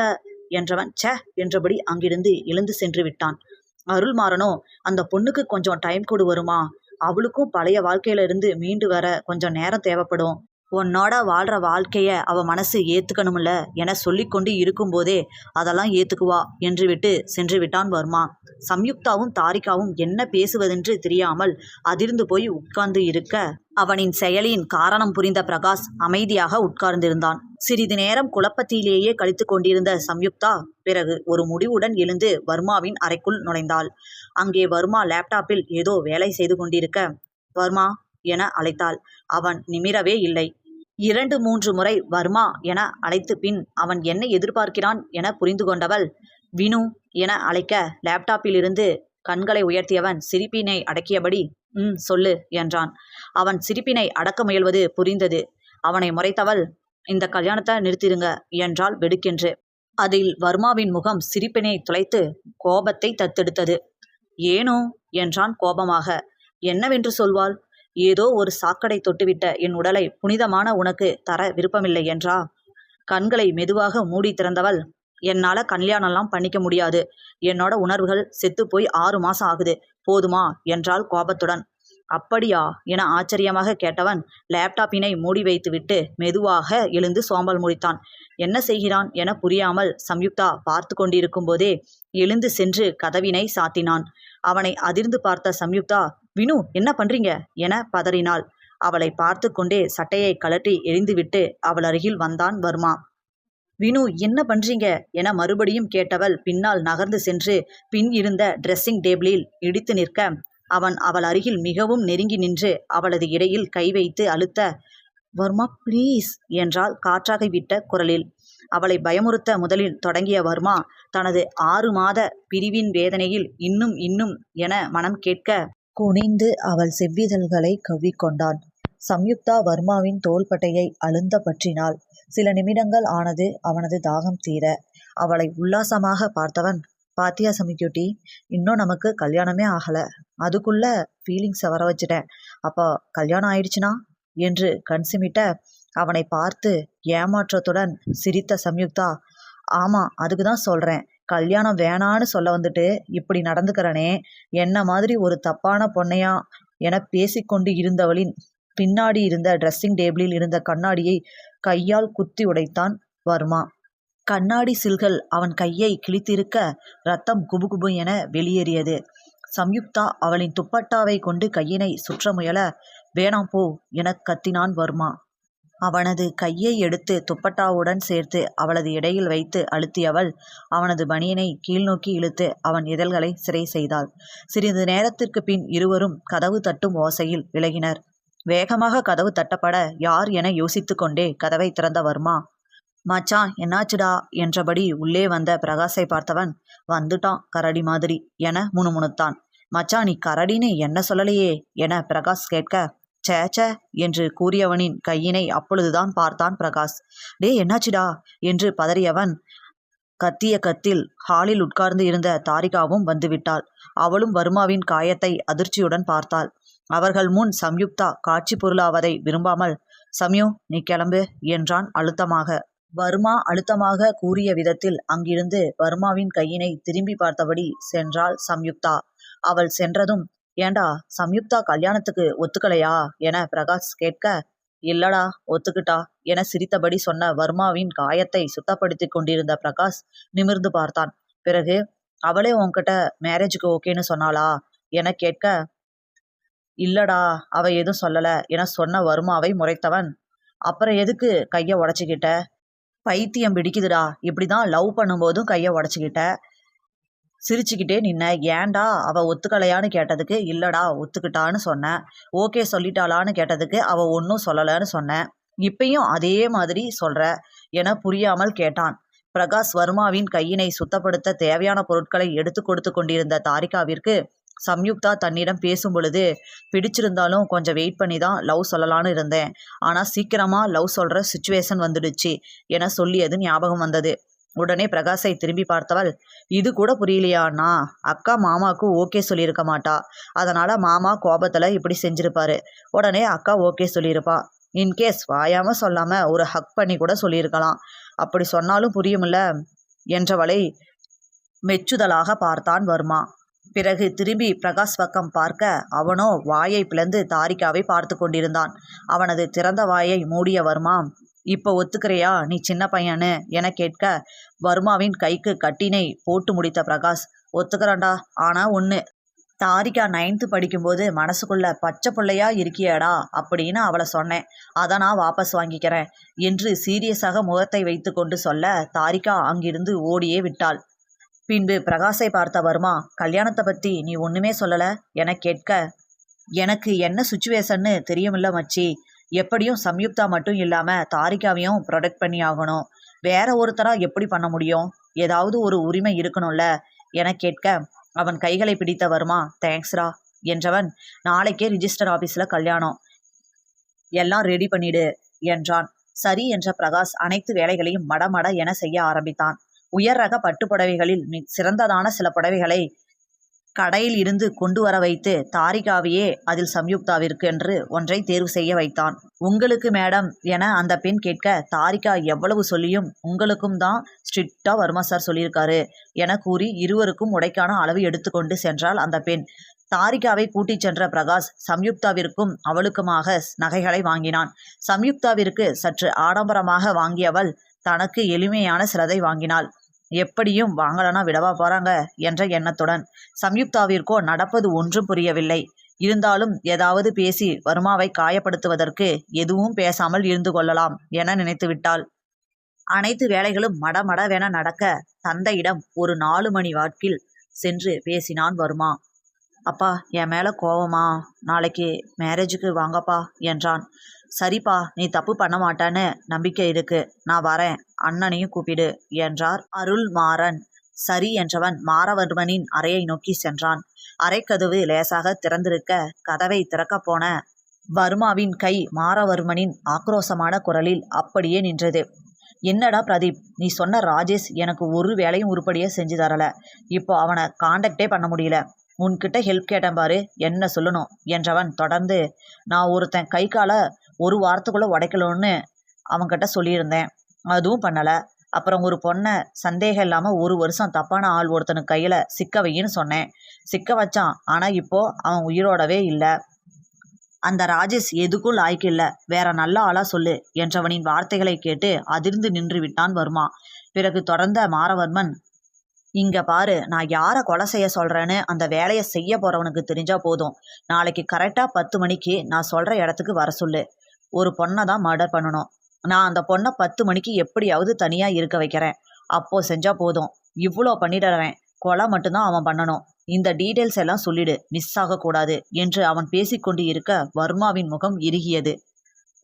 என்றவன் சே என்றபடி அங்கிருந்து எழுந்து சென்று விட்டான். அருள்மாறனோ, அந்த பொண்ணுக்கு கொஞ்சம் டைம் கொடு வருமா, அவளுக்கும் பழைய வாழ்க்கையில இருந்து மீண்டு வர கொஞ்சம் நேரம் தேவைப்படும், உன்னோட வாழ்கிற வாழ்க்கைய அவ மனசு ஏற்றுக்கணும்ல என சொல்லிக்கொண்டு இருக்கும்போதே அதெல்லாம் ஏற்றுக்குவா என்று விட்டு சென்று விட்டான் வர்மா. சம்யுக்தாவும் தாரிகாவும் என்ன பேசுவதென்று தெரியாமல் அதிர்ந்து போய் உட்கார்ந்து இருக்க அவனின் செயலின் காரணம் புரிந்த பிரகாஷ் அமைதியாக உட்கார்ந்திருந்தான். சிறிது நேரம் குழப்பத்திலேயே கழித்து கொண்டிருந்த சம்யுக்தா பிறகு ஒரு முடிவுடன் எழுந்து வர்மாவின் அறைக்குள் நுழைந்தாள். அங்கே வர்மா லேப்டாப்பில் ஏதோ வேலை செய்து கொண்டிருக்க, வர்மா என அழைத்தாள். அவன் நிமிரவே இல்லை. 2-3 முறை வர்மா என அழைத்து பின் அவன் என்ன எதிர்பார்க்கிறான் என புரிந்து கொண்டவள் வினு என அழைக்க லேப்டாப்பிலிருந்து கண்களை உயர்த்தியவன் சிரிப்பினை அடக்கியபடி சொல்லு என்றான். அவன் சிரிப்பினை அடக்க முயல்வது புரிந்தது. அவனை முறைத்தவள், இந்த கல்யாணத்தை நிறுத்திடுங்க என்றாள் வெடுக்கென்று. அதில் வர்மாவின் முகம் சிரிப்பினை துளைத்து கோபத்தை தத்தெடுத்தது. ஏனோ என்றான் கோபமாக. என்னவென்று சொல்வாள்? ஏதோ ஒரு சாக்கடை தொட்டுவிட்ட என் உடலை புனிதமான உனக்கு தர விருப்பமில்லை என்றா? கண்களை மெதுவாக மூடி திறந்தவள், என்னால் கல்யாணம்லாம் பண்ணிக்க முடியாது, என்னோட உணர்வுகள் செத்து போய் 6 மாசம் ஆகுது, போதுமா என்றாள் கோபத்துடன். அப்படியா என ஆச்சரியமாக கேட்டவன் லேப்டாப்பினை மூடி வைத்துவிட்டு மெதுவாக எழுந்து சோம்பல் முடித்தான். என்ன செய்கிறான் என புரியாமல் சம்யுக்தா பார்த்து கொண்டிருக்கும் போதே எழுந்து சென்று கதவினை சாத்தினான். அவனை அதிர்ந்து பார்த்த சம்யுக்தா, வினு என்ன பண்றீங்க என பதறினாள். அவளை பார்த்து கொண்டே சட்டையை கழற்றி எறிந்துவிட்டு அவள் அருகில் வந்தான் வர்மா. வினு என்ன பண்றீங்க என மறுபடியும் கேட்டவள் பின்னால் நகர்ந்து சென்று பின் இருந்த ட்ரெஸ்ஸிங் டேபிளில் இடித்து நிற்க அவன் அவள் அருகில் மிகவும் நெருங்கி நின்று அவளது இடையில் கை வைத்து அழுத்த, வர்மா ப்ளீஸ் என்றாள் காற்றாக விட்ட குரலில். அவளை பயமுறுத்த முதலில் தொடங்கிய வர்மா தனது 6 மாத பிரிவின் வேதனையில் இன்னும் இன்னும் என மனம் கேட்க குனிந்து அவள் செவ்விதழ்களை கவ்விக்கொண்டான். சம்யுக்தா வர்மாவின் தோள்பட்டையை அழுந்த பற்றினாள். சில நிமிடங்கள் ஆனது அவனது தாகம் தீர. அவளை உல்லாசமாக பார்த்தவன், பாத்தியா சம்யுக்டி, இன்னும் நமக்கு கல்யாணமே ஆகல, அதுக்குள்ள ஃபீலிங்ஸை வர வச்சுட்டேன். அப்போ கல்யாணம் ஆயிடுச்சுனா என்று கண் சிமிட்ட அவனை பார்த்து ஏமாற்றத்துடன் சிரித்த சம்யுக்தா, ஆமா அதுக்கு தான் சொல்றேன், கல்யாணம் வேணான்னு சொல்ல வந்துட்டு இப்படி நடந்துக்கிறனே, என்ன மாதிரி ஒரு தப்பான பொண்ணையா என பேசிக்கொண்டு இருந்தவளின் பின்னாடி இருந்த ட்ரெஸ்ஸிங் டேபிளில் இருந்த கண்ணாடியை கையால் குத்தி உடைத்தான் வர்மா. கண்ணாடி சில்கள் அவன் கையை கிழித்திருக்க ரத்தம் குபுகுபு என வெளியேறியது. சம்யுக்தா அவளின் துப்பட்டாவை கொண்டு கையினை சுற்ற முயல, வேணாம் போ என கத்தினான் வர்மா. அவனது கையை எடுத்து துப்பட்டாவுடன் சேர்த்து அவளது இடையில் வைத்து அழுத்தியவள் அவனது பனியனை கீழ்நோக்கி இழுத்து அவன் இதழ்களை சிறை செய்தாள். சிறிது நேரத்திற்கு பின் இருவரும் கதவு தட்டும் ஓசையில் விலகினர். வேகமாக கதவு தட்டப்பட யார் என யோசித்து கொண்டே கதவை திறந்த வர்மா, மச்சான் என்னாச்சுடா என்றபடி உள்ளே வந்த பிரகாஷை பார்த்தவன், வந்துட்டான் கரடி மாதிரி என முணுமுணுத்தான். மச்சான் நீ கரடின்னு என்ன சொல்லலையே என பிரகாஷ் கேட்க, சேச்ச என்று கூறியவனின் கையினை அப்பொழுதுதான் பார்த்தான் பிரகாஷ். டே என்னாச்சுடா என்று பதறியவன் கத்திய கத்தில் ஹாலில் உட்கார்ந்து இருந்த தாரிகாவும் வந்துவிட்டாள். அவளும் வர்மாவின் காயத்தை அதிர்ச்சியுடன் பார்த்தாள். அவர்கள் முன் சம்யுக்தா காட்சி பொருளாவதை விரும்பாமல், சம்யு நீ கிளம்பு என்றான் அழுத்தமாக. வர்மா அழுத்தமாக கூறிய விதத்தில் அங்கிருந்து வர்மாவின் கையினை திரும்பி பார்த்தபடி சென்றாள் சம்யுக்தா. அவள் சென்றதும், ஏண்டா சம்யுக்தா கல்யாணத்துக்கு ஒத்துக்கலையா என பிரகாஷ் கேட்க, இல்லடா ஒத்துக்கிட்டா என சிரித்தபடி சொன்ன வர்மாவின் காயத்தை சுத்தப்படுத்தி கொண்டிருந்த பிரகாஷ் நிமிர்ந்து பார்த்தான். பிறகு, அவளே உன்கிட்ட மேரேஜுக்கு ஓகேன்னு சொன்னாளா என கேட்க, இல்லடா அவ எதுவும் சொல்லல என சொன்ன வர்மாவை முறைத்தவன், அப்புறம் எதுக்கு கையை உடச்சிக்கிட்ட, பைத்தியம் பிடிக்குதுடா, இப்படிதான் லவ் பண்ணும்போதும் கையை உடச்சிக்கிட்ட. சிரிச்சுக்கிட்டே நின்ன, ஏண்டா அவ ஒத்துக்கலையான்னு கேட்டதுக்கு இல்லடா ஒத்துக்கிட்டான்னு சொன்னேன், ஓகே சொல்லிட்டாளான்னு கேட்டதுக்கு அவ ஒன்றும் சொல்லலைன்னு சொன்னேன், இப்பயும் அதே மாதிரி சொல்ற என புரியாமல் கேட்டான். பிரகாஷ் வர்மாவின் கையினை சுத்தப்படுத்த தேவையான பொருட்களை எடுத்து கொடுத்து கொண்டிருந்த தாரிகாவிற்கு சம்யுக்தா தன்னிடம் பேசும் பொழுது, பிடிச்சிருந்தாலும் கொஞ்சம் வெயிட் பண்ணி தான் லவ் சொல்லலான்னு இருந்தேன், ஆனால் சீக்கிரமாக லவ் சொல்கிற சுச்சுவேஷன் வந்துடுச்சு என சொல்லியது ஞாபகம் வந்தது. உடனே பிரகாஷை திரும்பி பார்த்தவள், இது கூட புரியலையாண்ணா, அக்கா மாமாவுக்கு ஓகே சொல்லியிருக்க மாட்டா, அதனால் மாமா கோபத்தில் இப்படி செஞ்சிருப்பாரு, உடனே அக்கா ஓகே சொல்லியிருப்பா, இன்கேஸ் வாயாம சொல்லாமல் ஒரு ஹக் பண்ணி கூட சொல்லியிருக்கலாம், அப்படி சொன்னாலும் புரியுமில்ல என்றவளை மெச்சுதலாக பார்த்தான் வர்மா. பிறகு திரும்பி பிரகாஷ் பக்கம் பார்க்க அவனோ வாயை பிளந்து தாரிகாவை பார்த்து கொண்டிருந்தான். அவனது திறந்த வாயை மூடிய வர்மா, இப்போ ஒத்துக்கிறையா நீ சின்ன பையனு என கேட்க வர்மாவின் கைக்கு கட்டினை போட்டு முடித்த பிரகாஷ், ஒத்துக்கிறேன்டா, ஆனா ஒன்று, தாரிகா 9th படிக்கும்போது மனசுக்குள்ள பச்சை பிள்ளையா இருக்கியாடா அப்படின்னு அவளை சொன்னேன், அதை நான் வாபஸ் வாங்கிக்கிறேன் என்று சீரியஸாக முகத்தை வைத்து கொண்டு சொல்ல தாரிகா அங்கிருந்து ஓடியே விட்டாள். பின்பு பிரகாஷை பார்த்த வர்மா, கல்யாணத்தை பற்றி நீ ஒன்றுமே சொல்லலை என கேட்க, எனக்கு என்ன சுச்சுவேஷன்னு தெரியுமில்ல மச்சி, எப்படியும் சம்யுக்தா மட்டும் இல்லாமல் தாரிகாவையும் ப்ரொடெக்ட் பண்ணி ஆகணும், வேற ஒருத்தராக எப்படி பண்ண முடியும், ஏதாவது ஒரு உரிமை இருக்கணும்ல என கேட்க அவன் கைகளை பிடித்த வர்மா, தேங்க்ஸ்ரா என்றவன், நாளைக்கே ரிஜிஸ்டர் ஆஃபீஸில் கல்யாணம், எல்லாம் ரெடி பண்ணிடு என்றான். சரி என்ற பிரகாஷ் அனைத்து வேலைகளையும் மடமட என செய்ய ஆரம்பித்தான். உயர் ரக பட்டு புடவைகளில் சிறந்ததான சில புடவைகளை கடையில் இருந்து கொண்டு வர வைத்து தாரிகாவையே அதில் சம்யுக்தாவிற்கு என்று ஒன்றை தேர்வு செய்ய வைத்தான். உங்களுக்கு மேடம் என அந்த பெண் கேட்க, தாரிகா எவ்வளவு சொல்லியும் உங்களுக்கும் தான் ஸ்ட்ரிக்டா வர்மா சார் சொல்லியிருக்காரு என கூறி இருவருக்கும் உடைக்கான அளவு எடுத்துக்கொண்டு சென்றாள் அந்த பெண். தாரிகாவை கூட்டிச் சென்ற பிரகாஷ் சம்யுக்தாவிற்கும் அவளுக்குமாக நகைகளை வாங்கினான். சம்யுக்தாவிற்கு சற்று ஆடம்பரமாக வாங்கியவள் தனக்கு எளிமையான சிலதை வாங்கினாள். எப்படியும் வாங்கலனா விடவா போறாங்க என்ற எண்ணத்துடன். சம்யுக்தாவிற்கோ நடப்பது ஒன்றும் புரியவில்லை. இருந்தாலும் ஏதாவது பேசி வர்மாவை காயப்படுத்துவதற்கு எதுவும் பேசாமல் இருந்து கொள்ளலாம் என நினைத்துவிட்டாள். அனைத்து வேலைகளும் மடமடவென நடக்க தந்தையிடம் ஒரு 4 மணி வாக்கில் சென்று பேசினான் வர்மா. அப்பா, என் மேலே கோவமா? நாளைக்கு மேரேஜுக்கு வாங்கப்பா என்றான். சரிப்பா, நீ தப்பு பண்ண மாட்டான்னு நம்பிக்கை இருக்கு, நான் வரேன், அண்ணனையும் கூப்பிடு என்றார் அருள்மாறன். சரி என்றவன் மாரவர்மனின் அறையை நோக்கி சென்றான். அறைக்கதவு லேசாக திறந்திருக்க கதவை திறக்கப் போன வர்மாவின் கை மாரவர்மனின் ஆக்ரோசமான குரலில் அப்படியே நின்றது. என்னடா பிரதீப், நீ சொன்ன ராஜேஷ் எனக்கு ஒரு வேலையும் உருப்படியாக செஞ்சு தரல. இப்போ அவனை காண்டாக்டே பண்ண முடியல. உன்கிட்ட ஹெல்ப் கேட்டேன் பாரு, என்ன சொல்லணும் என்றவன் தொடர்ந்து, நான் ஒருத்தன் கை காலை ஒரு வாரத்துக்குள்ளே உடைக்கணும்னு அவன்கிட்ட சொல்லியிருந்தேன், அதுவும் பண்ணலை. அப்புறம் ஒரு பொண்ணை சந்தேகம் இல்லாமல் 1 வருஷம் தப்பான ஆள் ஒருத்தனுக்கு கையில் சிக்க வையின்னு சொன்னேன். சிக்க வச்சான், ஆனால் இப்போது அவன் உயிரோடவே இல்லை. அந்த ராஜேஷ் எதுக்கும் லாய்க்கு இல்லை, வேற நல்ல ஆளா சொல்லு என்றவனின் வார்த்தைகளை கேட்டு அதிர்ந்து நின்று விட்டான் வர்மா. பிறகு தொடர்ந்த மாரவர்மன், இங்க பாரு, நான் யாரை கொலை செய்ய சொல்றேன்னு அந்த வேலையை செய்ய போறவனுக்கு தெரிஞ்சா போதும். நாளைக்கு கரெக்டா 10 மணிக்கு நான் சொல்ற இடத்துக்கு வர சொல்லு. ஒரு பொண்ணை தான் மர்டர் பண்ணணும். நான் அந்த பொண்ணை 10 மணிக்கு எப்படியாவது தனியா இருக்க வைக்கிறேன். அப்போ செஞ்சா போதும். இவ்வளோ பண்ணிடுறேன். கொலை மட்டும்தான் அவன் பண்ணணும். இந்த டீட்டெயில்ஸ் எல்லாம் சொல்லிடு, மிஸ் ஆகக்கூடாது என்று அவன் பேசிக்கொண்டு இருக்க வர்மாவின் முகம் இறுகியது.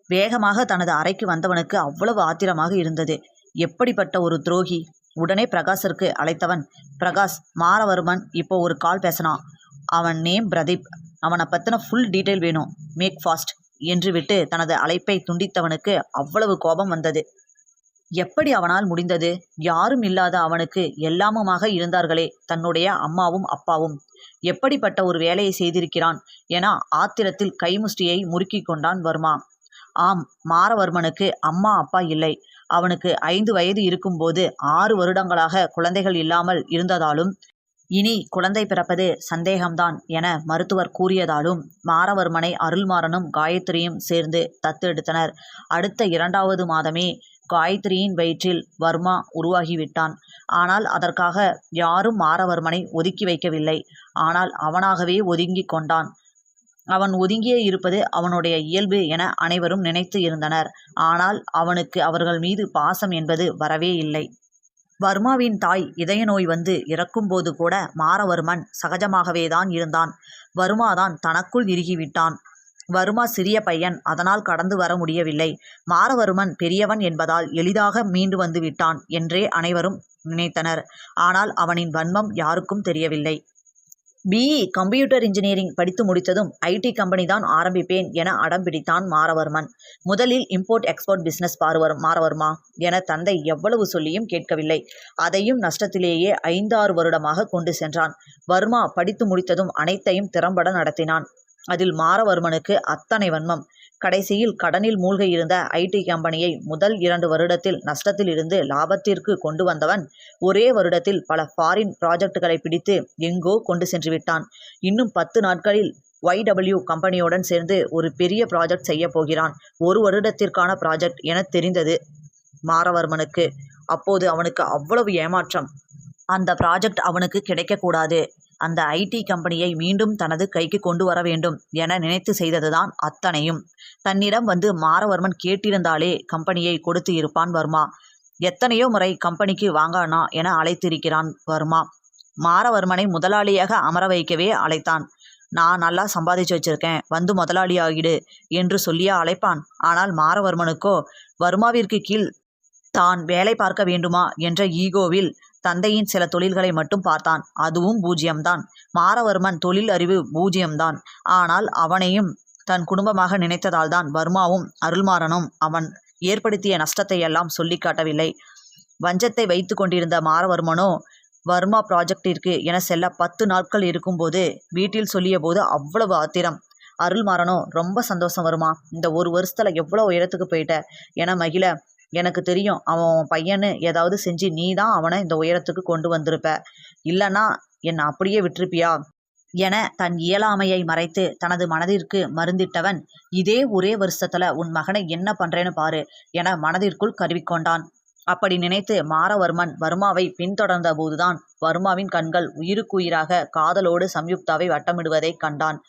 வேகமாக தனது அறைக்கு வந்தவனுக்கு அவ்வளவு ஆத்திரமாக இருந்தது. எப்படிப்பட்ட ஒரு துரோகி! உடனே பிரகாஷிற்கு அழைத்தவன், பிரகாஷ், மாரவர்மன் இப்போ ஒரு கால் பேசினான். அவன் நேம் பிரதீப். அவனை பற்றின ஃபுல் டீட்டெயில் வேணும், மேக் ஃபாஸ்ட் என்று விட்டு தனது அழைப்பை துண்டித்தவனுக்கு அவ்வளவு கோபம் வந்தது. எப்படி அவனால் முடிந்தது? யாரும் இல்லாத அவனுக்கு எல்லாமுமாக இருந்தார்களே தன்னுடைய அம்மாவும் அப்பாவும். எப்படிப்பட்ட ஒரு வேலையை செய்திருக்கிறான் என ஆத்திரத்தில் கைமுஷ்டியை முறுக்கி கொண்டான் வர்மா. ஆம், மாரவர்மனுக்கு அம்மா அப்பா இல்லை. அவனுக்கு 5 வயது இருக்கும்போது 6 வருடங்களாக குழந்தைகள் இல்லாமல் இருந்ததாலும் இனி குழந்தை பிறப்பது சந்தேகம்தான் என மருத்துவர் கூறியதாலும் மாரவர்மனை அருள்மாறனும் காயத்ரியும் சேர்ந்து தத்தெடுத்தனர். அடுத்த 2வது மாதமே காயத்ரியின் வயிற்றில் வர்மா உருவாகிவிட்டான். ஆனால் அதற்காக யாரும் மாரவர்மனை ஒதுக்கி வைக்கவில்லை. ஆனால் அவனாகவே ஒதுங்கி கொண்டான். அவன் ஒதுங்கியே இருப்பது அவனுடைய இயல்பு என அனைவரும் நினைத்து இருந்தனர். ஆனால் அவனுக்கு அவர்கள் மீது பாசம் என்பது வரவே இல்லை. வர்மாவின் தாய் இதய நோய் வந்து இறக்கும்போது கூட மாரவர்மன் சகஜமாகவேதான் இருந்தான். வர்மாதான் தனக்குள் இறுகிவிட்டான். வர்மா சிறிய பையன், அதனால் கடந்து வர முடியவில்லை. மாரவர்மன் பெரியவன் என்பதால் எளிதாக மீண்டு வந்து விட்டான் என்றே அனைவரும் நினைத்தனர். ஆனால் அவனின் வன்மம் யாருக்கும் தெரியவில்லை. பிஇ கம்ப்யூட்டர் இன்ஜினியரிங் படித்து முடித்ததும் ஐடி கம்பெனி தான் ஆரம்பிப்பேன் என அடம் பிடித்தான் மாரவர்மன். முதலில் இம்போர்ட் எக்ஸ்போர்ட் பிசினஸ் மாரவர்மா என தந்தை எவ்வளவு சொல்லியும் கேட்கவில்லை. அதையும் நஷ்டத்திலேயே 5-6 வருடமாக கொண்டு சென்றான். வர்மா படித்து முடித்ததும் அனைத்தையும் திறம்பட நடத்தினான். அதில் மாரவர்மனுக்கு அத்தனை வன்மம். கடைசியில் கடனில் மூழ்க இருந்த ஐடி கம்பெனியை முதல் 2 வருடத்தில் நஷ்டத்தில் இருந்து லாபத்திற்கு கொண்டு வந்தவன் ஒரே வருடத்தில் பல ஃபாரின் ப்ராஜெக்டுகளை பிடித்து எங்கோ கொண்டு சென்று விட்டான். இன்னும் 10 நாட்களில் YW கம்பெனியுடன் சேர்ந்து ஒரு பெரிய ப்ராஜெக்ட் செய்ய போகிறான். 1 வருடத்திற்கான ப்ராஜெக்ட் என தெரிந்தது மாரவர்மனுக்கு. அப்போது அவனுக்கு அவ்வளவு ஏமாற்றம். அந்த ப்ராஜெக்ட் அவனுக்கு கிடைக்கக்கூடாது. அந்த ஐடி கம்பெனியை மீண்டும் தனது கைக்கு கொண்டு வர வேண்டும் என நினைத்து செய்ததுதான் அத்தனையும். தன்னிடம் வந்து மாரவர்மன் கேட்டிருந்தாலே கம்பெனியை கொடுத்து இருப்பான் வர்மா. எத்தனையோ முறை கம்பெனிக்கு வாங்கண்ணா என அழைத்திருக்கிறான் வர்மா. மாரவர்மனை முதலாளியாக அமர வைக்கவே அழைத்தான். நான் நல்லா சம்பாதிச்சு வச்சிருக்கேன், வந்து முதலாளி ஆகிடு என்று சொல்லியா அழைப்பான். ஆனால் மாரவர்மனுக்கோ வர்மாவிற்கு கீழ் தான் வேலை பார்க்க வேண்டுமா என்ற ஈகோவில் தந்தையின் சில தொழில்களை மட்டும் பார்த்தான். அதுவும் பூஜ்யம்தான். மாரவர்மன் தொழில் அறிவு பூஜ்யம்தான். ஆனால் அவனையும் தன் குடும்பமாக நினைத்ததால் தான் வர்மாவும் அருள்மாறனும் அவன் ஏற்படுத்திய நஷ்டத்தை எல்லாம் சொல்லி காட்டவில்லை. வஞ்சத்தை வைத்து கொண்டிருந்த மாரவர்மனோ வர்மா ப்ராஜெக்டிற்கு என செல்ல 10 நாட்கள் இருக்கும்போது வீட்டில் சொல்லிய போது அவ்வளவு ஆத்திரம். அருள்மாறனோ, ரொம்ப சந்தோஷம் வருமா, இந்த 1 வருஷத்துல எவ்வளோ உயரத்துக்கு போயிட்ட என மகிழ, எனக்கு தெரியும் அவன் பையன்னு ஏதாவது செஞ்சு நீ தான் அவனை இந்த உயரத்துக்கு கொண்டு வந்திருப்ப, இல்லைன்னா என்னை அப்படியே விட்டுருப்பியா என தன் இயலாமையை மறைத்து தனது மனதிற்கு மருந்திட்டவன், இதே ஒரே வருஷத்துல உன் மகனை என்ன பண்றேன்னு பாரு என மனதிற்குள் கருவிக்கொண்டான். அப்படி நினைத்து மாரவர்மன் வர்மாவை பின்தொடர்ந்த போதுதான் வர்மாவின் கண்கள் உயிருக்குயிராக காதலோடு சம்யுக்தாவை வட்டமிடுவதை கண்டான்.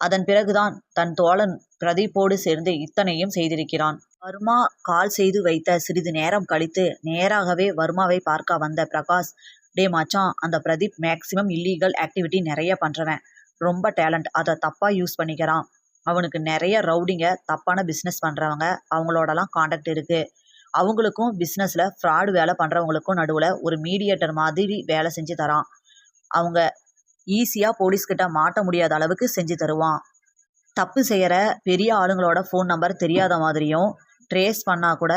அதன் பிறகுதான் தன் தோழன் பிரதீப்போடு சேர்ந்து இத்தனையும் செய்திருக்கிறான். வர்மா கால் செய்து வைத்த சிறிது நேரம் கழித்து நேராகவே வர்மாவை பார்க்க வந்த பிரகாஷ், டே மச்சான், அந்த பிரதீப் மேக்சிமம் இல்லீகல் ஆக்டிவிட்டி நிறைய பண்றவன், ரொம்ப டேலண்ட், அதை தப்பா யூஸ் பண்ணிக்கிறான். அவனுக்கு நிறைய ரவுடிங்க தப்பான பிஸ்னஸ் பண்றவங்க அவங்களோடலாம் காண்டாக்ட் இருக்கு. அவங்களுக்கும் பிஸ்னஸ்ல ஃப்ராடு வேலை பண்றவங்களுக்கும் நடுவுல ஒரு மீடியேட்டர் மாதிரி வேலை செஞ்சு தரான். அவங்க ஈஸியா போலீஸ்கிட்ட மாட்ட முடியாத அளவுக்கு செஞ்சு தருவான். தப்பு செய்யற பெரிய ஆளுங்களோட ஃபோன் நம்பர் தெரியாத மாதிரியும், ட்ரேஸ் பண்ணா கூட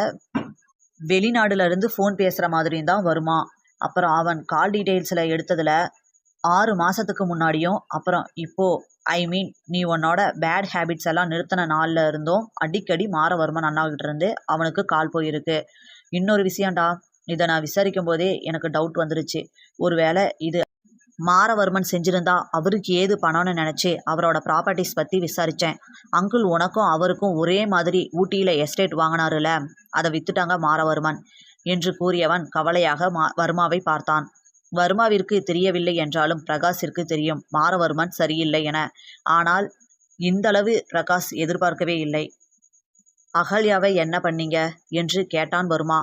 வெளிநாடுல இருந்து ஃபோன் பேசுற மாதிரியும் தான் வருமா. அப்புறம் அவன் கால் டீட்டெயில்ஸ்ல எடுத்ததுல 6 மாசத்துக்கு முன்னாடியும், அப்புறம் இப்போ நீ உன்னோட பேட் ஹேபிட்ஸ் எல்லாம் நிறுத்தின நாள்ல இருந்தும் அடிக்கடி மாரவர்மன் அண்ணாகிட்ட இருந்து அவனுக்கு கால் போயிருக்கு. இன்னொரு விஷயம்டா, இதை நான் விசாரிக்கும் போதே எனக்கு டவுட் வந்துருச்சு. ஒருவேளை இது மாரவர்மன் செஞ்சிருந்தா அவருக்கு ஏது பணம்னு நினைச்சு அவரோட ப்ராப்பர்ட்டிஸ் பத்தி விசாரிச்சேன். அங்கிள், உனக்கும் அவருக்கும் ஒரே மாதிரி ஊட்டியில எஸ்டேட் வாங்கினாருல, அதை வித்துட்டாங்க மாரவர்மன் என்று கூறியவன் கவலையாக வர்மாவை பார்த்தான். வர்மாவிற்கு தெரியவில்லை என்றாலும் பிரகாஷிற்கு தெரியும் மாரவர்மன் சரியில்லை என. ஆனால் இந்தளவு பிரகாஷ் எதிர்பார்க்கவே இல்லை. அகல்யாவை என்ன பண்ணீங்க என்று கேட்டான் வர்மா.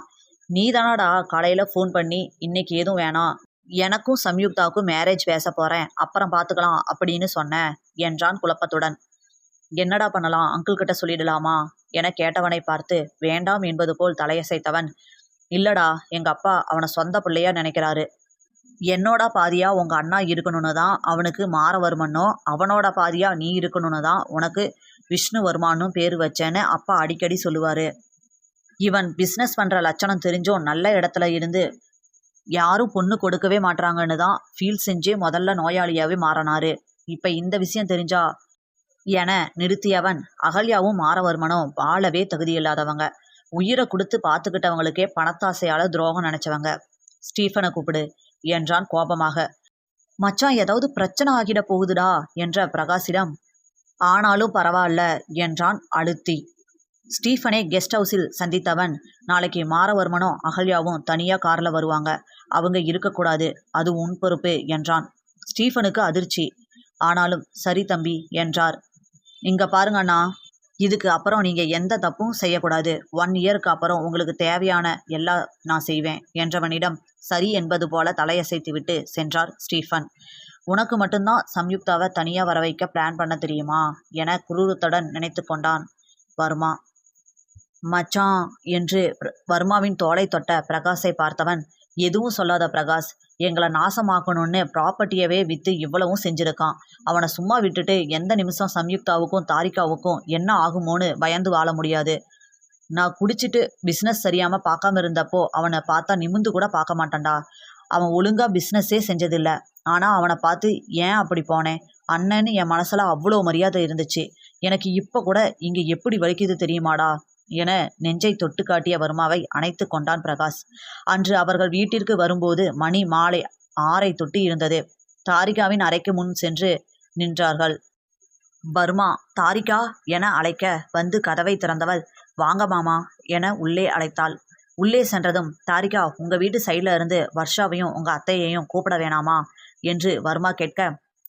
நீதானடா காலையில ஃபோன் பண்ணி இன்னைக்கு எதுவும் வேணாம், எனக்கும் சம்யுக்தாவுக்கும் மேரேஜ் பேச போறேன், அப்புறம் பார்த்துக்கலாம் அப்படின்னு சொன்னேன் என்றான் குழப்பத்துடன். என்னடா பண்ணலாம், அங்கிள் கிட்ட சொல்லிடலாமா என கேட்டவனை பார்த்து வேண்டாம் என்பது போல் தலையசைத்தவன், இல்லடா, எங்க அப்பா அவனை சொந்த பிள்ளையா நினைக்கிறாரு. என்னோட பாதியா உங்க அண்ணா இருக்கணும்னு தான் அவனுக்கு மாரவர்மனும், அவனோட பாதியா நீ இருக்கணும்னு தான் உனக்கு விஷ்ணுவர்மானும் பேர் வச்சேன்னு அப்பா அடிக்கடி சொல்லுவாரு. இவன் பிஸ்னஸ் பண்ற லட்சணம் தெரிஞ்சும் நல்ல இடத்துல இருந்து யாரும் பொண்ணு கொடுக்கவே மாட்டாங்கன்னு தான் ஃபீல் செஞ்சே முதல்ல நோயாளியாவே மாறினாரு. இப்ப இந்த விஷயம் தெரிஞ்சா என நிறுத்தியவன், அகல்யாவும் மாரவர்மனும் வாழவே தகுதியில்லாதவங்க, உயிரை கொடுத்து பார்த்துக்கிட்டவங்களுக்கே பணத்தாசையால துரோகம் நினைச்சவங்க. ஸ்டீஃபனை கூப்பிடு என்றான் கோபமாக. மச்சான், ஏதாவது பிரச்சனை ஆகிட போகுதுடா என்ற பிரகாஷிடம், ஆனாலும் பரவாயில்ல என்றான் அழுத்தி. ஸ்டீஃபனை கெஸ்ட் ஹவுஸில் சந்தித்தவன், நாளைக்கு மாரவர்மனும் அகல்யாவும் தனியா கார்ல வருவாங்க, அவங்க இருக்கக்கூடாது, அது உன் பொறுப்பு என்றான். ஸ்டீஃபனுக்கு அதிர்ச்சி. ஆனாலும் சரி தம்பி என்றார். இங்க பாருங்க அண்ணா, இதுக்கு அப்புறம் நீங்க எந்த தப்பும் செய்யக்கூடாது. 1 இயருக்கு அப்புறம் உங்களுக்கு தேவையான எல்லாம் நான் செய்வேன் என்றவனிடம் சரி என்பது போல தலையசைத்து விட்டு சென்றார் ஸ்டீஃபன். உனக்கு மட்டும்தான் சம்யுக்தாவை தனியா வர வைக்க பிளான் பண்ண தெரியுமா என குரூரத்துடன் நினைத்து கொண்டான் வர்மா. மச்சான் என்று வர்மாவின் தோளை தொட்ட பிரகாஷை பார்த்தவன், எதுவும் சொல்லாத பிரகாஷ், எங்களை நாசமாக்கணும்னு ப்ராப்பர்ட்டியவே விற்று இவ்வளவும் செஞ்சுருக்கான். அவனை சும்மா விட்டுட்டு எந்த நிமிஷம் சம்யுக்தாவுக்கும் தாரிகாவுக்கும் என்ன ஆகுமோன்னு பயந்து வாழ முடியாது. நான் குடிச்சிட்டு பிஸ்னஸ் சரியாமல் பார்க்காம இருந்தப்போ அவனை பார்த்தா நிமிந்து கூட பார்க்க மாட்டான்டா. அவன் ஒழுங்கா பிஸ்னஸே செஞ்சதில்ல. ஆனால் அவனை பார்த்து ஏன் அப்படி போனேன் அண்ணன்னு என் மனசில் அவ்வளோ மரியாதை இருந்துச்சு. எனக்கு இப்போ கூட இங்கே எப்படி வலிக்குது தெரியுமாடா என நெஞ்சை தொட்டு காட்டிய வர்மாவை அணைத்து கொண்டான் பிரகாஷ். அன்று அவர்கள் வீட்டிற்கு வரும்போது மணி மாலை 6 தொட்டு இருந்தது. தாரிகாவின் அறைக்கு முன் சென்று நின்றார்கள். வர்மா தாரிகா என அழைக்க வந்து கதவை திறந்தவள், வாங்க மாமா என உள்ளே அழைத்தாள். உள்ளே சென்றதும், தாரிகா, உங்க வீட்டு சைட்ல இருந்து வர்ஷாவையும் உங்க அத்தையையும் கூப்பிட வேணாமா என்று வர்மா கேட்க,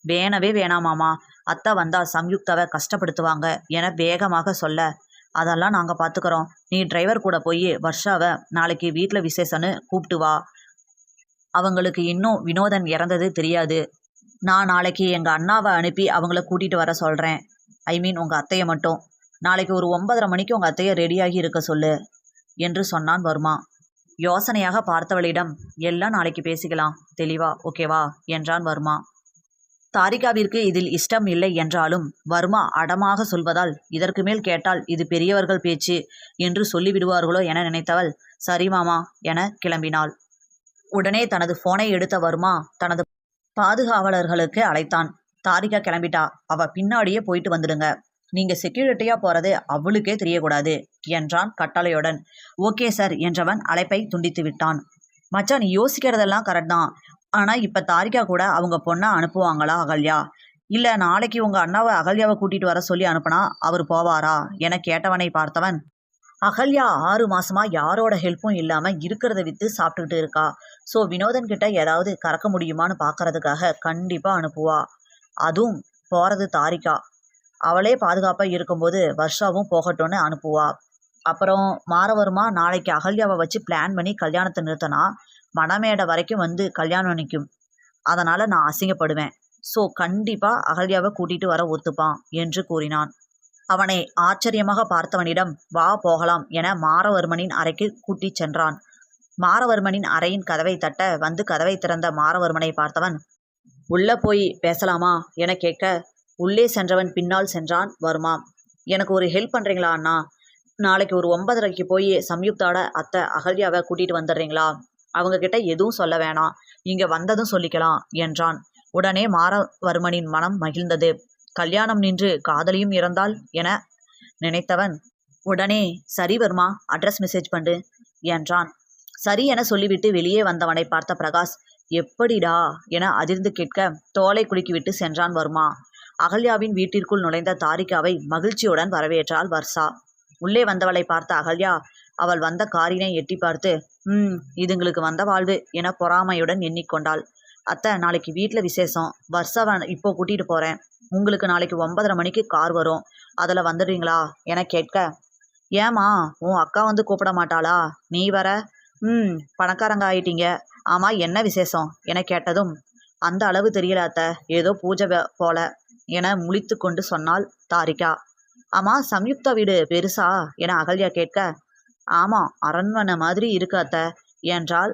வேணவே வேணாமாமா, அத்தை வந்தா சம்யுக்தாவை கஷ்டப்படுத்துவாங்க என வேகமாக சொல்ல, அதெல்லாம் நாங்கள் பார்த்துக்கிறோம். நீ டிரைவர் கூட போய் வர்ஷாவை நாளைக்கு வீட்டில் விசேஷன்னு கூப்பிட்டு வா. அவங்களுக்கு இன்னும் வினோதன் இறந்தது தெரியாது. நான் நாளைக்கு எங்கள் அண்ணாவை அனுப்பி அவங்கள கூட்டிகிட்டு வர சொல்கிறேன். உங்கள் அத்தையை மட்டும். நாளைக்கு ஒரு 9:30 மணிக்கு உங்கள் அத்தையை ரெடியாகி இருக்க சொல்லு என்று சொன்னான் வர்மா. யோசனையாக பார்த்தவளிடம், எல்லாம் நாளைக்கு பேசிக்கலாம், தெளிவா ஓகேவா என்றான் வர்மா. தாரிகாவிற்கு இதில் இஷ்டம் இல்லை என்றாலும் வர்மா அடமாக சொல்வதால் இதற்கு மேல் கேட்டால் இது பெரியவர்கள் பேச்சு என்று சொல்லிவிடுவார்களோ என நினைத்தவள், சரி மாமா என கிளம்பினாள். உடனே தனது போனை எடுத்த வர்மா தனது பாதுகாவலர்களுக்கு அழைத்தான். தாரிகா கிளம்பிட்டா, அவ பின்னாடியே போயிட்டு வந்துடுங்க, நீங்க செக்யூரிட்டியா போறது அவளுக்கே தெரியக்கூடாது என்றான் கட்டளையுடன். ஓகே சார் என்றவன் அழைப்பை துண்டித்து விட்டான். மச்சான், நீ யோசிக்கிறதெல்லாம் கரெக்ட் தான். ஆனா இப்ப தாரிகா கூட அவங்க பொண்ணை அனுப்புவாங்களா அகல்யா? இல்லை நாளைக்கு உங்கள் அண்ணாவை அகல்யாவை கூட்டிகிட்டு வர சொல்லி அனுப்புனா அவர் போவாரா என கேட்டவனை பார்த்தவன், அகல்யா 6 மாசமா யாரோட ஹெல்ப்பும் இல்லாமல் இருக்கிறத விற்று சாப்பிட்டுக்கிட்டு இருக்கா. ஸோ வினோதன் கிட்ட ஏதாவது கறக்க முடியுமான்னு பார்க்கறதுக்காக கண்டிப்பாக அனுப்புவா. அதுவும் போகிறது தாரிகா. அவளே பாதுகாப்பாக இருக்கும்போது வர்ஷாவும் போகட்டும்னு அனுப்புவா. அப்புறம் மாறவருமா நாளைக்கு அகல்யாவை வச்சு பிளான் பண்ணி கல்யாணத்தை நிறுத்தினா மணமேடை வரைக்கும் வந்து கல்யாணம் நிற்கும். அதனால் நான் அசிங்கப்படுவேன். ஸோ கண்டிப்பாக அகல்யாவை கூட்டிகிட்டு வர ஒத்துப்பான் என்று கூறினான். அவனை ஆச்சரியமாக பார்த்தவனிடம் வா போகலாம் என மாறவர்மனின் அறைக்கு கூட்டிச் சென்றான். மாறவர்மனின் அறையின் கதவை தட்ட வந்து கதவை திறந்த மாறவர்மனை பார்த்தவன், உள்ளே போய் பேசலாமா என கேட்க உள்ளே சென்றவன் பின்னால் சென்றான் வர்மா. எனக்கு ஒரு ஹெல்ப் பண்ணுறீங்களா அண்ணா? நாளைக்கு ஒரு 9:30க்கு போய் சம்யுக்தாட அத்தை அகல்யாவை கூட்டிகிட்டு வந்துடுறீங்களா? அவங்கக்கிட்ட எதுவும் சொல்ல வேணாம், இங்கே வந்ததும் சொல்லிக்கலாம் என்றான். உடனே மாறவர்மனின் மனம் மகிழ்ந்தது. கல்யாணம் நின்று காதலியும் இறந்தாள் என நினைத்தவன் உடனே சரி வர்மா, அட்ரஸ் மெசேஜ் பண்ணு என்றான். சரி என சொல்லிவிட்டு வெளியே வந்தவனை பார்த்த பிரகாஷ், எப்படிடா என அதிர்ந்து கேட்க தோலை குலுக்கிவிட்டு சென்றான் வர்மா. அகல்யாவின் வீட்டிற்குள் நுழைந்த தாரிகாவை மகிழ்ச்சியுடன் வரவேற்றாள் வர்ஷா. உள்ளே வந்தவளை பார்த்த அகல்யா அவள் வந்த காரினை எட்டி பார்த்து, இதுங்களுக்கு வந்த வாழ்வு என பொறாமையுடன் எண்ணிக்கொண்டாள். அத்தை நாளைக்கு வீட்டில் விசேஷம், வர்ஷாவை இப்போ கூட்டிகிட்டு போகிறேன். உங்களுக்கு நாளைக்கு 9:30 மணிக்கு கார் வரும், அதில் வந்துடுறீங்களா என கேட்க, ஏமா உன் அக்கா வந்து கூப்பிட மாட்டாளா? நீ வர பணக்காரங்க ஆயிட்டீங்க. ஆமாம் என்ன விசேஷம் என கேட்டதும், அந்த அளவு தெரியல அத்தை, ஏதோ பூஜை போல என முழித்து கொண்டு சொன்னாள் தாரிகா. ஆமாம் சம்யுக்தா வீடு பெருசா என அகல்யா கேட்க, ஆமாம் அரண்மனை மாதிரி இருக்கு அத்தை என்றாள்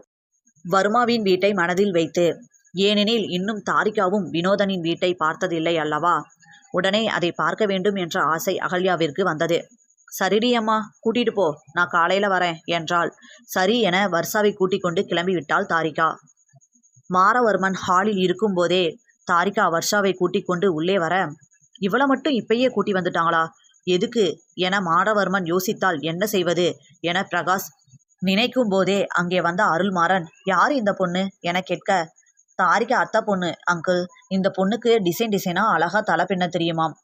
வர்மாவின் வீட்டை மனதில் வைத்து. ஏனெனில் இன்னும் தாரிகாவும் வினோதனின் வீட்டை பார்த்ததில்லை அல்லவா. உடனே அதை பார்க்க வேண்டும் என்ற ஆசை அகல்யாவிற்கு வந்தது. சரிடி அம்மா, கூட்டிட்டு போ, நான் காலையில் வரேன் என்றாள். சரி என வர்ஷாவை கூட்டிக் கொண்டு கிளம்பி விட்டாள் தாரிகா. மாறவர்மன் ஹாலில் இருக்கும்போதே தாரிகா வர்ஷாவை கூட்டிக் கொண்டு உள்ளே வர, இவளை மட்டும் இப்பயே கூட்டி வந்துட்டாங்களா, எதுக்கு என மாறவர்மன் யோசித்தால் என்ன செய்வது என பிரகாஷ் நினைக்கும் போதே அங்கே வந்த அருள்மாறன், யார் இந்த பொண்ணு என கேட்க, தாரிகா அத்தை பொண்ணு அங்கிள். இந்த பொண்ணுக்கு டிசைனாக அழகாக தலை பின்ன தெரியுமாம்.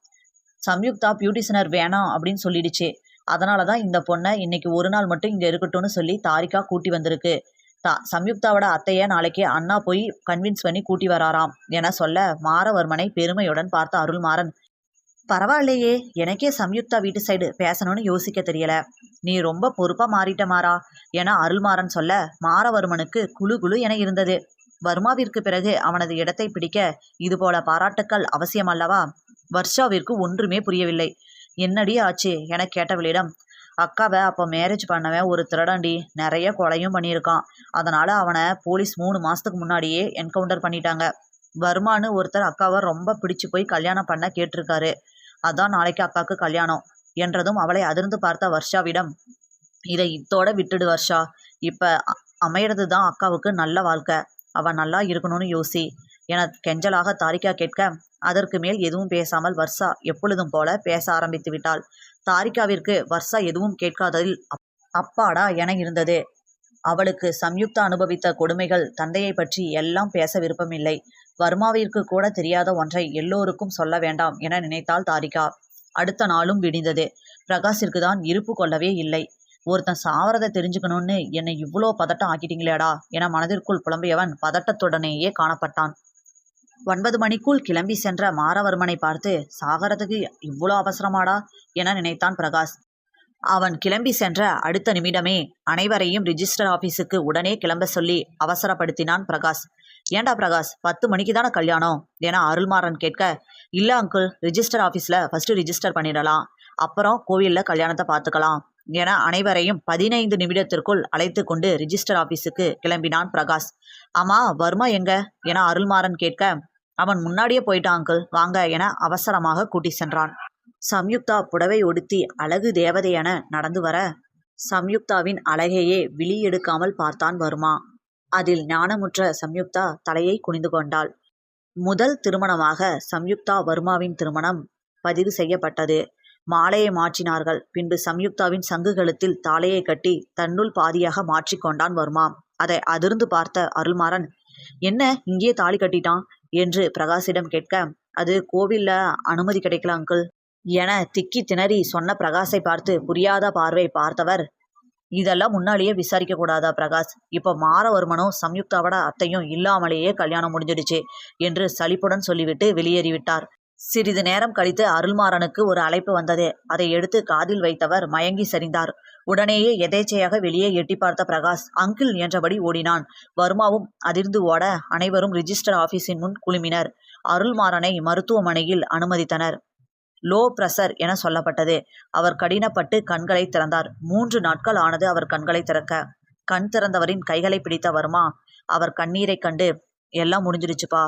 சம்யுக்தா பியூட்டிஷனர் வேணாம் அப்படின்னு சொல்லிடுச்சு. அதனால தான் இந்த பொண்ணை இன்னைக்கு ஒரு நாள் மட்டும் இங்கே இருக்கட்டும்னு சொல்லி தாரிகா கூட்டி வந்திருக்கு. சம்யுக்தாவோட அத்தையை நாளைக்கு அண்ணா போய் கன்வின்ஸ் பண்ணி கூட்டி வராராம் என சொல்ல மாறவர்மனை பெருமையுடன் பார்த்த அருள்மாறன், பரவாயில்லையே, எனக்கே சம்யுக்தா வீட்டு சைடு பேசணும்னு யோசிக்க தெரியல, நீ ரொம்ப பொறுப்பாக மாறிட்ட மாறா என அருள்மாறன் சொல்ல மாறவர்மனுக்கு குழு குழு என இருந்தது. வர்மாவிற்கு பிறகு அவனது இடத்தை பிடிக்க இதுபோல பாராட்டுக்கள் அவசியம் அல்லவா. வர்ஷாவிற்கு ஒன்றுமே புரியவில்லை. என்னடி ஆச்சு என கேட்டவளிடம், அக்காவை அப்போ மேரேஜ் பண்ணவன் ஒரு திருடண்டி, நிறைய கொலையும் பண்ணியிருக்கான். அதனால அவனை போலீஸ் 3 மாசத்துக்கு முன்னாடியே என்கவுண்டர் பண்ணிட்டாங்க. வர்மான்னு ஒருத்தர் அக்காவை ரொம்ப பிடிச்சு போய் கல்யாணம் பண்ண கேட்டிருக்காரு. அதான் நாளைக்கு அக்காவுக்கு கல்யாணம் என்றதும் அவளை அதிர்ந்து பார்த்த வர்ஷாவிடம், இதை இத்தோட விட்டுடு வர்ஷா, இப்போ அமையிறது தான் அக்காவுக்கு நல்ல வாழ்க்கை, அவன் நல்லா இருக்கணும்னு யோசி என கெஞ்சலாக தாரிகா கேட்க, அதற்கு மேல் எதுவும் பேசாமல் வர்ஷா எப்பொழுதும் போல பேச ஆரம்பித்து விட்டாள். தாரிகாவிற்கு வர்ஷா எதுவும் கேட்காததில் அப்பாடா என இருந்தது. அவளுக்கு சம்யுக்தா அனுபவித்த கொடுமைகள், தந்தையை பற்றி எல்லாம் பேச விருப்பமில்லை. வர்மாவிற்கு கூட தெரியாத ஒன்றை எல்லோருக்கும் சொல்ல வேண்டாம் என நினைத்தாள் தாரிகா. அடுத்த நாளும் விடிந்தது. பிரகாஷிற்கு தான் இருப்பு கொள்ளவே இல்லை. ஒருத்தன் சாவரதை தெரிஞ்சுக்கணும்னு என்னை இவ்வளோ பதட்டம் ஆக்கிட்டீங்களேடா என மனதிற்குள் புலம்பியவன் பதட்டத்துடனேயே காணப்பட்டான். 9 மணிக்குள் கிளம்பி சென்ற மாறவர்மனை பார்த்து, சாகரத்துக்கு இவ்வளோ அவசரமாடா என நினைத்தான் பிரகாஷ். அவன் கிளம்பி சென்ற அடுத்த நிமிடமே அனைவரையும் ரிஜிஸ்டர் ஆஃபீஸுக்கு உடனே கிளம்ப சொல்லி அவசரப்படுத்தினான் பிரகாஷ். ஏண்டா பிரகாஷ், 10 மணிக்கு தானே கல்யாணம் என அருள்மாறன் கேட்க, இல்லை அங்கிள், ரிஜிஸ்டர் ஆஃபீஸில் ஃபஸ்ட்டு ரிஜிஸ்டர் பண்ணிடலாம், அப்புறம் கோவிலில் கல்யாணத்தை பார்த்துக்கலாம் என அனைவரையும் 15 நிமிடத்திற்குள் அழைத்து கொண்டு ரிஜிஸ்டர் ஆஃபீஸுக்கு கிளம்பினான் பிரகாஷ். ஆமா வர்மா எங்க என அருள்மாறன் கேட்க, அவன் முன்னாடியே போயிட்டான் அங்கிள், வாங்க என அவசரமாக கூட்டி சென்றான். சம்யுக்தா புடவை உடுத்தி அழகு தேவதை என நடந்து வர, சம்யுக்தாவின் அழகையே விழி எடுக்காமல் பார்த்தான் வர்மா. அதில் ஞானமுற்ற சம்யுக்தா தலையை குனிந்து கொண்டாள். முதல் திருமணமாக சம்யுக்தா வர்மாவின் திருமணம் பதிவு செய்யப்பட்டது. மாலையை மாற்றினார்கள். பின்பு சம்யுக்தாவின் சங்கு கழுத்தில் தாலையை கட்டி தன்னுள் பாதியாக மாற்றிக்கொண்டான் வர்மா. அதை அதிர்ந்து பார்த்த அருள்மாறன், என்ன இங்கேயே தாலி கட்டிட்டான் என்று பிரகாஷிடம் கேட்க, அது கோவில்ல அனுமதி கிடைக்கல அங்கிள் என திக்கி திணறி சொன்ன பிரகாஷை பார்த்து புரியாத பார்வை பார்த்தவர், இதெல்லாம் முன்னாலேயே விசாரிக்க கூடாதா பிரகாஷ்? இப்போ மாரவர்மனும் சம்யுக்தாவோட அத்தையும் இல்லாமலேயே கல்யாணம் முடிஞ்சிடுச்சு என்று சலிப்புடன் சொல்லிவிட்டு வெளியேறிவிட்டார். சிறிது நேரம் கழித்து அருள்மாறனுக்கு ஒரு அழைப்பு வந்தது. அதை எடுத்து காதில் வைத்தவர் மயங்கி சரிந்தார். உடனேயே எதேச்சையாக வெளியே எட்டி பார்த்த பிரகாஷ் அங்கிள் என்றபடி ஓடினான். வர்மாவும் அதிர்ந்து ஓட அனைவரும் ரிஜிஸ்டர் ஆபீஸின் முன் குழுமினர். அருள்மாறனை மருத்துவமனையில் அனுமதித்தனர். லோ பிரஷர் என சொல்லப்பட்டது. அவர் கடினப்பட்டு கண்களை திறந்தார். 3 நாட்கள் ஆனது அவர் கண்களை திறக்க. கண் திறந்தவரின் கைகளை பிடித்த வர்மா அவர் கண்ணீரை கண்டு, எல்லாம் முடிஞ்சிடுச்சுப்பா,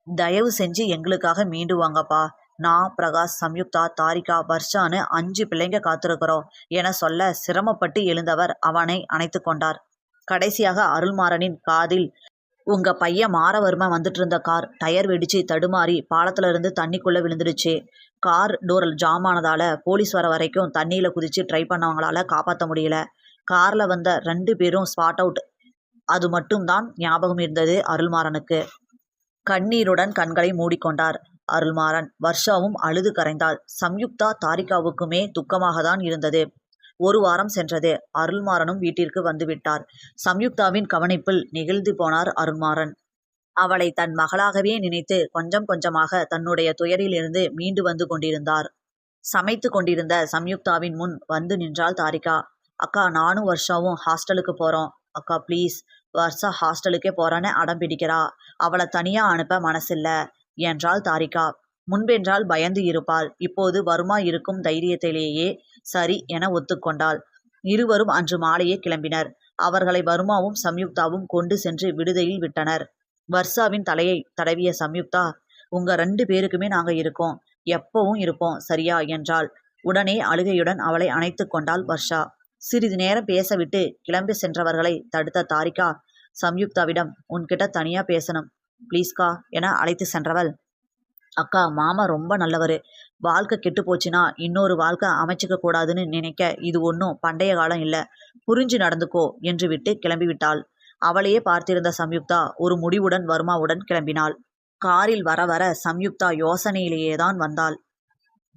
தயவு செஞ்சு எங்களுக்காக மீண்டு வாங்கப்பா, நான், பிரகாஷ், சம்யுக்தா, தாரிகா, வர்ஷான்னு 5 பிள்ளைங்க காத்திருக்கிறோம் என சொல்ல சிரமப்பட்டு எழுந்தவர் அவனை அணைத்து கொண்டார். கடைசியாக அருள்மாறனின் காதில், உங்க பையன் மாரவர்மன் வந்துட்டு இருந்த கார் டயர் வெடிச்சு தடுமாறி பாலத்துல இருந்து தண்ணிக்குள்ள விழுந்துடுச்சு. கார் டோர் ஜாம் ஆனதால போலீஸ் வர வரைக்கும் தண்ணியில குதிச்சு ட்ரை பண்ணவங்களால காப்பாற்ற முடியல. கார்ல வந்த 2 பேரும் ஸ்பாட் அவுட். அது மட்டும்தான் ஞாபகம் இருந்தது அருள்மாறனுக்கு. கண்ணீருடன் கண்களை மூடிக்கொண்டார் அருள்மாறன். வர்ஷாவும் அழுது கரைந்தாள். சம்யுக்தா, தாரிகாவுக்குமே துக்கமாக தான் இருந்தது. 1 வாரம் சென்றது. அருள்மாறனும் வீட்டிற்கு வந்துவிட்டார். சம்யுக்தாவின் கவனிப்பில் நெகிழ்ந்து போனார் அருள்மாறன். அவளை தன் மகளாகவே நினைத்து கொஞ்சம் கொஞ்சமாக தன்னுடைய துயரிலிருந்து மீண்டு வந்து கொண்டிருந்தார். சமைத்து கொண்டிருந்த சம்யுக்தாவின் முன் வந்து நின்றாள் தாரிகா. அக்கா, நானும் வர்ஷாவும் ஹாஸ்டலுக்கு போறோம். அக்கா ப்ளீஸ். வர்ஷா ஹாஸ்டலுக்கே போறான்னு அடம் பிடிக்கிறா. அவளை தனியா அனுப்ப மனசில்ல என்றாள் தாரிகா. முன்பென்றால் பயந்து இருப்பாள். இப்போது வர்மா இருக்கும் தைரியத்திலேயே சரி என ஒத்துக்கொண்டாள். இருவரும் அன்று மாலையே கிளம்பினர். அவர்களை வர்மாவும் சம்யுக்தாவும் கொண்டு சென்று விடுதியில் விட்டனர். வர்ஷாவின் தலையை தடவிய சம்யுக்தா, உங்க 2 பேருக்குமே நாங்க இருக்கோம், எப்பவும் இருப்போம், சரியா என்றாள். உடனே அழுகையுடன் அவளை அணைத்து கொண்டாள் வர்ஷா. சிறிது நேரம் பேசவிட்டு கிளம்பி சென்றவர்களை தடுத்த தாரிகா சம்யுக்தாவிடம், உன்கிட்ட தனியா பேசணும் ப்ளீஸ்கா என அழைத்து சென்றவள், அக்கா, மாமா ரொம்ப நல்லவர். வாழ்க்கை கெட்டு போச்சுன்னா இன்னொரு வாழ்க்கை அமைச்சிக்க கூடாதுன்னு நினைக்க இது ஒன்றும் பண்டைய காலம் இல்லை, புரிஞ்சு நடந்துக்கோ என்று விட்டு கிளம்பிவிட்டாள். அவளையே பார்த்திருந்த சம்யுக்தா ஒரு முடிவுடன் வர்மாவுடன் கிளம்பினாள். காரில் வர வர சம்யுக்தா யோசனையிலேயேதான் வந்தாள்.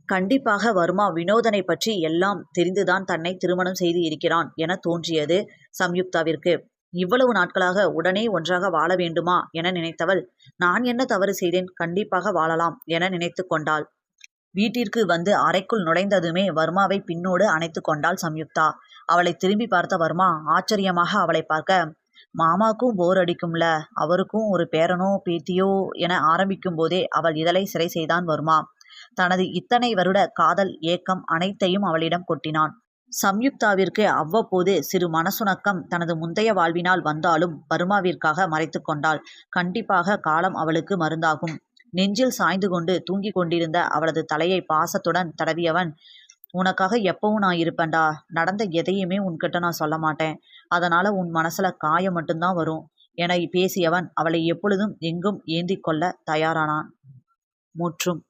கண்டிப்பாக வர்மா வினோதனை பற்றி எல்லாம் தெரிந்துதான் தன்னை திருமணம் செய்து இருக்கிறான் என தோன்றியது சம்யுக்தாவிற்கு. இவ்வளவு நாட்களாக உடனே ஒன்றாக வாழ வேண்டுமா என நினைத்தவள், நான் என்ன தவறு செய்தேன், கண்டிப்பாக வாழலாம் என நினைத்து கொண்டாள். வீட்டிற்கு வந்து அறைக்குள் நுழைந்ததுமே வர்மாவை பின்னோடு அணைத்து கொண்டாள் சம்யுக்தா. அவளை திரும்பி பார்த்த வர்மா ஆச்சரியமாக அவளை பார்க்க, மாமாக்கும் போர் அடிக்கும்ல, அவருக்கும் ஒரு பேரனோ பேத்தியோ என ஆரம்பிக்கும் போதே அவள் இதழை சிறை செய்தான் வர்மா. தனது இத்தனை வருட காதல் ஏக்கம் அனைத்தையும் அவளிடம் கொட்டினான். சம்யுக்தாவிற்கு அவ்வப்போது சிறு மனசுணக்கம் தனது முந்தைய வாழ்வினால் வந்தாலும் வர்மாவிற்காக மறைத்து கொண்டாள். கண்டிப்பாக காலம் அவளுக்கு மருந்தாகும். நெஞ்சில் சாய்ந்து கொண்டு தூங்கி கொண்டிருந்த அவளது தலையை பாசத்துடன் தடவியவன், உனக்காக எப்பவும் நான் இருப்பேன்டா, நடந்த எதையுமே உன்கிட்ட நான் சொல்ல மாட்டேன், அதனால உன் மனசுல காயம் மட்டும்தான் வரும் என பேசியவன் அவளை எப்பொழுதும் எங்கும் ஏந்தி கொள்ள தயாரானான். முற்றும்.